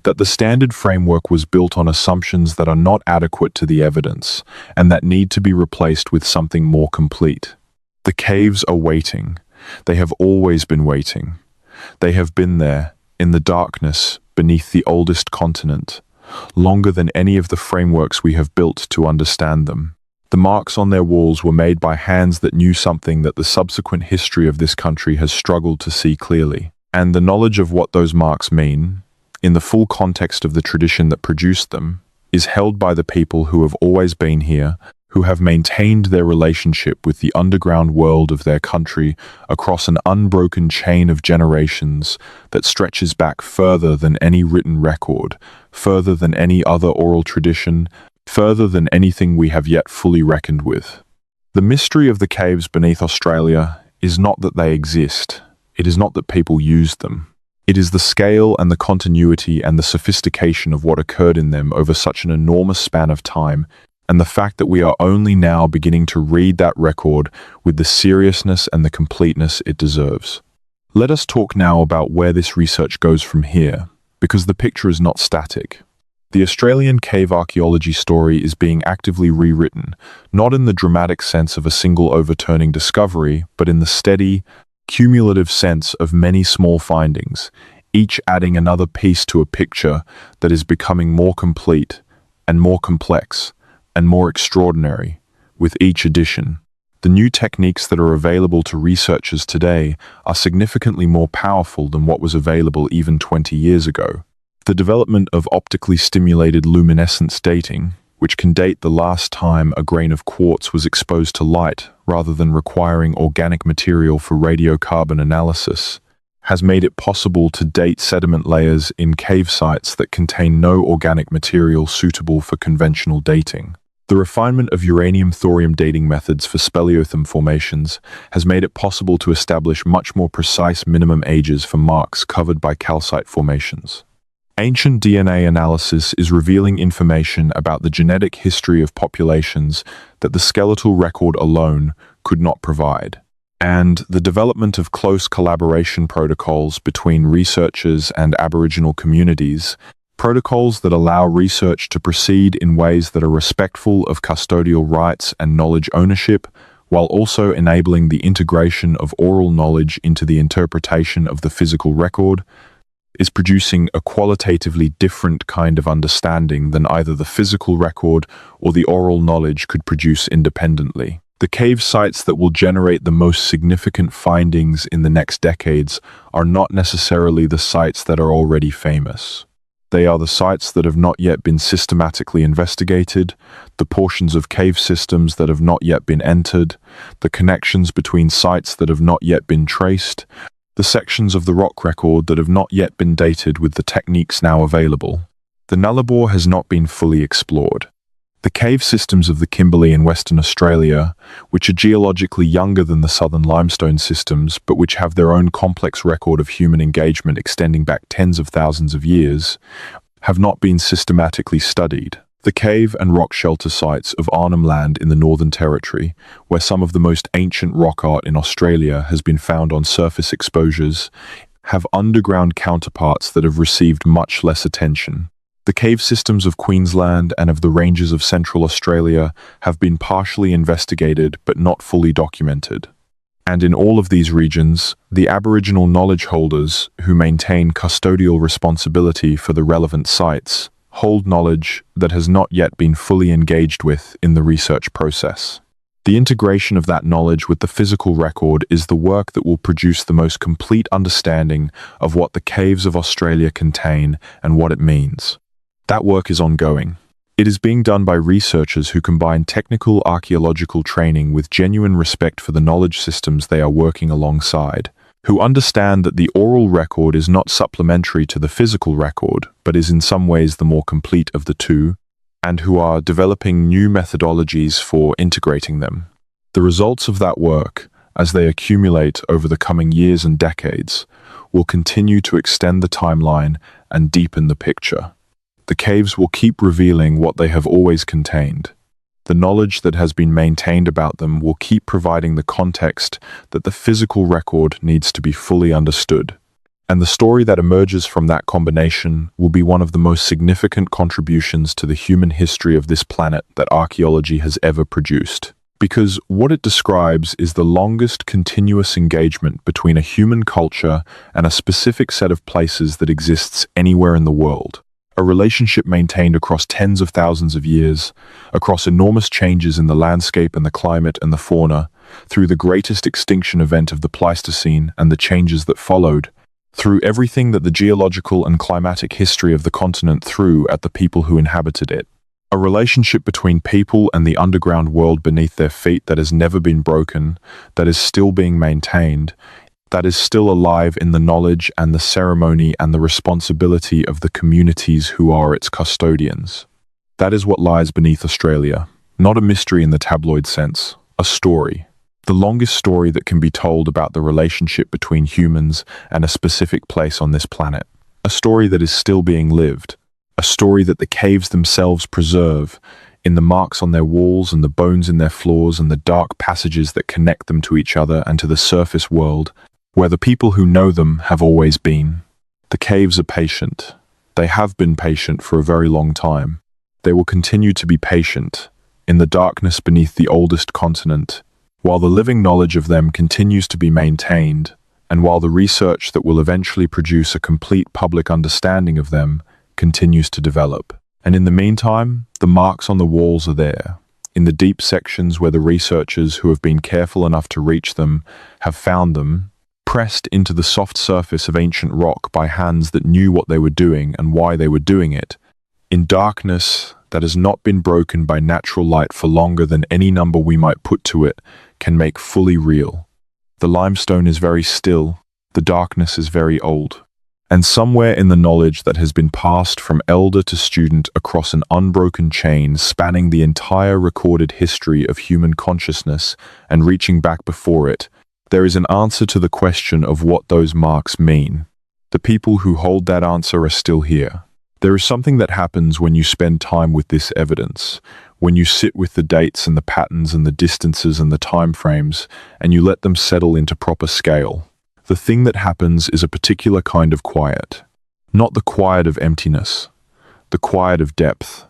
that the standard framework was built on assumptions that are not adequate to the evidence and that need to be replaced with something more complete. The caves are waiting. They have always been waiting. They have been there, in the darkness, beneath the oldest continent, longer than any of the frameworks we have built to understand them. The marks on their walls were made by hands that knew something that the subsequent history of this country has struggled to see clearly. And the knowledge of what those marks mean, in the full context of the tradition that produced them, is held by the people who have always been here, who have maintained their relationship with the underground world of their country across an unbroken chain of generations that stretches back further than any written record, further than any other oral tradition, further than anything we have yet fully reckoned with. The mystery of the caves beneath Australia is not that they exist. It is not that people used them. It is the scale and the continuity and the sophistication of what occurred in them over such an enormous span of time, and the fact that we are only now beginning to read that record with the seriousness and the completeness it deserves. Let us talk now about where this research goes from here, because the picture is not static. The Australian cave archaeology story is being actively rewritten, not in the dramatic sense of a single overturning discovery, but in the steady, cumulative sense of many small findings, each adding another piece to a picture that is becoming more complete and more complex and more extraordinary with each addition. The new techniques that are available to researchers today are significantly more powerful than what was available even 20 years ago. The development of optically stimulated luminescence dating, which can date the last time a grain of quartz was exposed to light rather than requiring organic material for radiocarbon analysis, has made it possible to date sediment layers in cave sites that contain no organic material suitable for conventional dating. The refinement of uranium-thorium dating methods for speleothem formations has made it possible to establish much more precise minimum ages for marks covered by calcite formations. Ancient DNA analysis is revealing information about the genetic history of populations that the skeletal record alone could not provide. And the development of close collaboration protocols between researchers and Aboriginal communities, protocols that allow research to proceed in ways that are respectful of custodial rights and knowledge ownership, while also enabling the integration of oral knowledge into the interpretation of the physical record, is producing a qualitatively different kind of understanding than either the physical record or the oral knowledge could produce independently. The cave sites that will generate the most significant findings in the next decades are not necessarily the sites that are already famous. They are the sites that have not yet been systematically investigated, the portions of cave systems that have not yet been entered, the connections between sites that have not yet been traced, the sections of the rock record that have not yet been dated with the techniques now available. The Nullarbor has not been fully explored. The cave systems of the Kimberley in Western Australia, which are geologically younger than the southern limestone systems, but which have their own complex record of human engagement extending back tens of thousands of years, have not been systematically studied. The cave and rock shelter sites of Arnhem Land in the Northern Territory, where some of the most ancient rock art in Australia has been found on surface exposures, have underground counterparts that have received much less attention. The cave systems of Queensland and of the ranges of Central Australia have been partially investigated but not fully documented. And in all of these regions, the Aboriginal knowledge holders, who maintain custodial responsibility for the relevant sites, hold knowledge that has not yet been fully engaged with in the research process. The integration of that knowledge with the physical record is the work that will produce the most complete understanding of what the caves of Australia contain and what it means. That work is ongoing. It is being done by researchers who combine technical archaeological training with genuine respect for the knowledge systems they are working alongside, who understand that the oral record is not supplementary to the physical record, but is in some ways the more complete of the two, and who are developing new methodologies for integrating them. The results of that work, as they accumulate over the coming years and decades, will continue to extend the timeline and deepen the picture. The caves will keep revealing what they have always contained. The knowledge that has been maintained about them will keep providing the context that the physical record needs to be fully understood. And the story that emerges from that combination will be one of the most significant contributions to the human history of this planet that archaeology has ever produced. Because what it describes is the longest continuous engagement between a human culture and a specific set of places that exists anywhere in the world. A relationship maintained across tens of thousands of years, across enormous changes in the landscape and the climate and the fauna, through the greatest extinction event of the Pleistocene and the changes that followed, through everything that the geological and climatic history of the continent threw at the people who inhabited it. A relationship between people and the underground world beneath their feet that has never been broken, that is still being maintained, that is still alive in the knowledge and the ceremony and the responsibility of the communities who are its custodians. That is what lies beneath Australia. Not a mystery in the tabloid sense, a story. The longest story that can be told about the relationship between humans and a specific place on this planet. A story that is still being lived. A story that the caves themselves preserve, in the marks on their walls and the bones in their floors and the dark passages that connect them to each other and to the surface world, where the people who know them have always been. The caves are patient. They have been patient for a very long time. They will continue to be patient, in the darkness beneath the oldest continent, while the living knowledge of them continues to be maintained, and while the research that will eventually produce a complete public understanding of them continues to develop. And in the meantime, the marks on the walls are there, in the deep sections where the researchers who have been careful enough to reach them have found them, pressed into the soft surface of ancient rock by hands that knew what they were doing and why they were doing it, in darkness that has not been broken by natural light for longer than any number we might put to it can make fully real. The limestone is very still, the darkness is very old. And somewhere in the knowledge that has been passed from elder to student across an unbroken chain spanning the entire recorded history of human consciousness and reaching back before it, there is an answer to the question of what those marks mean. The people who hold that answer are still here. There is something that happens when you spend time with this evidence, when you sit with the dates and the patterns and the distances and the time frames, and you let them settle into proper scale. The thing that happens is a particular kind of quiet. Not the quiet of emptiness, the quiet of depth,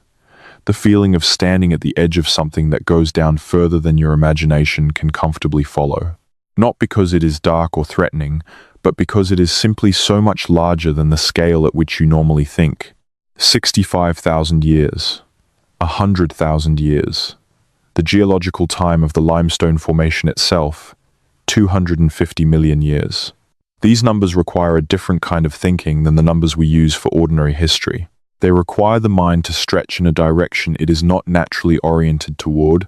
the feeling of standing at the edge of something that goes down further than your imagination can comfortably follow. Not because it is dark or threatening, but because it is simply so much larger than the scale at which you normally think. 65,000 years. 100,000 years. The geological time of the limestone formation itself, 250 million years. These numbers require a different kind of thinking than the numbers we use for ordinary history. They require the mind to stretch in a direction it is not naturally oriented toward,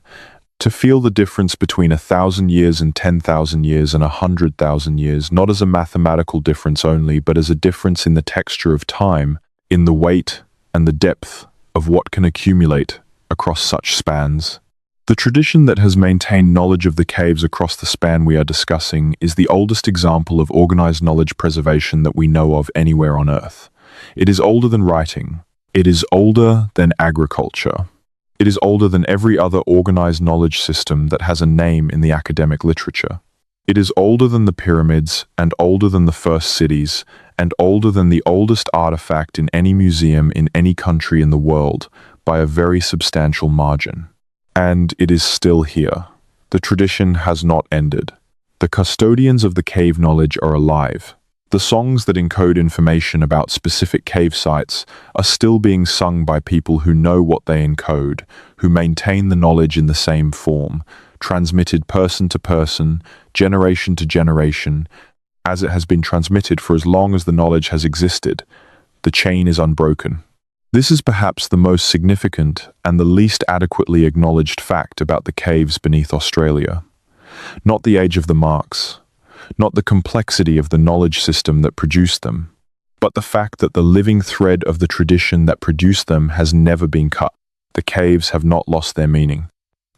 to feel the difference between 1,000 years and 10,000 years and 100,000 years, not as a mathematical difference only, but as a difference in the texture of time, in the weight and the depth of what can accumulate across such spans. The tradition that has maintained knowledge of the caves across the span we are discussing is the oldest example of organized knowledge preservation that we know of anywhere on Earth. It is older than writing. It is older than agriculture. It is older than every other organized knowledge system that has a name in the academic literature. It is older than the pyramids, and older than the first cities, and older than the oldest artifact in any museum in any country in the world, by a very substantial margin. And it is still here. The tradition has not ended. The custodians of the cave knowledge are alive. The songs that encode information about specific cave sites are still being sung by people who know what they encode, who maintain the knowledge in the same form, transmitted person to person, generation to generation, as it has been transmitted for as long as the knowledge has existed. The chain is unbroken. This is perhaps the most significant and the least adequately acknowledged fact about the caves beneath Australia. Not the age of the marks, not the complexity of the knowledge system that produced them, but the fact that the living thread of the tradition that produced them has never been cut. The caves have not lost their meaning.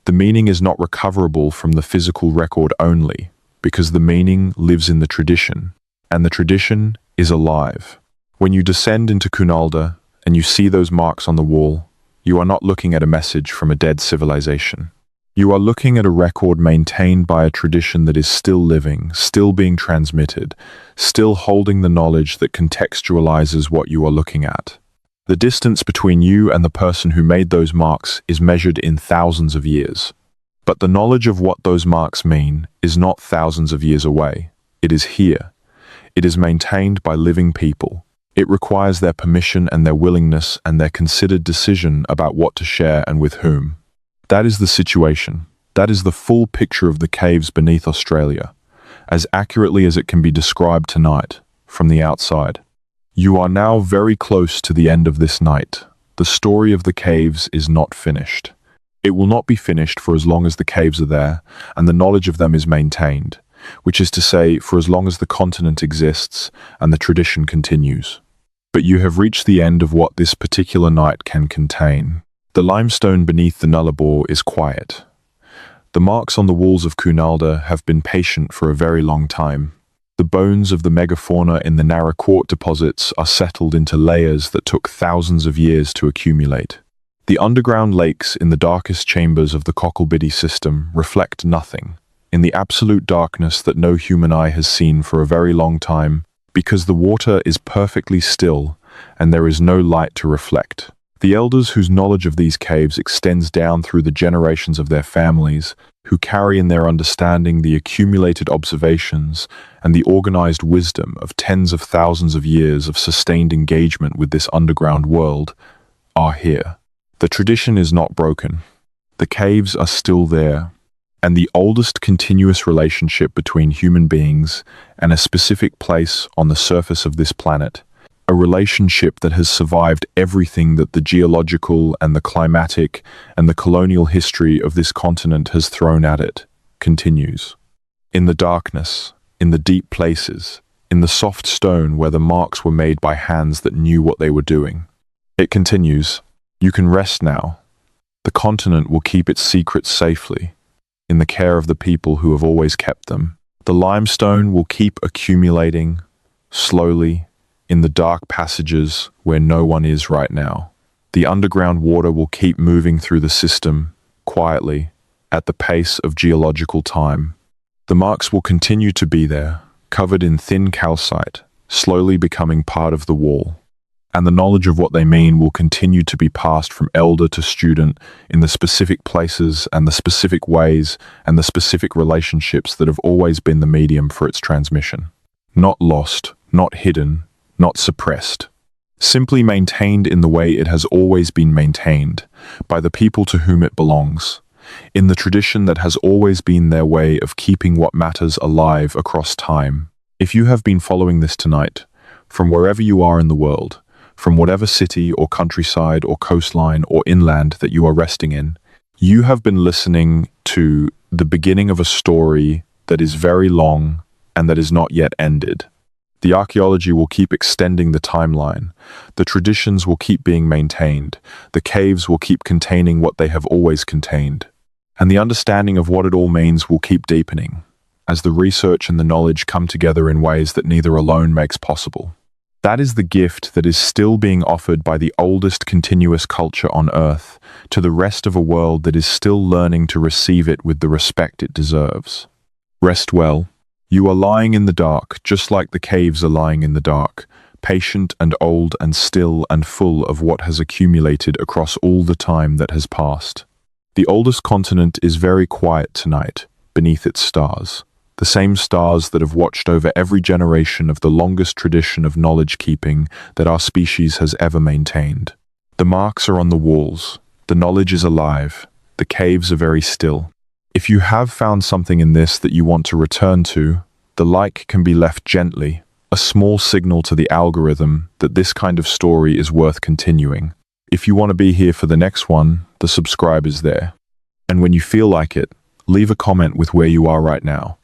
The meaning is not recoverable from the physical record only, because the meaning lives in the tradition, and the tradition is alive. When you descend into Cunalda and you see those marks on the wall, you are not looking at a message from a dead civilization. You are looking at a record maintained by a tradition that is still living, still being transmitted, still holding the knowledge that contextualizes what you are looking at. The distance between you and the person who made those marks is measured in thousands of years. But the knowledge of what those marks mean is not thousands of years away. It is here. It is maintained by living people. It requires their permission and their willingness and their considered decision about what to share and with whom. That is the situation. That is the full picture of the caves beneath Australia, as accurately as it can be described tonight, from the outside. You are now very close to the end of this night. The story of the caves is not finished. It will not be finished for as long as the caves are there, and the knowledge of them is maintained, which is to say, for as long as the continent exists and the tradition continues. But you have reached the end of what this particular night can contain. The limestone beneath the Nullarbor is quiet. The marks on the walls of Cunalda have been patient for a very long time. The bones of the megafauna in the narrow quartz deposits are settled into layers that took thousands of years to accumulate. The underground lakes in the darkest chambers of the Cocklebiddy system reflect nothing, in the absolute darkness that no human eye has seen for a very long time, because the water is perfectly still and there is no light to reflect. The elders whose knowledge of these caves extends down through the generations of their families, who carry in their understanding the accumulated observations and the organized wisdom of tens of thousands of years of sustained engagement with this underground world, are here. The tradition is not broken. The caves are still there, and the oldest continuous relationship between human beings and a specific place on the surface of this planet, a relationship that has survived everything that the geological and the climatic and the colonial history of this continent has thrown at it, continues. In the darkness, in the deep places, in the soft stone where the marks were made by hands that knew what they were doing. It continues, you can rest now. The continent will keep its secrets safely, in the care of the people who have always kept them. The limestone will keep accumulating, slowly, in the dark passages where no one is right now. The underground water will keep moving through the system, quietly, at the pace of geological time. The marks will continue to be there, covered in thin calcite, slowly becoming part of the wall. And the knowledge of what they mean will continue to be passed from elder to student in the specific places and the specific ways and the specific relationships that have always been the medium for its transmission. Not lost, not hidden, not suppressed. Simply maintained in the way it has always been maintained, by the people to whom it belongs, in the tradition that has always been their way of keeping what matters alive across time. If you have been following this tonight, from wherever you are in the world, from whatever city or countryside or coastline or inland that you are resting in, you have been listening to the beginning of a story that is very long and that is not yet ended. The archaeology will keep extending the timeline. The traditions will keep being maintained. The caves will keep containing what they have always contained. And the understanding of what it all means will keep deepening, as the research and the knowledge come together in ways that neither alone makes possible. That is the gift that is still being offered by the oldest continuous culture on Earth to the rest of a world that is still learning to receive it with the respect it deserves. Rest well. You are lying in the dark, just like the caves are lying in the dark, patient and old and still and full of what has accumulated across all the time that has passed. The oldest continent is very quiet tonight, beneath its stars. The same stars that have watched over every generation of the longest tradition of knowledge-keeping that our species has ever maintained. The marks are on the walls. The knowledge is alive. The caves are very still. If you have found something in this that you want to return to, the like can be left gently, a small signal to the algorithm that this kind of story is worth continuing. If you want to be here for the next one, the subscribe is there. And when you feel like it, leave a comment with where you are right now.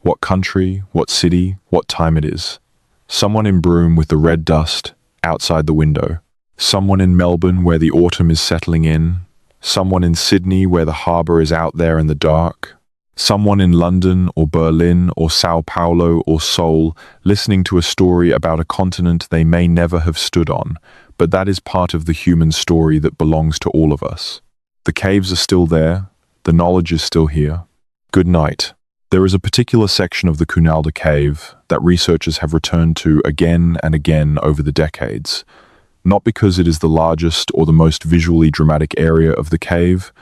What country, what city, what time it is. Someone in Broome with the red dust outside the window. Someone in Melbourne where the autumn is settling in. Someone in Sydney where the harbour is out there in the dark. Someone in London or Berlin or Sao Paulo or Seoul listening to a story about a continent they may never have stood on, but that is part of the human story that belongs to all of us. The caves are still there. The knowledge is still here. Good night. There is a particular section of the Cunalda cave that researchers have returned to again and again over the decades, not because it is the largest or the most visually dramatic area of the cave,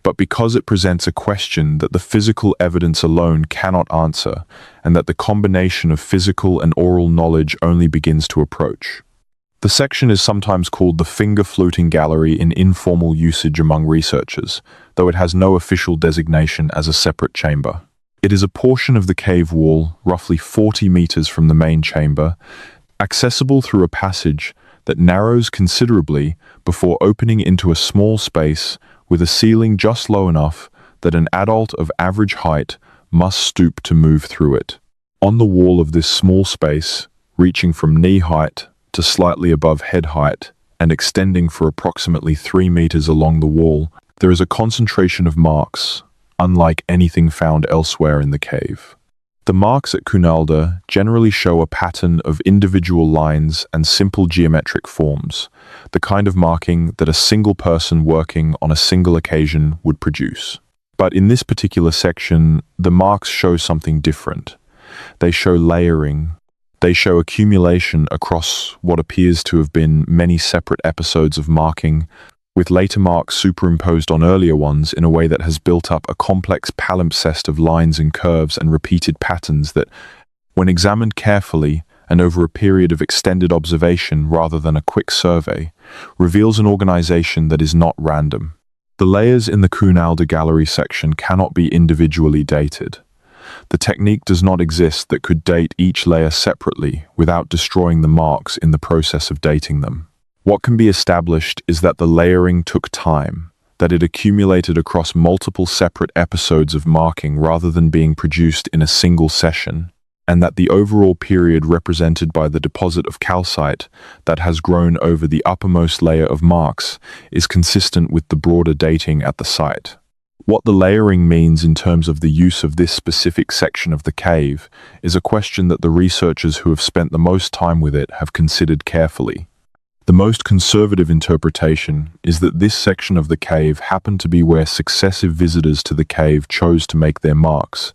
but because it presents a question that the physical evidence alone cannot answer, and that the combination of physical and oral knowledge only begins to approach. The section is sometimes called the finger-fluting gallery in informal usage among researchers, though it has no official designation as a separate chamber. It is a portion of the cave wall, roughly 40 meters from the main chamber, accessible through a passage that narrows considerably before opening into a small space with a ceiling just low enough that an adult of average height must stoop to move through it. On the wall of this small space, reaching from knee height to slightly above head height and extending for approximately 3 meters along the wall, there is a concentration of marks, unlike anything found elsewhere in the cave. The marks at Cunalda generally show a pattern of individual lines and simple geometric forms, the kind of marking that a single person working on a single occasion would produce. But in this particular section, the marks show something different. They show layering. They show accumulation across what appears to have been many separate episodes of marking, with later marks superimposed on earlier ones in a way that has built up a complex palimpsest of lines and curves and repeated patterns that, when examined carefully and over a period of extended observation rather than a quick survey, reveals an organization that is not random. The layers in the Cunalda gallery section cannot be individually dated. The technique does not exist that could date each layer separately without destroying the marks in the process of dating them. What can be established is that the layering took time, that it accumulated across multiple separate episodes of marking rather than being produced in a single session, and that the overall period represented by the deposit of calcite that has grown over the uppermost layer of marks is consistent with the broader dating at the site. What the layering means in terms of the use of this specific section of the cave is a question that the researchers who have spent the most time with it have considered carefully. The most conservative interpretation is that this section of the cave happened to be where successive visitors to the cave chose to make their marks,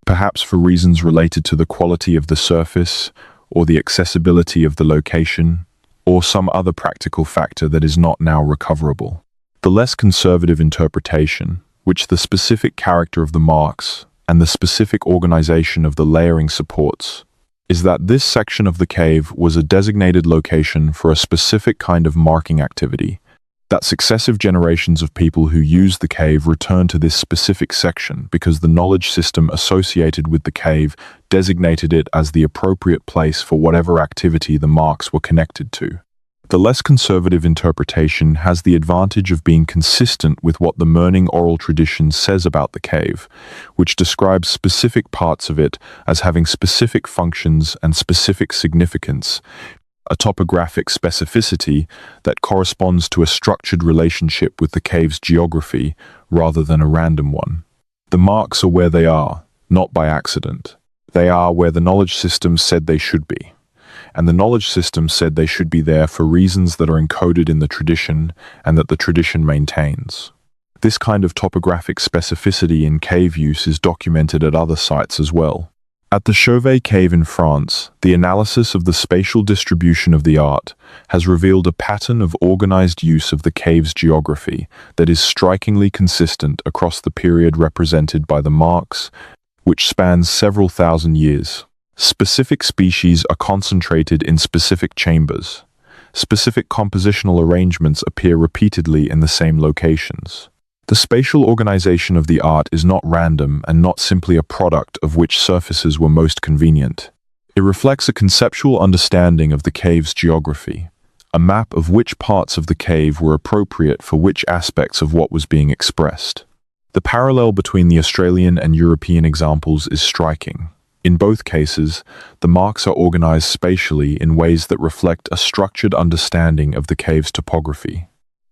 perhaps for reasons related to the quality of the surface, or the accessibility of the location, or some other practical factor that is not now recoverable. The less conservative interpretation, which the specific character of the marks and the specific organization of the layering supports, is that this section of the cave was a designated location for a specific kind of marking activity that successive generations of people who use the cave return to this specific section because the knowledge system associated with the cave designated it as the appropriate place for whatever activity the marks were connected to. The less conservative interpretation has the advantage of being consistent with what the Murning oral tradition says about the cave, which describes specific parts of it as having specific functions and specific significance, a topographic specificity that corresponds to a structured relationship with the cave's geography rather than a random one. The marks are where they are, not by accident. They are where the knowledge system said they should be. And the knowledge system said they should be there for reasons that are encoded in the tradition and that the tradition maintains. This kind of topographic specificity in cave use is documented at other sites as well. At the Chauvet Cave in France, the analysis of the spatial distribution of the art has revealed a pattern of organized use of the cave's geography that is strikingly consistent across the period represented by the marks, which spans several thousand years. Specific species are concentrated in specific chambers. Specific compositional arrangements appear repeatedly in the same locations. The spatial organization of the art is not random and not simply a product of which surfaces were most convenient. It reflects a conceptual understanding of the cave's geography, a map of which parts of the cave were appropriate for which aspects of what was being expressed. The parallel between the Australian and European examples is striking. In both cases, the marks are organized spatially in ways that reflect a structured understanding of the cave's topography.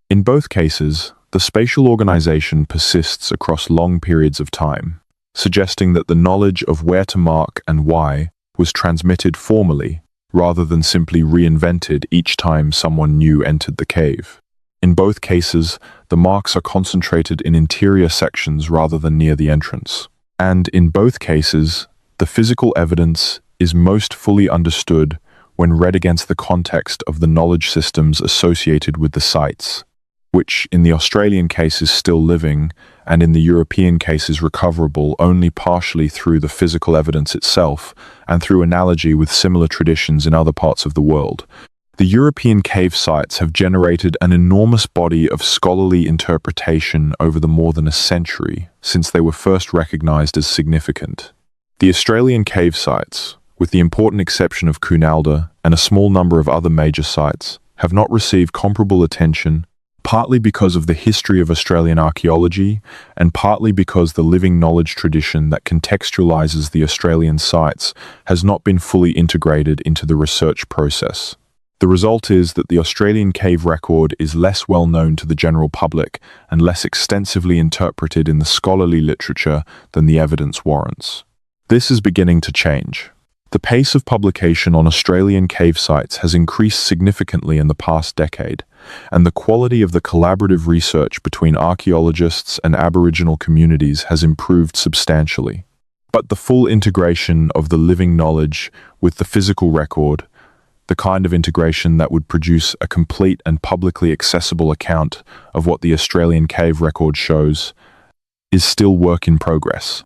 In both cases, the spatial organization persists across long periods of time, suggesting that the knowledge of where to mark and why was transmitted formally rather than simply reinvented each time someone new entered the cave. In both cases, the marks are concentrated in interior sections rather than near the entrance. And in both cases, the physical evidence is most fully understood when read against the context of the knowledge systems associated with the sites, which in the Australian case is still living and in the European case is recoverable only partially through the physical evidence itself and through analogy with similar traditions in other parts of the world. The European cave sites have generated an enormous body of scholarly interpretation over the more than a century since they were first recognized as significant. The Australian cave sites, with the important exception of Cunalda and a small number of other major sites, have not received comparable attention, partly because of the history of Australian archaeology and partly because the living knowledge tradition that contextualizes the Australian sites has not been fully integrated into the research process. The result is that the Australian cave record is less well known to the general public and less extensively interpreted in the scholarly literature than the evidence warrants. This is beginning to change. The pace of publication on Australian cave sites has increased significantly in the past decade, and the quality of the collaborative research between archaeologists and Aboriginal communities has improved substantially. But the full integration of the living knowledge with the physical record, the kind of integration that would produce a complete and publicly accessible account of what the Australian cave record shows, is still work in progress.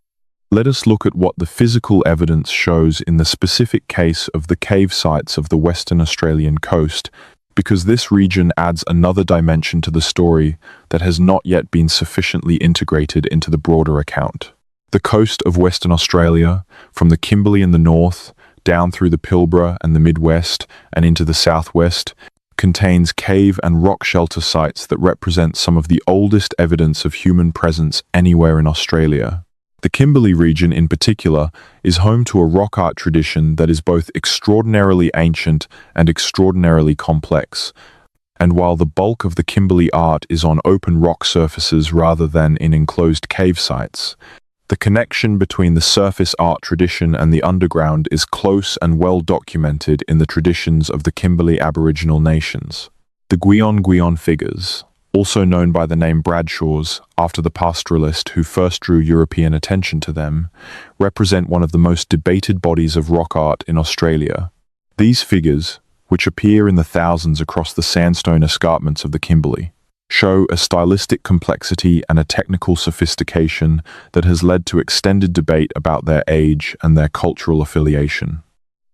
Let us look at what the physical evidence shows in the specific case of the cave sites of the Western Australian coast, because this region adds another dimension to the story that has not yet been sufficiently integrated into the broader account. The coast of Western Australia, from the Kimberley in the north, down through the Pilbara and the Midwest, and into the southwest, contains cave and rock shelter sites that represent some of the oldest evidence of human presence anywhere in Australia. The Kimberley region in particular is home to a rock art tradition that is both extraordinarily ancient and extraordinarily complex. And while the bulk of the Kimberley art is on open rock surfaces rather than in enclosed cave sites, the connection between the surface art tradition and the underground is close and well documented in the traditions of the Kimberley Aboriginal nations. The Gwion figures, also known by the name Bradshaws, after the pastoralist who first drew European attention to them, represent one of the most debated bodies of rock art in Australia. These figures, which appear in the thousands across the sandstone escarpments of the Kimberley, show a stylistic complexity and a technical sophistication that has led to extended debate about their age and their cultural affiliation.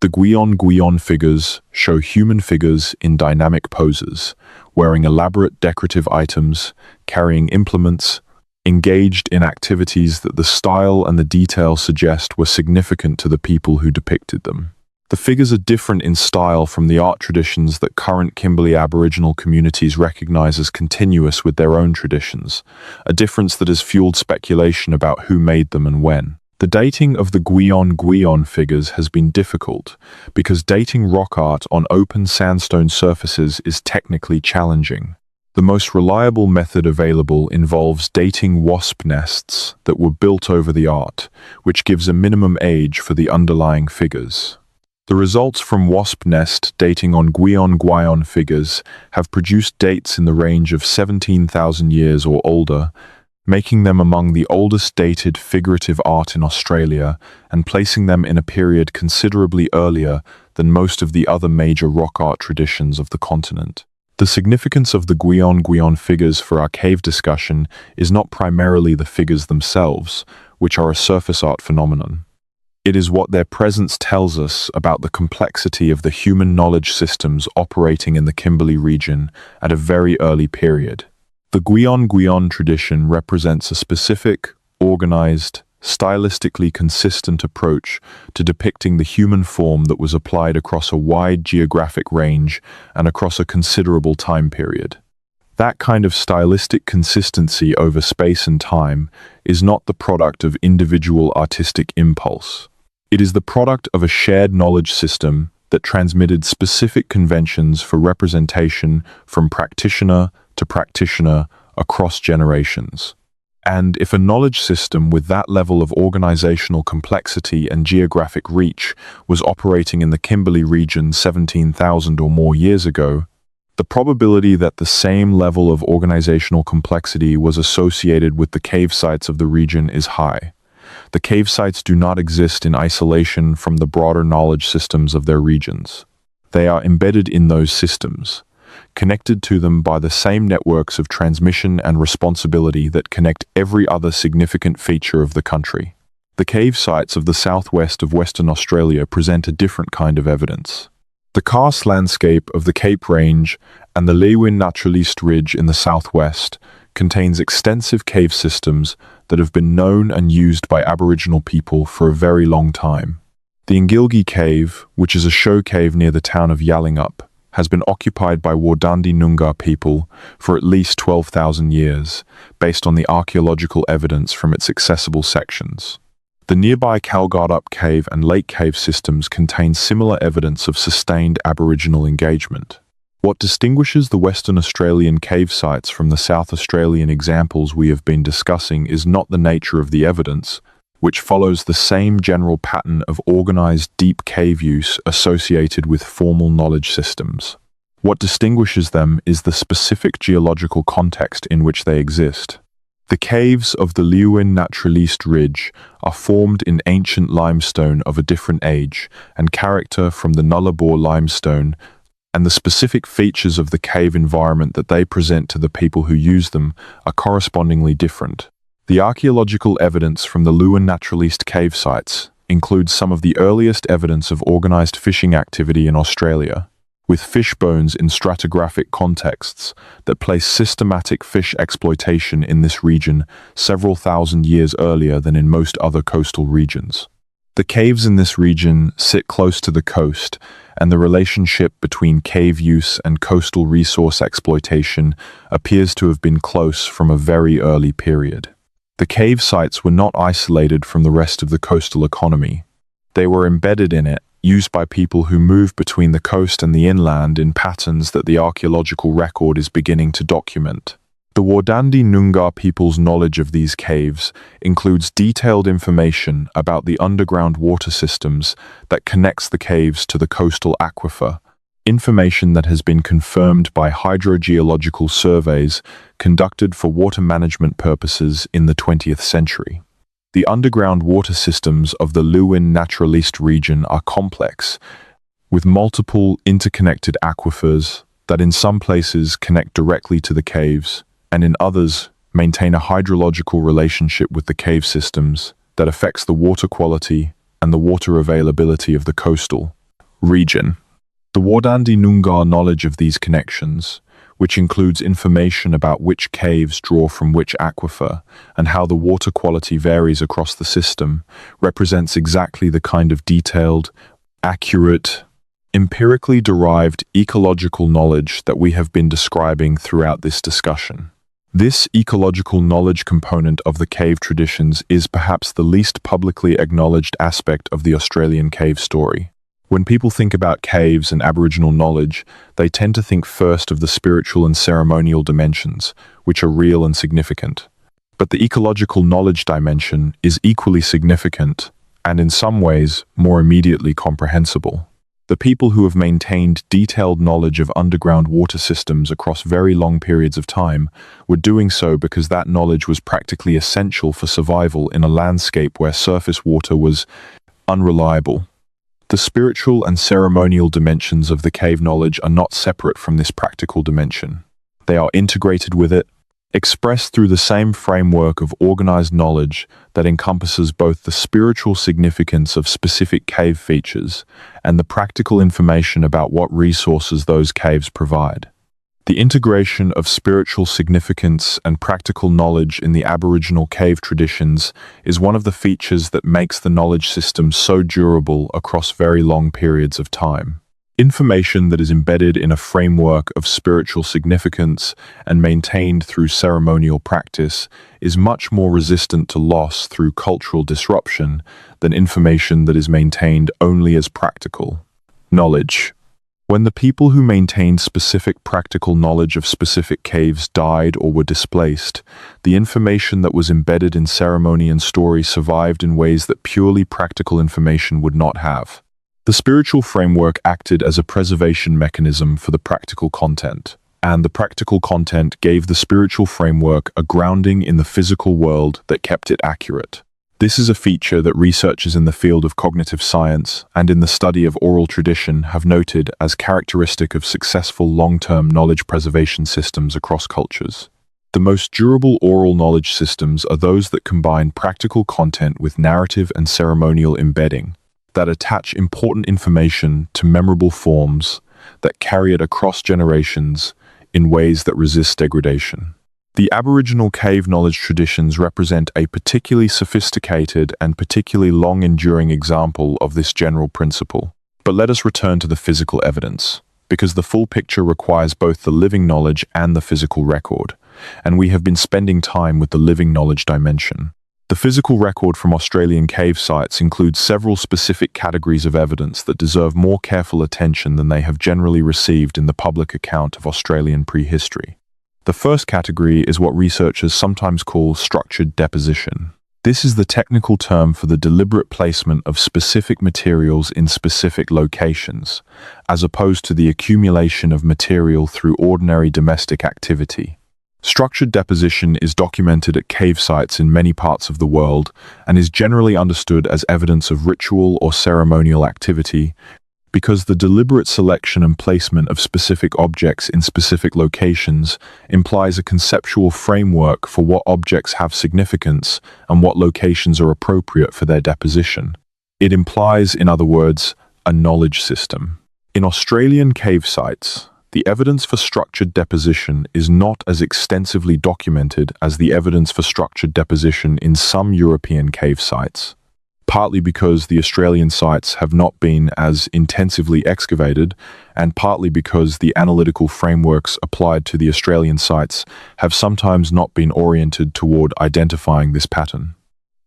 The Guion figures show human figures in dynamic poses, wearing elaborate decorative items, carrying implements, engaged in activities that the style and the detail suggest were significant to the people who depicted them. The figures are different in style from the art traditions that current Kimberley Aboriginal communities recognize as continuous with their own traditions, a difference that has fueled speculation about who made them and when. The dating of the Guion figures has been difficult because dating rock art on open sandstone surfaces is technically challenging. The most reliable method available involves dating wasp nests that were built over the art, which gives a minimum age for the underlying figures. The results from wasp nest dating on Guion figures have produced dates in the range of 17,000 years or older, making them among the oldest dated figurative art in Australia and placing them in a period considerably earlier than most of the other major rock art traditions of the continent. The significance of the Guion figures for our cave discussion is not primarily the figures themselves, which are a surface art phenomenon. It is what their presence tells us about the complexity of the human knowledge systems operating in the Kimberley region at a very early period. The Guion tradition represents a specific, organized, stylistically consistent approach to depicting the human form that was applied across a wide geographic range and across a considerable time period. That kind of stylistic consistency over space and time is not the product of individual artistic impulse. It is the product of a shared knowledge system that transmitted specific conventions for representation from practitioner to practitioner across generations. And if a knowledge system with that level of organizational complexity and geographic reach was operating in the Kimberley region 17,000 or more years ago, the probability that the same level of organizational complexity was associated with the cave sites of the region is high. The cave sites do not exist in isolation from the broader knowledge systems of their regions. They are embedded in those systems, connected to them by the same networks of transmission and responsibility that connect every other significant feature of the country. The cave sites of the southwest of Western Australia present a different kind of evidence. The karst landscape of the Cape Range and the Leeuwin Naturaliste Ridge in the southwest contains extensive cave systems that have been known and used by Aboriginal people for a very long time. The Ngilgi Cave, which is a show cave near the town of Yallingup, has been occupied by Wardandi Noongar people for at least 12,000 years, based on the archaeological evidence from its accessible sections. The nearby Kalgardup Cave and Lake Cave systems contain similar evidence of sustained Aboriginal engagement. What distinguishes the Western Australian cave sites from the South Australian examples we have been discussing is not the nature of the evidence, which follows the same general pattern of organized deep cave use associated with formal knowledge systems. What distinguishes them is the specific geological context in which they exist. The caves of the Leeuwin Naturaliste Ridge are formed in ancient limestone of a different age and character from the Nullarbor limestone, and the specific features of the cave environment that they present to the people who use them are correspondingly different. The archaeological evidence from the Leeuwin Naturaliste cave sites includes some of the earliest evidence of organized fishing activity in Australia, with fish bones in stratigraphic contexts that place systematic fish exploitation in this region several thousand years earlier than in most other coastal regions. The caves in this region sit close to the coast, and the relationship between cave use and coastal resource exploitation appears to have been close from a very early period. The cave sites were not isolated from the rest of the coastal economy. They were embedded in it, used by people who moved between the coast and the inland in patterns that the archaeological record is beginning to document. The Wardandi Noongar people's knowledge of these caves includes detailed information about the underground water systems that connects the caves to the coastal aquifer, information that has been confirmed by hydrogeological surveys conducted for water management purposes in the 20th century. The underground water systems of the Leeuwin Naturaliste region are complex, with multiple interconnected aquifers that in some places connect directly to the caves, and in others maintain a hydrological relationship with the cave systems that affects the water quality and the water availability of the coastal Region. The Wardandi Noongar knowledge of these connections, which includes information about which caves draw from which aquifer and how the water quality varies across the system, represents exactly the kind of detailed, accurate, empirically derived ecological knowledge that we have been describing throughout this discussion. This ecological knowledge component of the cave traditions is perhaps the least publicly acknowledged aspect of the Australian cave story. When people think about caves and Aboriginal knowledge, they tend to think first of the spiritual and ceremonial dimensions, which are real and significant. But the ecological knowledge dimension is equally significant, and in some ways, more immediately comprehensible. The people who have maintained detailed knowledge of underground water systems across very long periods of time were doing so because that knowledge was practically essential for survival in a landscape where surface water was unreliable. The spiritual and ceremonial dimensions of the cave knowledge are not separate from this practical dimension. They are integrated with it, expressed through the same framework of organized knowledge that encompasses both the spiritual significance of specific cave features and the practical information about what resources those caves provide. The integration of spiritual significance and practical knowledge in the Aboriginal cave traditions is one of the features that makes the knowledge system so durable across very long periods of time. Information that is embedded in a framework of spiritual significance and maintained through ceremonial practice is much more resistant to loss through cultural disruption than information that is maintained only as practical knowledge. When the people who maintained specific practical knowledge of specific caves died or were displaced, the information that was embedded in ceremony and story survived in ways that purely practical information would not have. The spiritual framework acted as a preservation mechanism for the practical content, and the practical content gave the spiritual framework a grounding in the physical world that kept it accurate. This is a feature that researchers in the field of cognitive science and in the study of oral tradition have noted as characteristic of successful long-term knowledge preservation systems across cultures. The most durable oral knowledge systems are those that combine practical content with narrative and ceremonial embedding, that attach important information to memorable forms, that carry it across generations in ways that resist degradation. The Aboriginal cave knowledge traditions represent a particularly sophisticated and particularly long-enduring example of this general principle. But let us return to the physical evidence, because the full picture requires both the living knowledge and the physical record, and we have been spending time with the living knowledge dimension. The physical record from Australian cave sites includes several specific categories of evidence that deserve more careful attention than they have generally received in the public account of Australian prehistory. The first category is what researchers sometimes call structured deposition. This is the technical term for the deliberate placement of specific materials in specific locations, as opposed to the accumulation of material through ordinary domestic activity. Structured deposition is documented at cave sites in many parts of the world and is generally understood as evidence of ritual or ceremonial activity, because the deliberate selection and placement of specific objects in specific locations implies a conceptual framework for what objects have significance and what locations are appropriate for their deposition. It implies, in other words, a knowledge system. In Australian cave sites, the evidence for structured deposition is not as extensively documented as the evidence for structured deposition in some European cave sites, partly because the Australian sites have not been as intensively excavated, and partly because the analytical frameworks applied to the Australian sites have sometimes not been oriented toward identifying this pattern.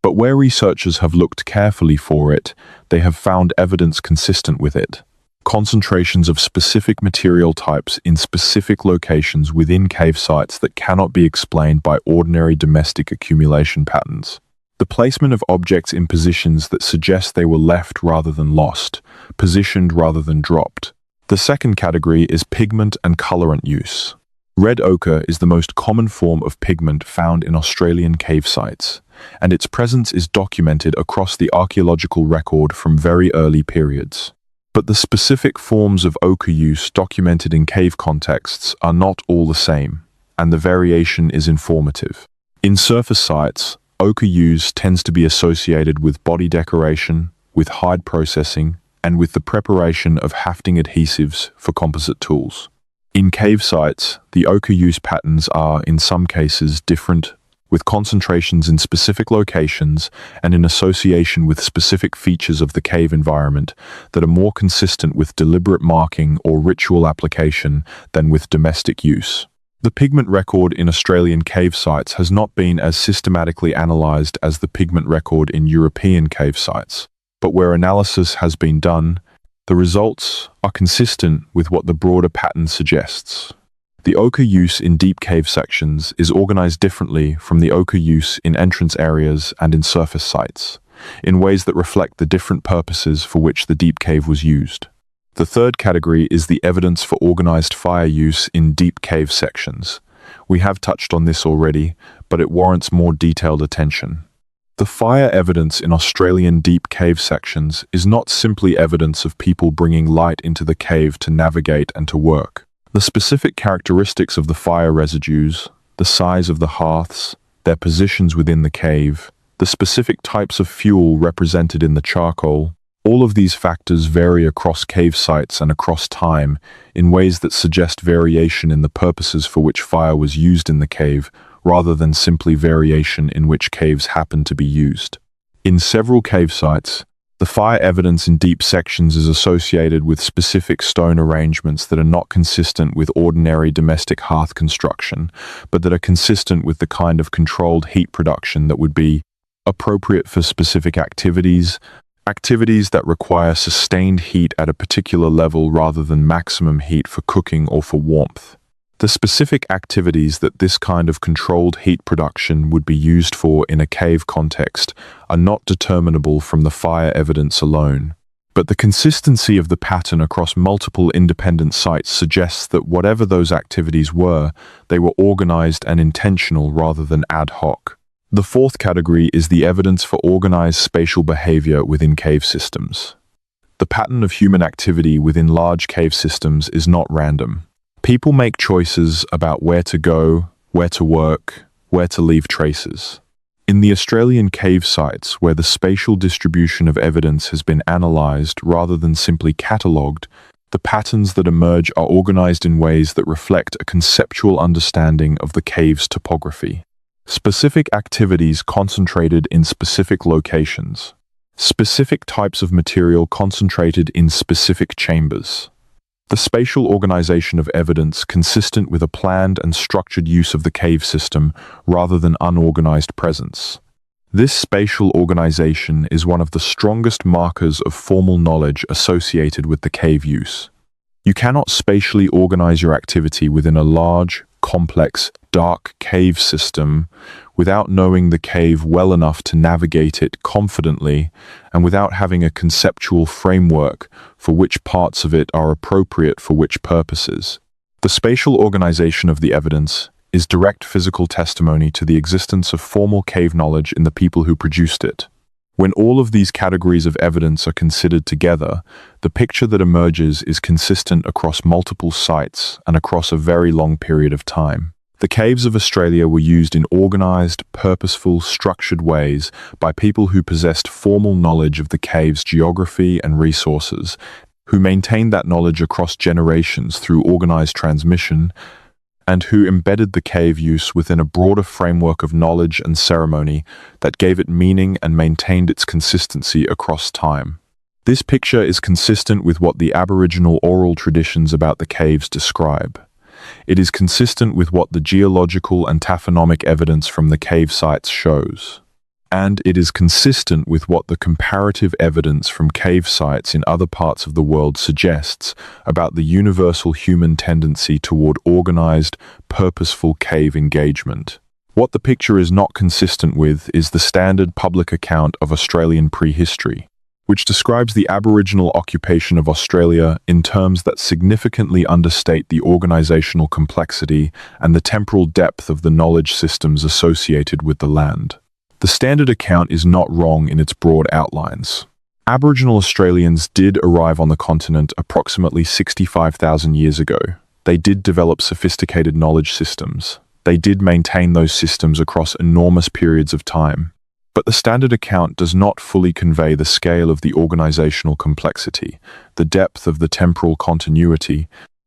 But where researchers have looked carefully for it, they have found evidence consistent with it. Concentrations of specific material types in specific locations within cave sites that cannot be explained by ordinary domestic accumulation patterns. The placement of objects in positions that suggest they were left rather than lost, positioned rather than dropped. The second category is pigment and colorant use. Red ochre is the most common form of pigment found in Australian cave sites, and its presence is documented across the archaeological record from very early periods. But the specific forms of ochre use documented in cave contexts are not all the same, and the variation is informative. In surface sites, ochre use tends to be associated with body decoration, with hide processing, and with the preparation of hafting adhesives for composite tools. In cave sites, the ochre use patterns are, in some cases, different, with concentrations in specific locations and in association with specific features of the cave environment that are more consistent with deliberate marking or ritual application than with domestic use. The pigment record in Australian cave sites has not been as systematically analysed as the pigment record in European cave sites, but where analysis has been done, the results are consistent with what the broader pattern suggests. The ochre use in deep cave sections is organized differently from the ochre use in entrance areas and in surface sites, in ways that reflect the different purposes for which the deep cave was used. The third category is the evidence for organized fire use in deep cave sections. We have touched on this already, but it warrants more detailed attention. The fire evidence in Australian deep cave sections is not simply evidence of people bringing light into the cave to navigate and to work. The specific characteristics of the fire residues, the size of the hearths, their positions within the cave, the specific types of fuel represented in the charcoal, all of these factors vary across cave sites and across time in ways that suggest variation in the purposes for which fire was used in the cave, rather than simply variation in which caves happen to be used. In several cave sites, the fire evidence in deep sections is associated with specific stone arrangements that are not consistent with ordinary domestic hearth construction, but that are consistent with the kind of controlled heat production that would be appropriate for specific activities that require sustained heat at a particular level rather than maximum heat for cooking or for warmth. The specific activities that this kind of controlled heat production would be used for in a cave context are not determinable from the fire evidence alone. But the consistency of the pattern across multiple independent sites suggests that whatever those activities were, they were organized and intentional rather than ad hoc. The fourth category is the evidence for organized spatial behavior within cave systems. The pattern of human activity within large cave systems is not random. People make choices about where to go, where to work, where to leave traces. In the Australian cave sites, where the spatial distribution of evidence has been analysed rather than simply catalogued, the patterns that emerge are organised in ways that reflect a conceptual understanding of the cave's topography. Specific activities concentrated in specific locations. Specific types of material concentrated in specific chambers. The spatial organization of evidence consistent with a planned and structured use of the cave system rather than unorganized presence. This spatial organization is one of the strongest markers of formal knowledge associated with the cave use. You cannot spatially organize your activity within a large, complex, dark cave system without knowing the cave well enough to navigate it confidently and without having a conceptual framework for which parts of it are appropriate for which purposes. The spatial organization of the evidence is direct physical testimony to the existence of formal cave knowledge in the people who produced it. When all of these categories of evidence are considered together, the picture that emerges is consistent across multiple sites and across a very long period of time. The caves of Australia were used in organized, purposeful, structured ways by people who possessed formal knowledge of the cave's geography and resources, who maintained that knowledge across generations through organized transmission, and who embedded the cave use within a broader framework of knowledge and ceremony that gave it meaning and maintained its consistency across time. This picture is consistent with what the Aboriginal oral traditions about the caves describe. It is consistent with what the geological and taphonomic evidence from the cave sites shows. And it is consistent with what the comparative evidence from cave sites in other parts of the world suggests about the universal human tendency toward organized, purposeful cave engagement. What the picture is not consistent with is the standard public account of Australian prehistory, which describes the Aboriginal occupation of Australia in terms that significantly understate the organizational complexity and the temporal depth of the knowledge systems associated with the land. The standard account is not wrong in its broad outlines. Aboriginal Australians did arrive on the continent approximately 65,000 years ago. They did develop sophisticated knowledge systems. They did maintain those systems across enormous periods of time. But the standard account does not fully convey the scale of the organizational complexity, the depth of the temporal continuity,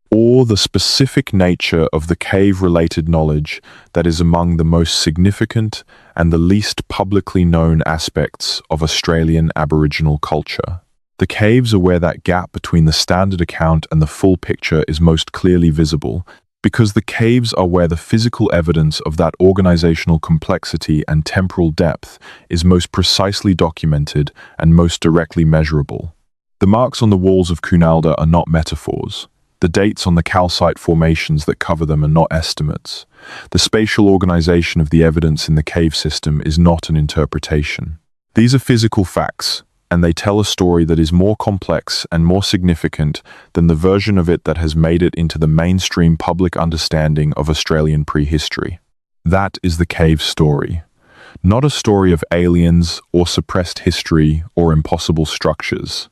or the specific nature of the cave-related knowledge that is among the most significant and the least publicly known aspects of Australian Aboriginal culture. The caves are where that gap between the standard account and the full picture is most clearly visible, because the caves are where the physical evidence of that organizational complexity and temporal depth is most precisely documented and most directly measurable. The marks on the walls of Cunalda are not metaphors. The dates on the calcite formations that cover them are not estimates. The spatial organization of the evidence in the cave system is not an interpretation. These are physical facts, and they tell a story that is more complex and more significant than the version of it that has made it into the mainstream public understanding of Australian prehistory. That is the cave story. Not a story of aliens or suppressed history or impossible structures.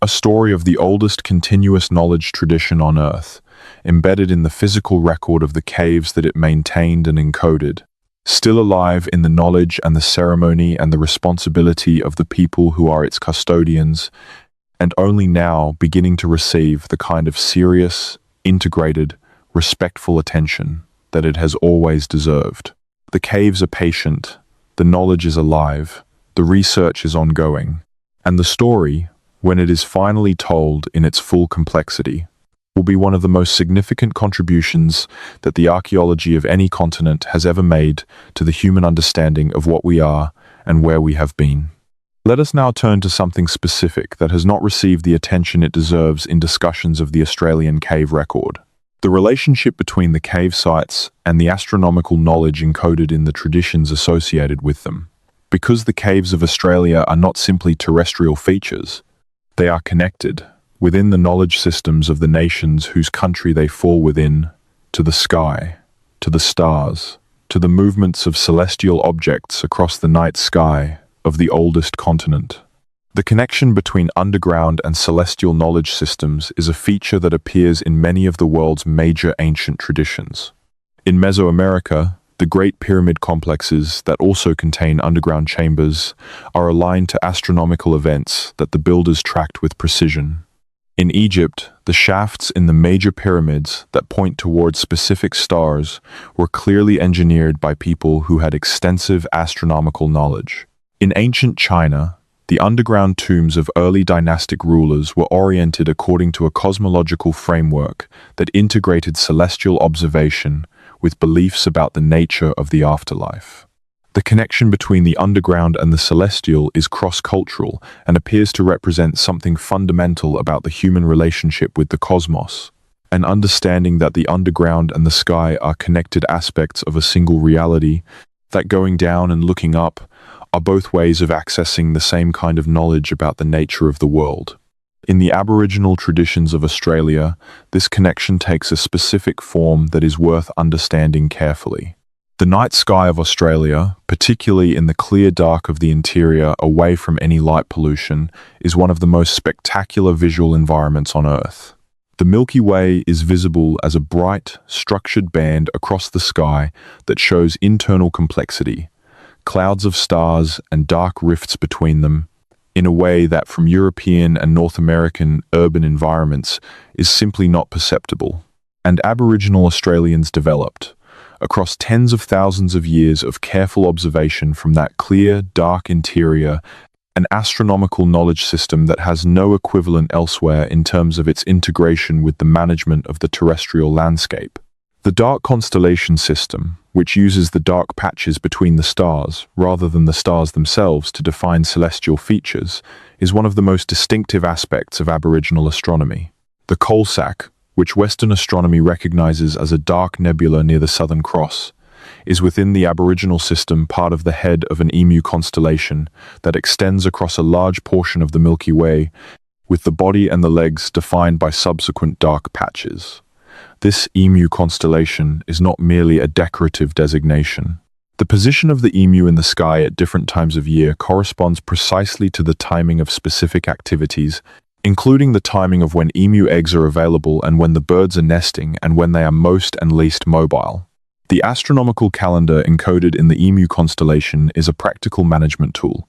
A story of the oldest continuous knowledge tradition on Earth, embedded in the physical record of the caves that it maintained and encoded, still alive in the knowledge and the ceremony and the responsibility of the people who are its custodians, and only now beginning to receive the kind of serious, integrated, respectful attention that it has always deserved. The caves are patient, the knowledge is alive, the research is ongoing, and the story, when it is finally told in its full complexity, will be one of the most significant contributions that the archaeology of any continent has ever made to the human understanding of what we are and where we have been. Let us now turn to something specific that has not received the attention it deserves in discussions of the Australian cave record: the relationship between the cave sites and the astronomical knowledge encoded in the traditions associated with them. Because the caves of Australia are not simply terrestrial features, they are connected, within the knowledge systems of the nations whose country they fall within, to the sky, to the stars, to the movements of celestial objects across the night sky of the oldest continent. The connection between underground and celestial knowledge systems is a feature that appears in many of the world's major ancient traditions. In Mesoamerica, the Great Pyramid complexes that also contain underground chambers are aligned to astronomical events that the builders tracked with precision. In Egypt, the shafts in the major pyramids that point towards specific stars were clearly engineered by people who had extensive astronomical knowledge. In ancient China, the underground tombs of early dynastic rulers were oriented according to a cosmological framework that integrated celestial observation with beliefs about the nature of the afterlife. The connection between the underground and the celestial is cross-cultural and appears to represent something fundamental about the human relationship with the cosmos, an understanding that the underground and the sky are connected aspects of a single reality, that going down and looking up are both ways of accessing the same kind of knowledge about the nature of the world. In the Aboriginal traditions of Australia, this connection takes a specific form that is worth understanding carefully. The night sky of Australia, particularly in the clear dark of the interior away from any light pollution, is one of the most spectacular visual environments on Earth. The Milky Way is visible as a bright, structured band across the sky that shows internal complexity, clouds of stars and dark rifts between them, in a way that from European and North American urban environments is simply not perceptible. And Aboriginal Australians developed, across tens of thousands of years of careful observation from that clear, dark interior, an astronomical knowledge system that has no equivalent elsewhere in terms of its integration with the management of the terrestrial landscape. The dark constellation system, which uses the dark patches between the stars rather than the stars themselves to define celestial features, is one of the most distinctive aspects of Aboriginal astronomy. The coal sack, which Western astronomy recognizes as a dark nebula near the Southern Cross, is within the Aboriginal system part of the head of an emu constellation that extends across a large portion of the Milky Way, with the body and the legs defined by subsequent dark patches. This emu constellation is not merely a decorative designation. The position of the emu in the sky at different times of year corresponds precisely to the timing of specific activities, including the timing of when emu eggs are available and when the birds are nesting and when they are most and least mobile. The astronomical calendar encoded in the Emu constellation is a practical management tool,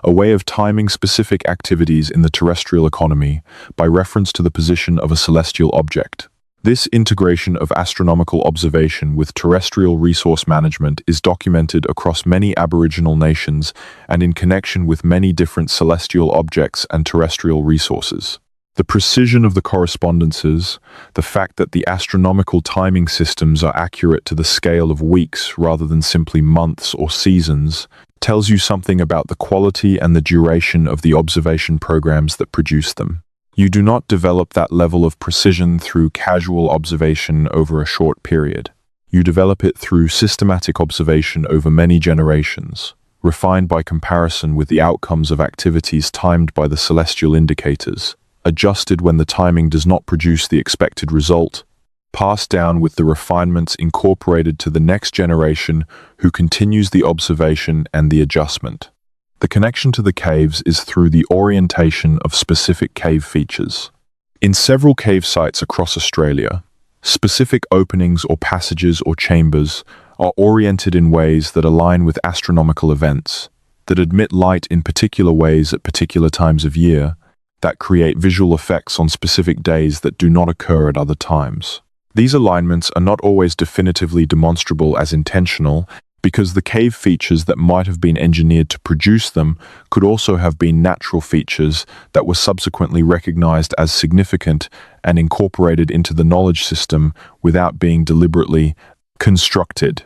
a way of timing specific activities in the terrestrial economy by reference to the position of a celestial object. This integration of astronomical observation with terrestrial resource management is documented across many Aboriginal nations and in connection with many different celestial objects and terrestrial resources. The precision of the correspondences, the fact that the astronomical timing systems are accurate to the scale of weeks rather than simply months or seasons, tells you something about the quality and the duration of the observation programs that produce them. You do not develop that level of precision through casual observation over a short period. You develop it through systematic observation over many generations, refined by comparison with the outcomes of activities timed by the celestial indicators, adjusted when the timing does not produce the expected result, passed down with the refinements incorporated to the next generation who continues the observation and the adjustment. The connection to the caves is through the orientation of specific cave features. In several cave sites across Australia, specific openings or passages or chambers are oriented in ways that align with astronomical events, that admit light in particular ways at particular times of year, that create visual effects on specific days that do not occur at other times. These alignments are not always definitively demonstrable as intentional, because the cave features that might have been engineered to produce them could also have been natural features that were subsequently recognized as significant and incorporated into the knowledge system without being deliberately constructed.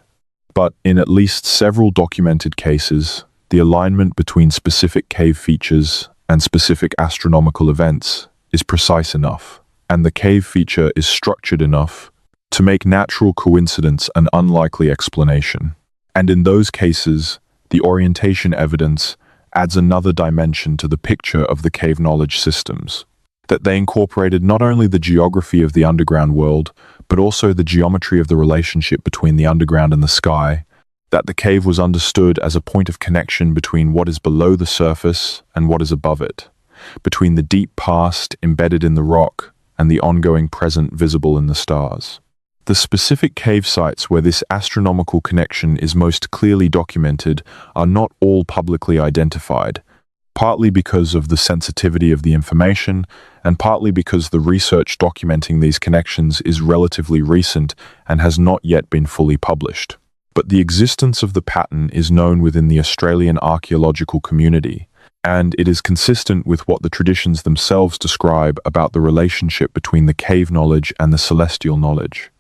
But in at least several documented cases, the alignment between specific cave features and specific astronomical events is precise enough, and the cave feature is structured enough to make natural coincidence an unlikely explanation. And in those cases, the orientation evidence adds another dimension to the picture of the cave knowledge systems, that they incorporated not only the geography of the underground world, but also the geometry of the relationship between the underground and the sky, that the cave was understood as a point of connection between what is below the surface and what is above it, between the deep past embedded in the rock and the ongoing present visible in the stars. The specific cave sites where this astronomical connection is most clearly documented are not all publicly identified, partly because of the sensitivity of the information, and partly because the research documenting these connections is relatively recent and has not yet been fully published. But the existence of the pattern is known within the Australian archaeological community, and it is consistent with what the traditions themselves describe about the relationship between the cave knowledge and the celestial knowledge.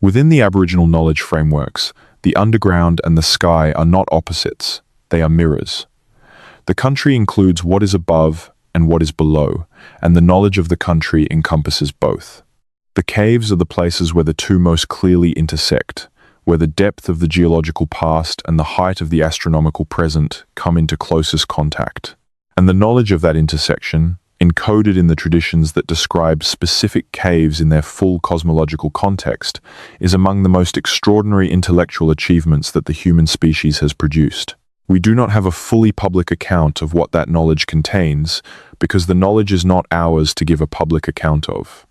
Within the Aboriginal knowledge frameworks, the underground and the sky are not opposites, they are mirrors. The country includes what is above and what is below, and the knowledge of the country encompasses both. The caves are the places where the two most clearly intersect, where the depth of the geological past and the height of the astronomical present come into closest contact. And the knowledge of that intersection, encoded in the traditions that describe specific caves in their full cosmological context, is among the most extraordinary intellectual achievements that the human species has produced. We do not have a fully public account of what that knowledge contains, because the knowledge is not ours to give a public account of.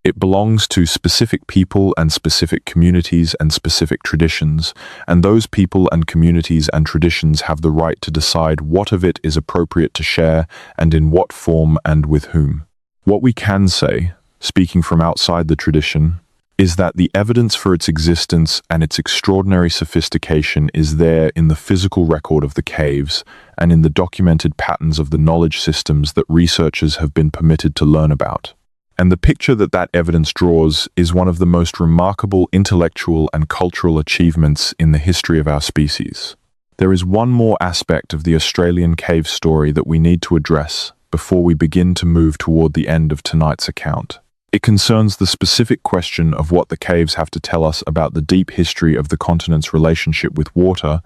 It belongs to specific people and specific communities and specific traditions, and those people and communities and traditions have the right to decide what of it is appropriate to share and in what form and with whom. What we can say, speaking from outside the tradition, is that the evidence for its existence and its extraordinary sophistication is there in the physical record of the caves and in the documented patterns of the knowledge systems that researchers have been permitted to learn about. And the picture that that evidence draws is one of the most remarkable intellectual and cultural achievements in the history of our species. There is one more aspect of the Australian cave story that we need to address before we begin to move toward the end of tonight's account. It concerns the specific question of what the caves have to tell us about the deep history of the continent's relationship with water,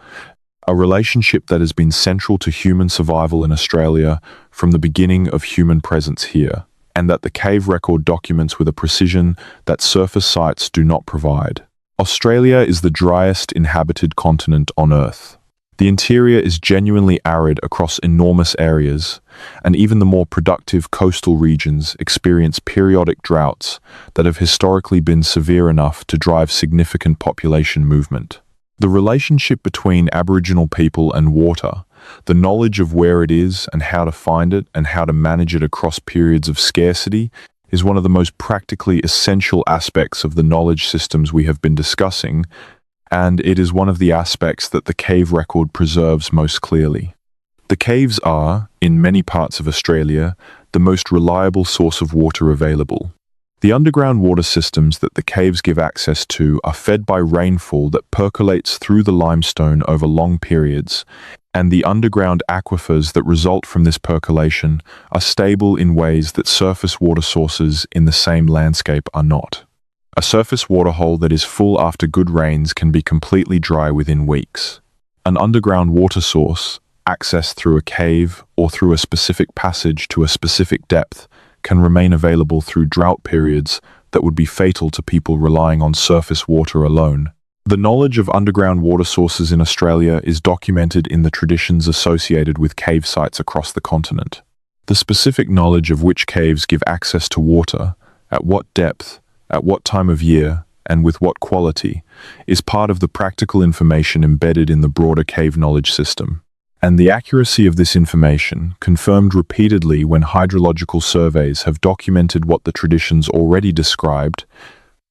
a relationship that has been central to human survival in Australia from the beginning of human presence here, and that the cave record documents with a precision that surface sites do not provide. Australia is the driest inhabited continent on Earth. The interior is genuinely arid across enormous areas, and even the more productive coastal regions experience periodic droughts that have historically been severe enough to drive significant population movement. The relationship between Aboriginal people and water, the knowledge of where it is and how to find it and how to manage it across periods of scarcity, is one of the most practically essential aspects of the knowledge systems we have been discussing, and it is one of the aspects that the cave record preserves most clearly. The caves are, in many parts of Australia, the most reliable source of water available. The underground water systems that the caves give access to are fed by rainfall that percolates through the limestone over long periods, and the underground aquifers that result from this percolation are stable in ways that surface water sources in the same landscape are not. A surface waterhole that is full after good rains can be completely dry within weeks. An underground water source, accessed through a cave or through a specific passage to a specific depth, can remain available through drought periods that would be fatal to people relying on surface water alone. The knowledge of underground water sources in Australia is documented in the traditions associated with cave sites across the continent. The specific knowledge of which caves give access to water, at what depth, at what time of year, and with what quality, is part of the practical information embedded in the broader cave knowledge system. And the accuracy of this information, confirmed repeatedly when hydrological surveys have documented what the traditions already described,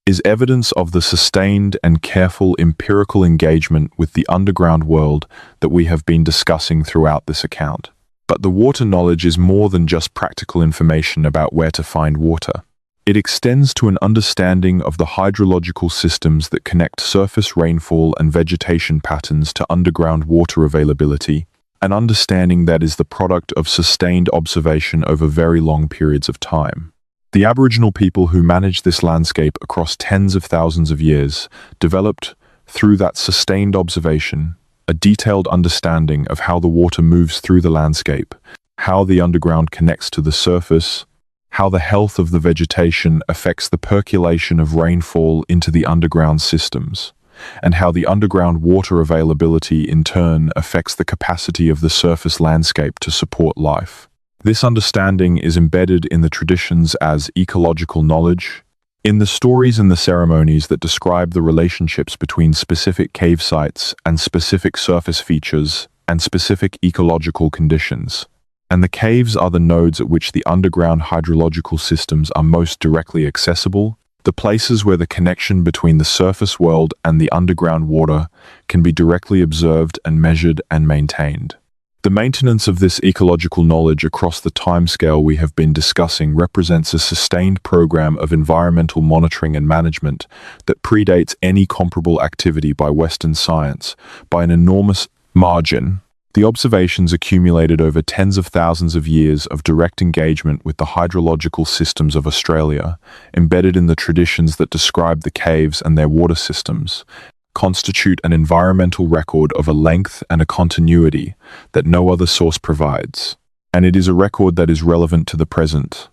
is evidence of the sustained and careful empirical engagement with the underground world that we have been discussing throughout this account. But the water knowledge is more than just practical information about where to find water. It extends to an understanding of the hydrological systems that connect surface rainfall and vegetation patterns to underground water availability, an understanding that is the product of sustained observation over very long periods of time. The Aboriginal people who managed this landscape across tens of thousands of years developed, through that sustained observation, a detailed understanding of how the water moves through the landscape, how the underground connects to the surface, how the health of the vegetation affects the percolation of rainfall into the underground systems, and how the underground water availability in turn affects the capacity of the surface landscape to support life. This understanding is embedded in the traditions as ecological knowledge, in the stories and the ceremonies that describe the relationships between specific cave sites and specific surface features and specific ecological conditions. And the caves are the nodes at which the underground hydrological systems are most directly accessible, the places where the connection between the surface world and the underground water can be directly observed and measured and maintained. The maintenance of this ecological knowledge across the timescale we have been discussing represents a sustained program of environmental monitoring and management that predates any comparable activity by Western science by an enormous margin. The observations accumulated over tens of thousands of years of direct engagement with the hydrological systems of Australia, embedded in the traditions that describe the caves and their water systems, constitute an environmental record of a length and a continuity that no other source provides. And it is a record that is relevant to the present.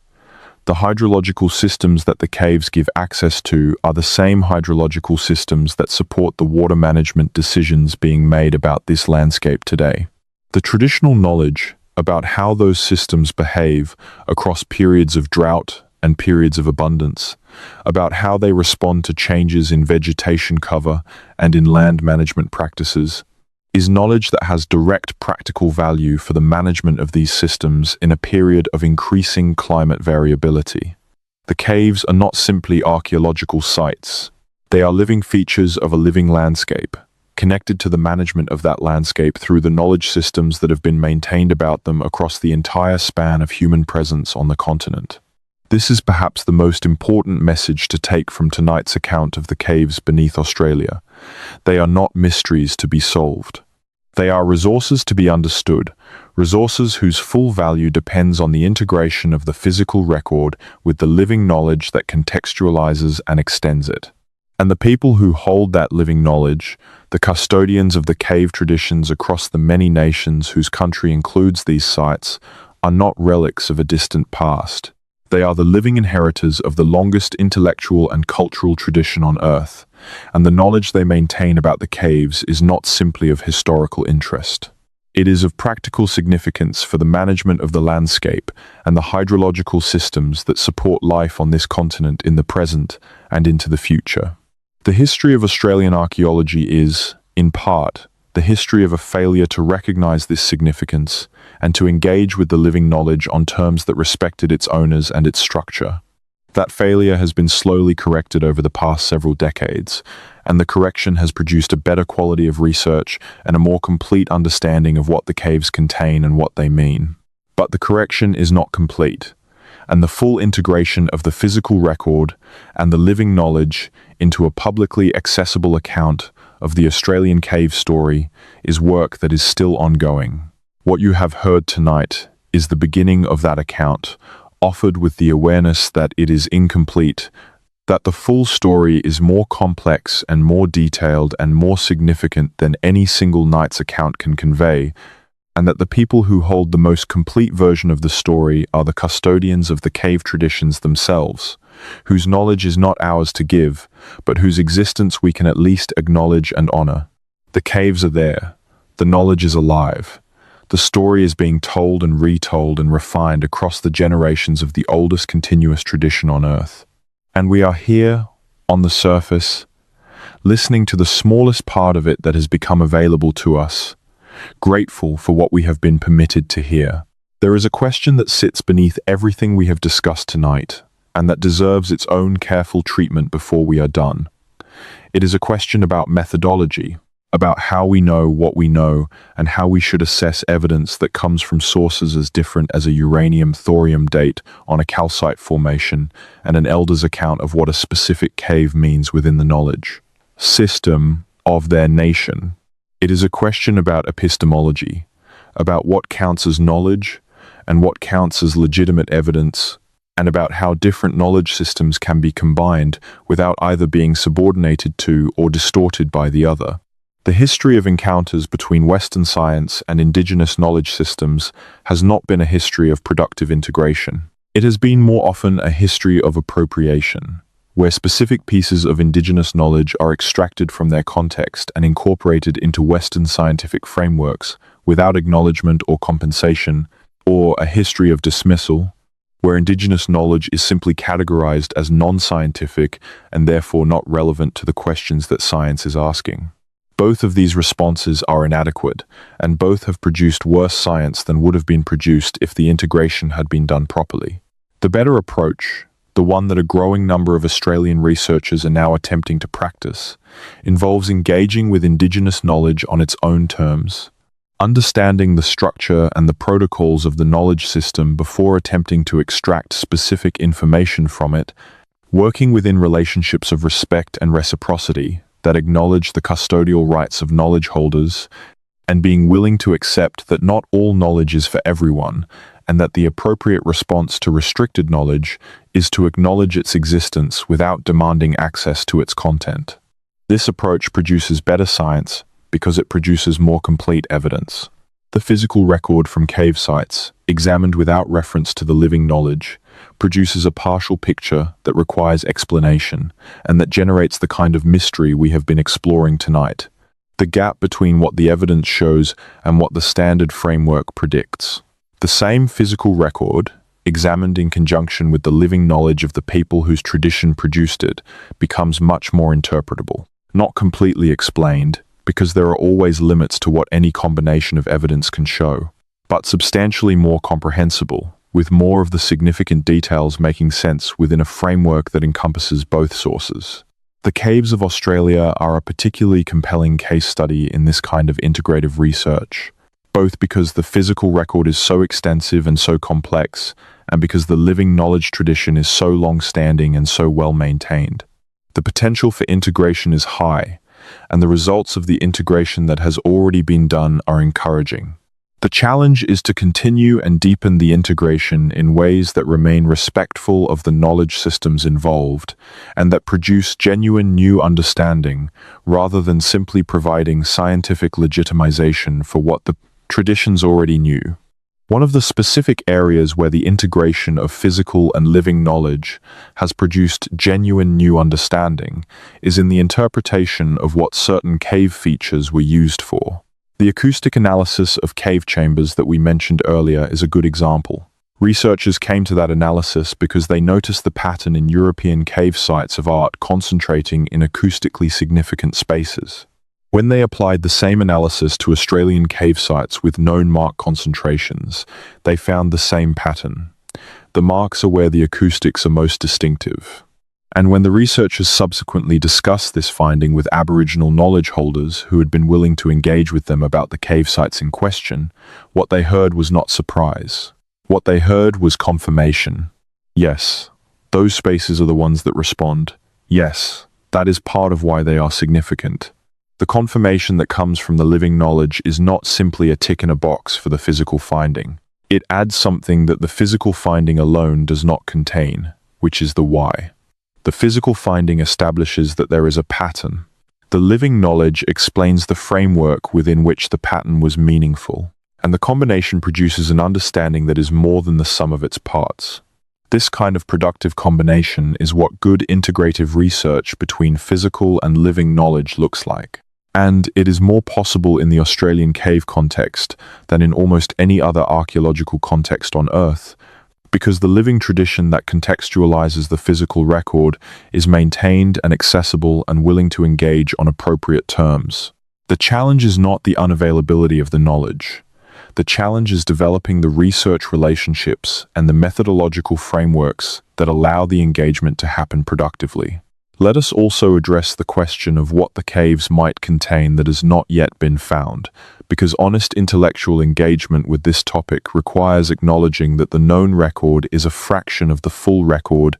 The hydrological systems that the caves give access to are the same hydrological systems that support the water management decisions being made about this landscape today. The traditional knowledge about how those systems behave across periods of drought and periods of abundance, about how they respond to changes in vegetation cover and in land management practices, is knowledge that has direct practical value for the management of these systems in a period of increasing climate variability. The caves are not simply archaeological sites. They are living features of a living landscape, connected to the management of that landscape through the knowledge systems that have been maintained about them across the entire span of human presence on the continent. This is perhaps the most important message to take from tonight's account of the caves beneath Australia. They are not mysteries to be solved. They are resources to be understood, resources whose full value depends on the integration of the physical record with the living knowledge that contextualizes and extends it. And the people who hold that living knowledge, the custodians of the cave traditions across the many nations whose country includes these sites, are not relics of a distant past. They are the living inheritors of the longest intellectual and cultural tradition on Earth, and the knowledge they maintain about the caves is not simply of historical interest. It is of practical significance for the management of the landscape and the hydrological systems that support life on this continent in the present and into the future. The history of Australian archaeology is, in part, the history of a failure to recognize this significance and to engage with the living knowledge on terms that respected its owners and its structure. That failure has been slowly corrected over the past several decades, and the correction has produced a better quality of research and a more complete understanding of what the caves contain and what they mean. But the correction is not complete, and the full integration of the physical record and the living knowledge into a publicly accessible account of the Australian cave story is work that is still ongoing. What you have heard tonight is the beginning of that account, offered with the awareness that it is incomplete, that the full story is more complex and more detailed and more significant than any single night's account can convey, and that the people who hold the most complete version of the story are the custodians of the cave traditions themselves, whose knowledge is not ours to give, but whose existence we can at least acknowledge and honor. The caves are there. The knowledge is alive. The story is being told and retold and refined across the generations of the oldest continuous tradition on Earth. And we are here, on the surface, listening to the smallest part of it that has become available to us, grateful for what we have been permitted to hear. There is a question that sits beneath everything we have discussed tonight, and that deserves its own careful treatment before we are done. It is a question about methodology, about how we know what we know and how we should assess evidence that comes from sources as different as a uranium-thorium date on a calcite formation and an elder's account of what a specific cave means within the knowledge system of their nation. It is a question about epistemology, about what counts as knowledge and what counts as legitimate evidence, and about how different knowledge systems can be combined without either being subordinated to or distorted by the other. The history of encounters between Western science and Indigenous knowledge systems has not been a history of productive integration. It has been more often a history of appropriation, where specific pieces of Indigenous knowledge are extracted from their context and incorporated into Western scientific frameworks without acknowledgement or compensation, or a history of dismissal, where Indigenous knowledge is simply categorized as non-scientific and therefore not relevant to the questions that science is asking. Both of these responses are inadequate, and both have produced worse science than would have been produced if the integration had been done properly. The better approach, the one that a growing number of Australian researchers are now attempting to practice, involves engaging with Indigenous knowledge on its own terms, understanding the structure and the protocols of the knowledge system before attempting to extract specific information from it, working within relationships of respect and reciprocity that acknowledge the custodial rights of knowledge holders, and being willing to accept that not all knowledge is for everyone, and that the appropriate response to restricted knowledge is to acknowledge its existence without demanding access to its content. This approach produces better science because it produces more complete evidence. The physical record from cave sites, examined without reference to the living knowledge, produces a partial picture that requires explanation and that generates the kind of mystery we have been exploring tonight, the gap between what the evidence shows and what the standard framework predicts. The same physical record, examined in conjunction with the living knowledge of the people whose tradition produced it, becomes much more interpretable, not completely explained, because there are always limits to what any combination of evidence can show, but substantially more comprehensible, with more of the significant details making sense within a framework that encompasses both sources. The caves of Australia are a particularly compelling case study in this kind of integrative research, both because the physical record is so extensive and so complex, and because the living knowledge tradition is so long-standing and so well-maintained. The potential for integration is high, and the results of the integration that has already been done are encouraging. The challenge is to continue and deepen the integration in ways that remain respectful of the knowledge systems involved and that produce genuine new understanding rather than simply providing scientific legitimization for what the traditions already knew. One of the specific areas where the integration of physical and living knowledge has produced genuine new understanding is in the interpretation of what certain cave features were used for. The acoustic analysis of cave chambers that we mentioned earlier is a good example. Researchers came to that analysis because they noticed the pattern in European cave sites of art concentrating in acoustically significant spaces. When they applied the same analysis to Australian cave sites with known mark concentrations, they found the same pattern. The marks are where the acoustics are most distinctive. And when the researchers subsequently discussed this finding with Aboriginal knowledge holders who had been willing to engage with them about the cave sites in question, what they heard was not surprise. What they heard was confirmation. Yes, those spaces are the ones that respond. Yes, that is part of why they are significant. The confirmation that comes from the living knowledge is not simply a tick in a box for the physical finding. It adds something that the physical finding alone does not contain, which is the why. The physical finding establishes that there is a pattern. The living knowledge explains the framework within which the pattern was meaningful, and the combination produces an understanding that is more than the sum of its parts. This kind of productive combination is what good integrative research between physical and living knowledge looks like. And it is more possible in the Australian cave context than in almost any other archaeological context on Earth, because the living tradition that contextualizes the physical record is maintained and accessible and willing to engage on appropriate terms. The challenge is not the unavailability of the knowledge. The challenge is developing the research relationships and the methodological frameworks that allow the engagement to happen productively. Let us also address the question of what the caves might contain that has not yet been found, because honest intellectual engagement with this topic requires acknowledging that the known record is a fraction of the full record,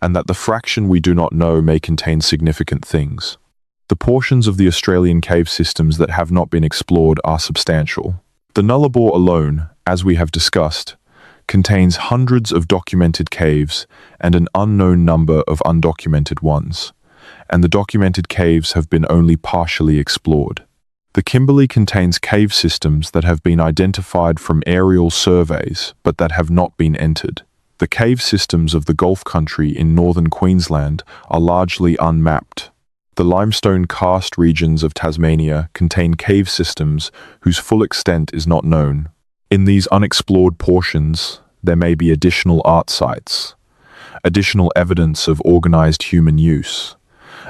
and that the fraction we do not know may contain significant things. The portions of the Australian cave systems that have not been explored are substantial. The Nullarbor alone, as we have discussed, contains hundreds of documented caves and an unknown number of undocumented ones, and the documented caves have been only partially explored. The Kimberley contains cave systems that have been identified from aerial surveys but that have not been entered. The cave systems of the Gulf country in northern Queensland are largely unmapped. The limestone karst regions of Tasmania contain cave systems whose full extent is not known. In these unexplored portions, there may be additional art sites, additional evidence of organized human use,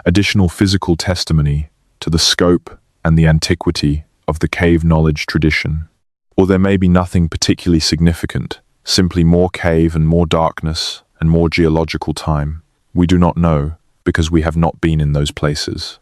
additional physical testimony to the scope and the antiquity of the cave knowledge tradition. Or there may be nothing particularly significant, simply more cave and more darkness and more geological time. We do not know, because we have not been in those places.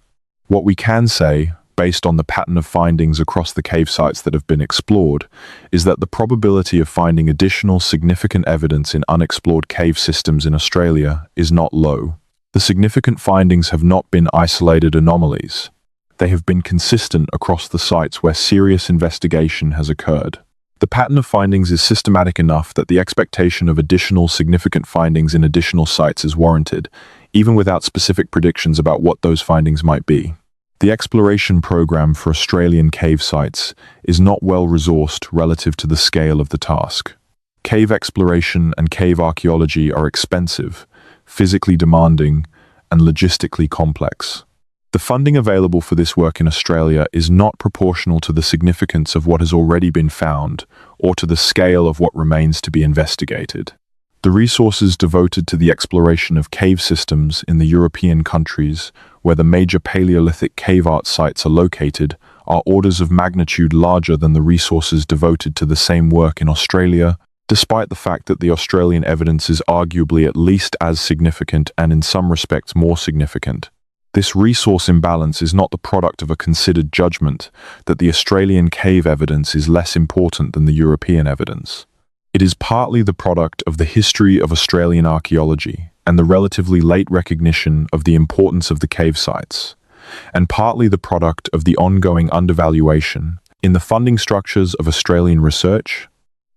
What we can say, based on the pattern of findings across the cave sites that have been explored, is that the probability of finding additional significant evidence in unexplored cave systems in Australia is not low. The significant findings have not been isolated anomalies. They have been consistent across the sites where serious investigation has occurred. The pattern of findings is systematic enough that the expectation of additional significant findings in additional sites is warranted, even without specific predictions about what those findings might be. The exploration program for Australian cave sites is not well resourced relative to the scale of the task. Cave exploration and cave archaeology are expensive, physically demanding, and logistically complex. The funding available for this work in Australia is not proportional to the significance of what has already been found or to the scale of what remains to be investigated. The resources devoted to the exploration of cave systems in the European countries where the major Paleolithic cave art sites are located are orders of magnitude larger than the resources devoted to the same work in Australia, despite the fact that the Australian evidence is arguably at least as significant and in some respects more significant. This resource imbalance is not the product of a considered judgment that the Australian cave evidence is less important than the European evidence. It is partly the product of the history of Australian archaeology and the relatively late recognition of the importance of the cave sites, and partly the product of the ongoing undervaluation in the funding structures of Australian research,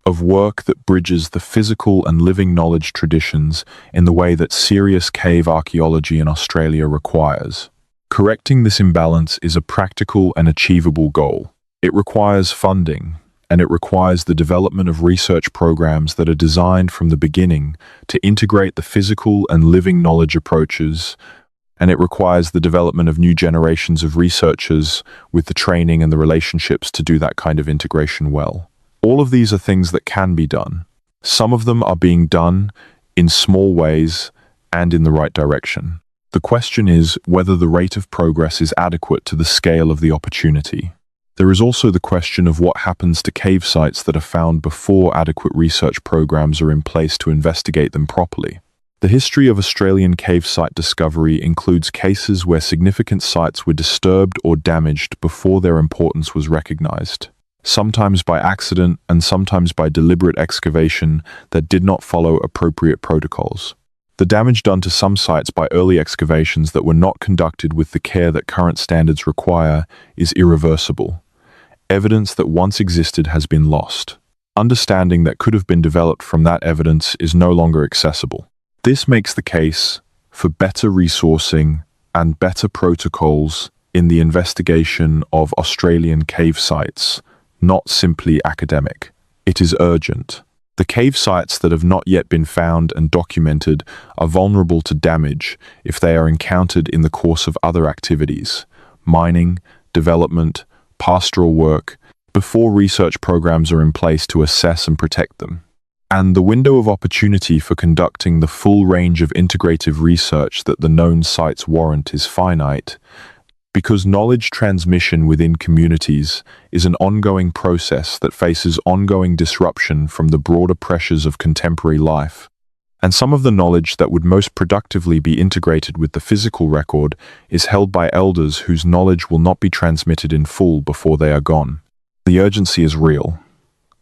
of work that bridges the physical and living knowledge traditions in the way that serious cave archaeology in Australia requires. Correcting this imbalance is a practical and achievable goal. It requires funding, and it requires the development of research programs that are designed from the beginning to integrate the physical and living knowledge approaches, and it requires the development of new generations of researchers with the training and the relationships to do that kind of integration well. All of these are things that can be done. Some of them are being done in small ways and in the right direction. The question is whether the rate of progress is adequate to the scale of the opportunity. There is also the question of what happens to cave sites that are found before adequate research programs are in place to investigate them properly. The history of Australian cave site discovery includes cases where significant sites were disturbed or damaged before their importance was recognized, sometimes by accident and sometimes by deliberate excavation that did not follow appropriate protocols. The damage done to some sites by early excavations that were not conducted with the care that current standards require is irreversible. Evidence that once existed has been lost. Understanding that could have been developed from that evidence is no longer accessible. This makes the case for better resourcing and better protocols in the investigation of Australian cave sites, not simply academic. It is urgent. The cave sites that have not yet been found and documented are vulnerable to damage if they are encountered in the course of other activities, mining, development, pastoral work, before research programs are in place to assess and protect them. And the window of opportunity for conducting the full range of integrative research that the known sites warrant is finite, because knowledge transmission within communities is an ongoing process that faces ongoing disruption from the broader pressures of contemporary life. And some of the knowledge that would most productively be integrated with the physical record is held by elders whose knowledge will not be transmitted in full before they are gone. The urgency is real.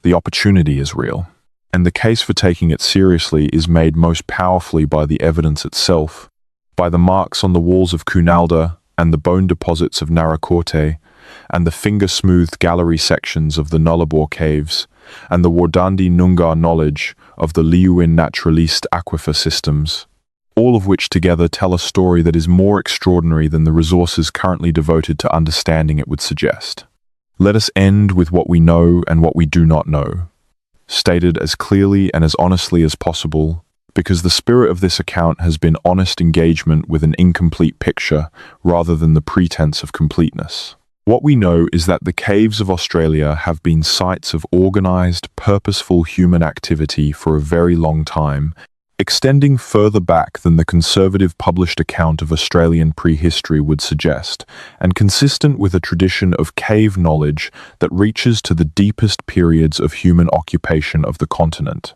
The opportunity is real. And the case for taking it seriously is made most powerfully by the evidence itself, by the marks on the walls of Cunalda and the bone deposits of Naracoorte, and the finger-smoothed gallery sections of the Nullarbor caves, and the Wardandi Noongar knowledge of the Leeuwin naturaliste aquifer systems, all of which together tell a story that is more extraordinary than the resources currently devoted to understanding it would suggest. Let us end with what we know and what we do not know, stated as clearly and as honestly as possible, because the spirit of this account has been honest engagement with an incomplete picture rather than the pretense of completeness. What we know is that the caves of Australia have been sites of organized, purposeful human activity for a very long time, extending further back than the conservative published account of Australian prehistory would suggest, and consistent with a tradition of cave knowledge that reaches to the deepest periods of human occupation of the continent.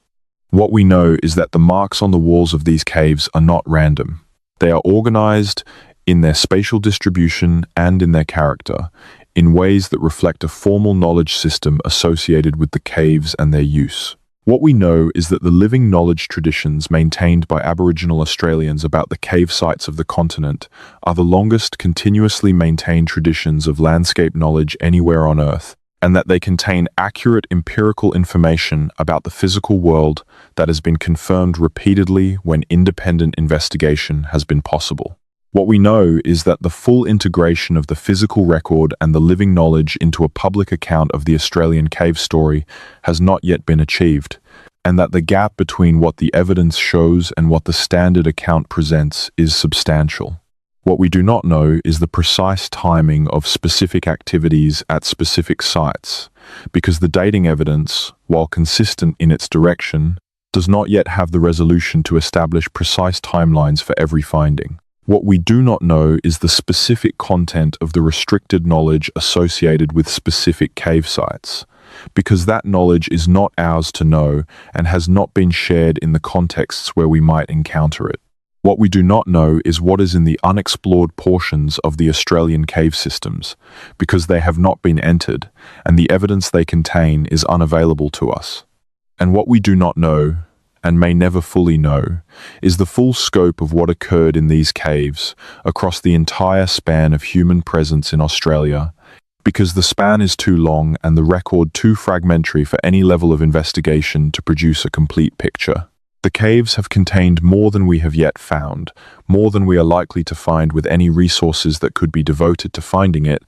What we know is that the marks on the walls of these caves are not random. They are organized in their spatial distribution and in their character, in ways that reflect a formal knowledge system associated with the caves and their use. What we know is that the living knowledge traditions maintained by Aboriginal Australians about the cave sites of the continent are the longest continuously maintained traditions of landscape knowledge anywhere on Earth, and that they contain accurate empirical information about the physical world that has been confirmed repeatedly when independent investigation has been possible. What we know is that the full integration of the physical record and the living knowledge into a public account of the Australian cave story has not yet been achieved, and that the gap between what the evidence shows and what the standard account presents is substantial. What we do not know is the precise timing of specific activities at specific sites, because the dating evidence, while consistent in its direction, does not yet have the resolution to establish precise timelines for every finding. What we do not know is the specific content of the restricted knowledge associated with specific cave sites, because that knowledge is not ours to know and has not been shared in the contexts where we might encounter it. What we do not know is what is in the unexplored portions of the Australian cave systems, because they have not been entered, and the evidence they contain is unavailable to us. And what we do not know, and may never fully know, is the full scope of what occurred in these caves across the entire span of human presence in Australia, because the span is too long and the record too fragmentary for any level of investigation to produce a complete picture. The caves have contained more than we have yet found, more than we are likely to find with any resources that could be devoted to finding it,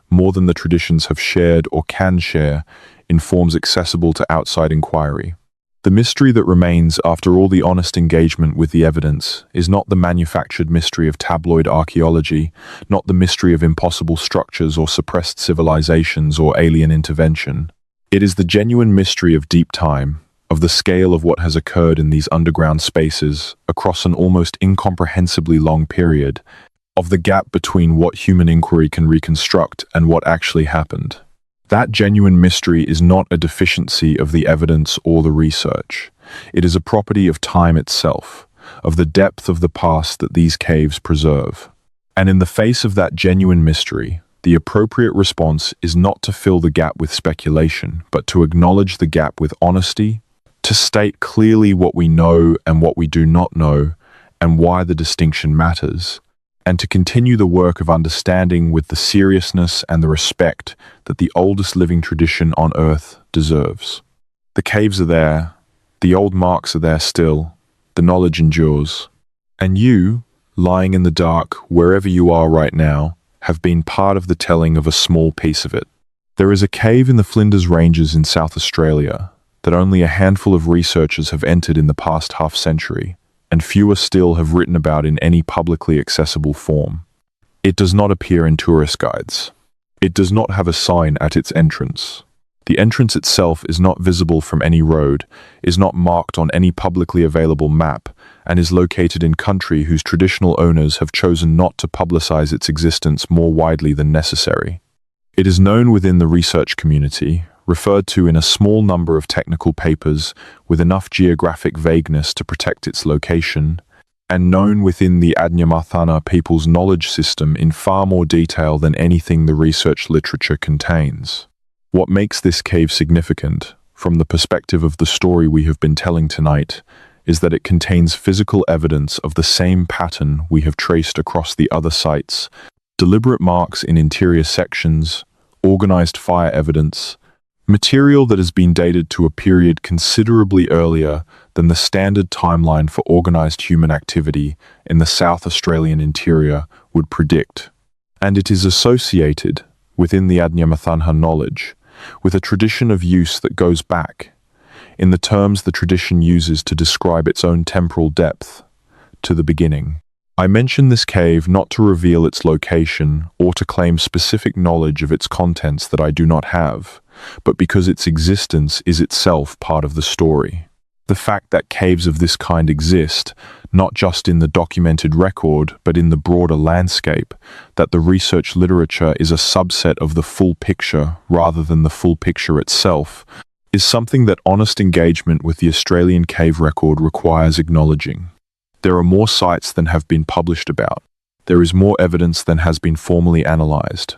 more than the traditions have shared or can share, in forms accessible to outside inquiry. The mystery that remains after all the honest engagement with the evidence is not the manufactured mystery of tabloid archaeology, not the mystery of impossible structures or suppressed civilizations or alien intervention. It is the genuine mystery of deep time, of the scale of what has occurred in these underground spaces across an almost incomprehensibly long period, of the gap between what human inquiry can reconstruct and what actually happened. That genuine mystery is not a deficiency of the evidence or the research. It is a property of time itself, of the depth of the past that these caves preserve. And in the face of that genuine mystery, the appropriate response is not to fill the gap with speculation, but to acknowledge the gap with honesty, to state clearly what we know and what we do not know, and why the distinction matters, and to continue the work of understanding with the seriousness and the respect that the oldest living tradition on Earth deserves. The caves are there, the old marks are there still, the knowledge endures. And you, lying in the dark wherever you are right now, have been part of the telling of a small piece of it. There is a cave in the Flinders Ranges in South Australia that only a handful of researchers have entered in the past half-century, and fewer still have written about in any publicly accessible form. It does not appear in tourist guides. It does not have a sign at its entrance. The entrance itself is not visible from any road, is not marked on any publicly available map, and is located in country whose traditional owners have chosen not to publicize its existence more widely than necessary. It is known within the research community, referred to in a small number of technical papers with enough geographic vagueness to protect its location, and known within the Adnyamarthana people's knowledge system in far more detail than anything the research literature contains. What makes this cave significant, from the perspective of the story we have been telling tonight, is that it contains physical evidence of the same pattern we have traced across the other sites: deliberate marks in interior sections, organized fire evidence, material that has been dated to a period considerably earlier than the standard timeline for organized human activity in the South Australian interior would predict. And it is associated, within the Adnyamarthana knowledge, with a tradition of use that goes back, in the terms the tradition uses to describe its own temporal depth, to the beginning. I mention this cave not to reveal its location or to claim specific knowledge of its contents that I do not have, but because its existence is itself part of the story. The fact that caves of this kind exist, not just in the documented record, but in the broader landscape, that the research literature is a subset of the full picture rather than the full picture itself, is something that honest engagement with the Australian cave record requires acknowledging. There are more sites than have been published about. There is more evidence than has been formally analysed.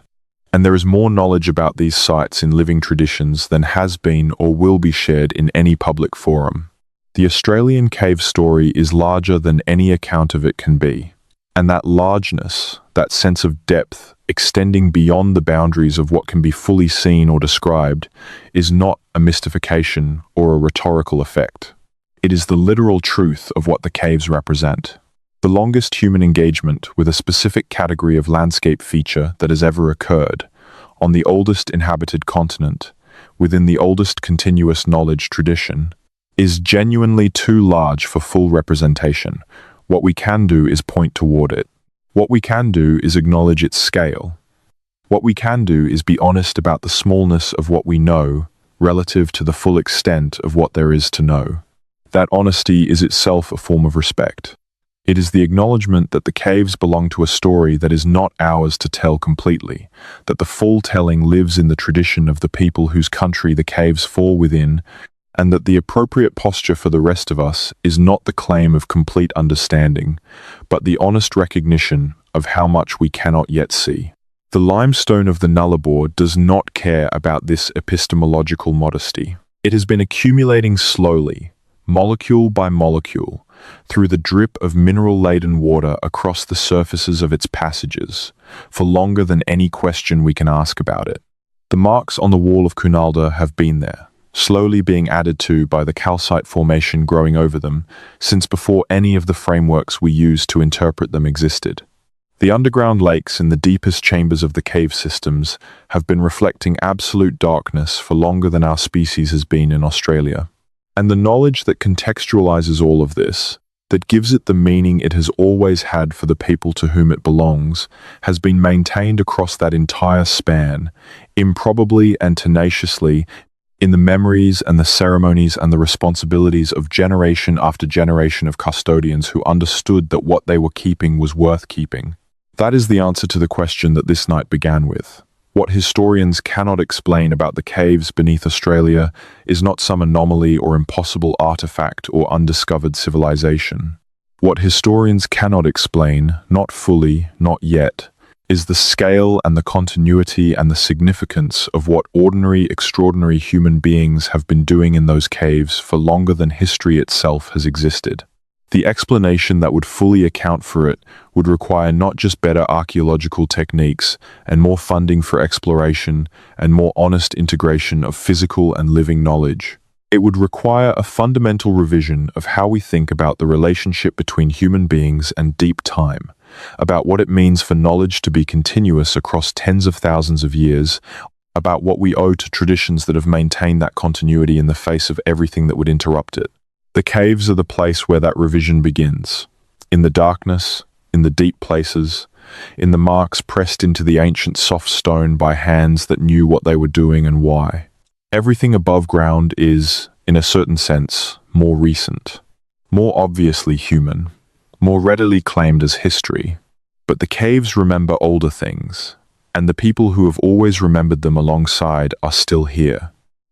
And there is more knowledge about these sites in living traditions than has been or will be shared in any public forum. The Australian cave story is larger than any account of it can be. And that largeness, that sense of depth, extending beyond the boundaries of what can be fully seen or described, is not a mystification or a rhetorical effect. It is the literal truth of what the caves represent. The longest human engagement with a specific category of landscape feature that has ever occurred, on the oldest inhabited continent, within the oldest continuous knowledge tradition, is genuinely too large for full representation. What we can do is point toward it. What we can do is acknowledge its scale. What we can do is be honest about the smallness of what we know relative to the full extent of what there is to know. That honesty is itself a form of respect. It is the acknowledgement that the caves belong to a story that is not ours to tell completely, that the full telling lives in the tradition of the people whose country the caves fall within, and that the appropriate posture for the rest of us is not the claim of complete understanding, but the honest recognition of how much we cannot yet see. The limestone of the Nullarbor does not care about this epistemological modesty. It has been accumulating slowly, molecule by molecule, through the drip of mineral-laden water across the surfaces of its passages, for longer than any question we can ask about it. The marks on the wall of Cunalda have been there, slowly being added to by the calcite formation growing over them, since before any of the frameworks we use to interpret them existed. The underground lakes in the deepest chambers of the cave systems have been reflecting absolute darkness for longer than our species has been in Australia. And the knowledge that contextualizes all of this, that gives it the meaning it has always had for the people to whom it belongs, has been maintained across that entire span, improbably and tenaciously, in the memories and the ceremonies and the responsibilities of generation after generation of custodians who understood that what they were keeping was worth keeping. That is the answer to the question that this night began with. What historians cannot explain about the caves beneath Australia is not some anomaly or impossible artifact or undiscovered civilization. What historians cannot explain, not fully, not yet, is the scale and the continuity and the significance of what ordinary, extraordinary human beings have been doing in those caves for longer than history itself has existed. The explanation that would fully account for it would require not just better archaeological techniques and more funding for exploration and more honest integration of physical and living knowledge. It would require a fundamental revision of how we think about the relationship between human beings and deep time, about what it means for knowledge to be continuous across tens of thousands of years, about what we owe to traditions that have maintained that continuity in the face of everything that would interrupt it. The caves are the place where that revision begins. In the darkness, in the deep places, in the marks pressed into the ancient soft stone by hands that knew what they were doing and why. Everything above ground is, in a certain sense, more recent, more obviously human, more readily claimed as history. But the caves remember older things, and the people who have always remembered them alongside are still here.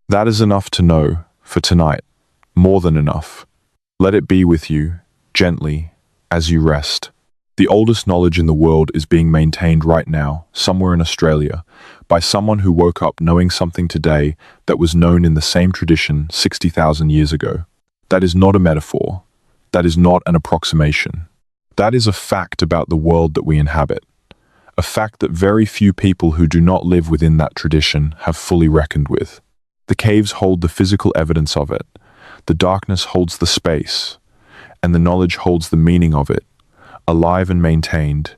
That is enough to know, for tonight. More than enough. Let it be with you, gently, as you rest. The oldest knowledge in the world is being maintained right now, somewhere in Australia, by someone who woke up knowing something today that was known in the same tradition 60,000 years ago. That is not a metaphor. That is not an approximation. That is a fact about the world that we inhabit. A fact that very few people who do not live within that tradition have fully reckoned with. The caves hold the physical evidence of it. The darkness holds the space, and the knowledge holds the meaning of it, alive and maintained,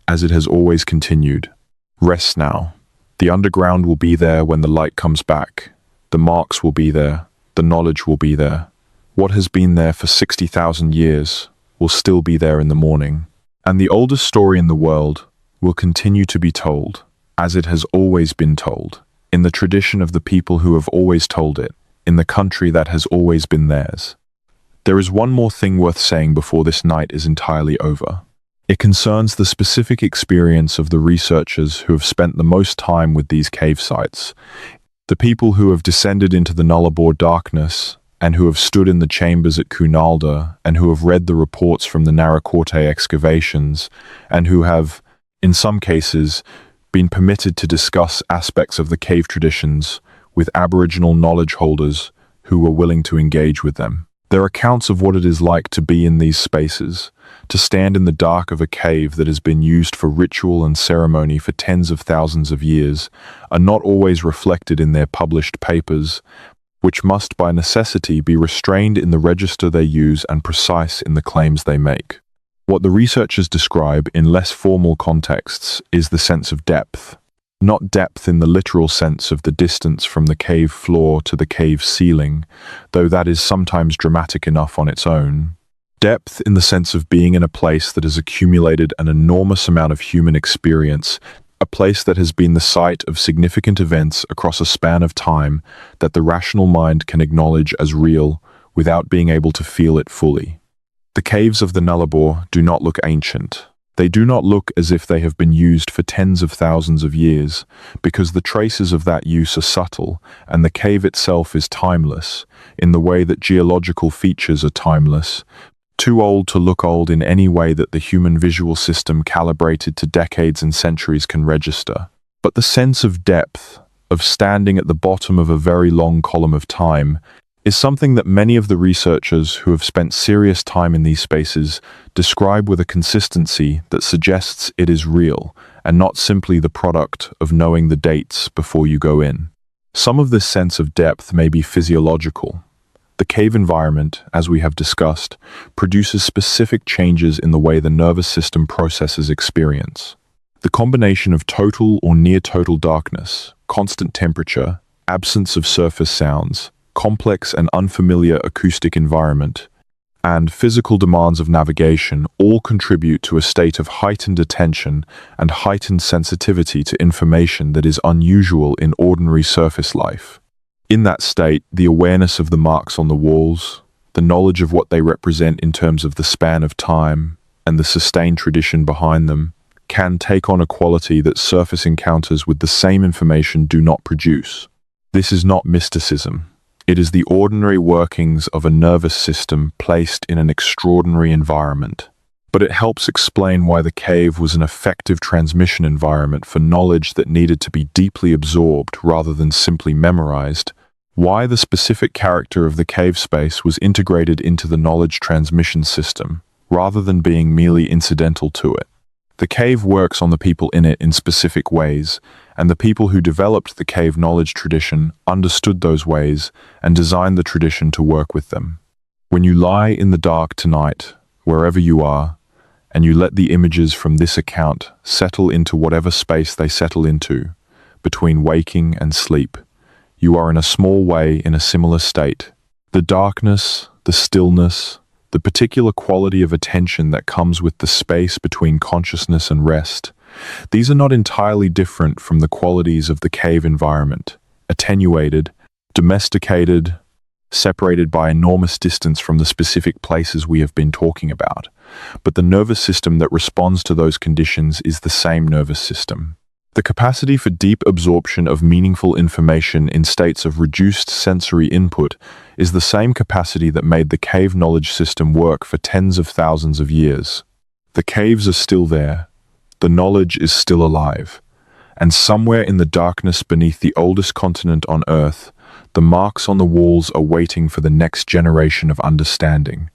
as it has always continued. Rest now. The underground will be there when the light comes back. The marks will be there. The knowledge will be there. What has been there for 60,000 years will still be there in the morning. And the oldest story in the world will continue to be told, as it has always been told, in the tradition of the people who have always told it, in the country that has always been theirs. There is one more thing worth saying before this night is entirely over. It concerns the specific experience of the researchers who have spent the most time with these cave sites, the people who have descended into the Nullarbor darkness and who have stood in the chambers at Cunalda and who have read the reports from the Narracoorte excavations and who have, in some cases, been permitted to discuss aspects of the cave traditions with Aboriginal knowledge holders who were willing to engage with them. Their accounts of what it is like to be in these spaces, to stand in the dark of a cave that has been used for ritual and ceremony for tens of thousands of years, are not always reflected in their published papers, which must by necessity be restrained in the register they use and precise in the claims they make. What the researchers describe in less formal contexts is the sense of depth. Not depth in the literal sense of the distance from the cave floor to the cave ceiling, though that is sometimes dramatic enough on its own. Depth in the sense of being in a place that has accumulated an enormous amount of human experience, a place that has been the site of significant events across a span of time that the rational mind can acknowledge as real without being able to feel it fully. The caves of the Nullarbor do not look ancient. They do not look as if they have been used for tens of thousands of years, because the traces of that use are subtle, and the cave itself is timeless, in the way that geological features are timeless, too old to look old in any way that the human visual system calibrated to decades and centuries can register. But the sense of depth, of standing at the bottom of a very long column of time, is something that many of the researchers who have spent serious time in these spaces describe with a consistency that suggests it is real and not simply the product of knowing the dates before you go in. Some of this sense of depth may be physiological. The cave environment, as we have discussed, produces specific changes in the way the nervous system processes experience. The combination of total or near-total darkness, constant temperature, absence of surface sounds, complex and unfamiliar acoustic environment, and physical demands of navigation all contribute to a state of heightened attention and heightened sensitivity to information that is unusual in ordinary surface life. In that state, the awareness of the marks on the walls, the knowledge of what they represent in terms of the span of time, and the sustained tradition behind them, can take on a quality that surface encounters with the same information do not produce. This is not mysticism. It is the ordinary workings of a nervous system placed in an extraordinary environment. But it helps explain why the cave was an effective transmission environment for knowledge that needed to be deeply absorbed rather than simply memorized, why the specific character of the cave space was integrated into the knowledge transmission system, rather than being merely incidental to it. The cave works on the people in it in specific ways, and the people who developed the cave knowledge tradition understood those ways and designed the tradition to work with them. When you lie in the dark tonight, wherever you are, and you let the images from this account settle into whatever space they settle into, between waking and sleep, you are in a small way in a similar state. The darkness, the stillness, the particular quality of attention that comes with the space between consciousness and rest, these are not entirely different from the qualities of the cave environment, attenuated, domesticated, separated by enormous distance from the specific places we have been talking about. But the nervous system that responds to those conditions is the same nervous system. The capacity for deep absorption of meaningful information in states of reduced sensory input is the same capacity that made the cave knowledge system work for tens of thousands of years. The caves are still there, the knowledge is still alive, and somewhere in the darkness beneath the oldest continent on Earth, the marks on the walls are waiting for the next generation of understanding.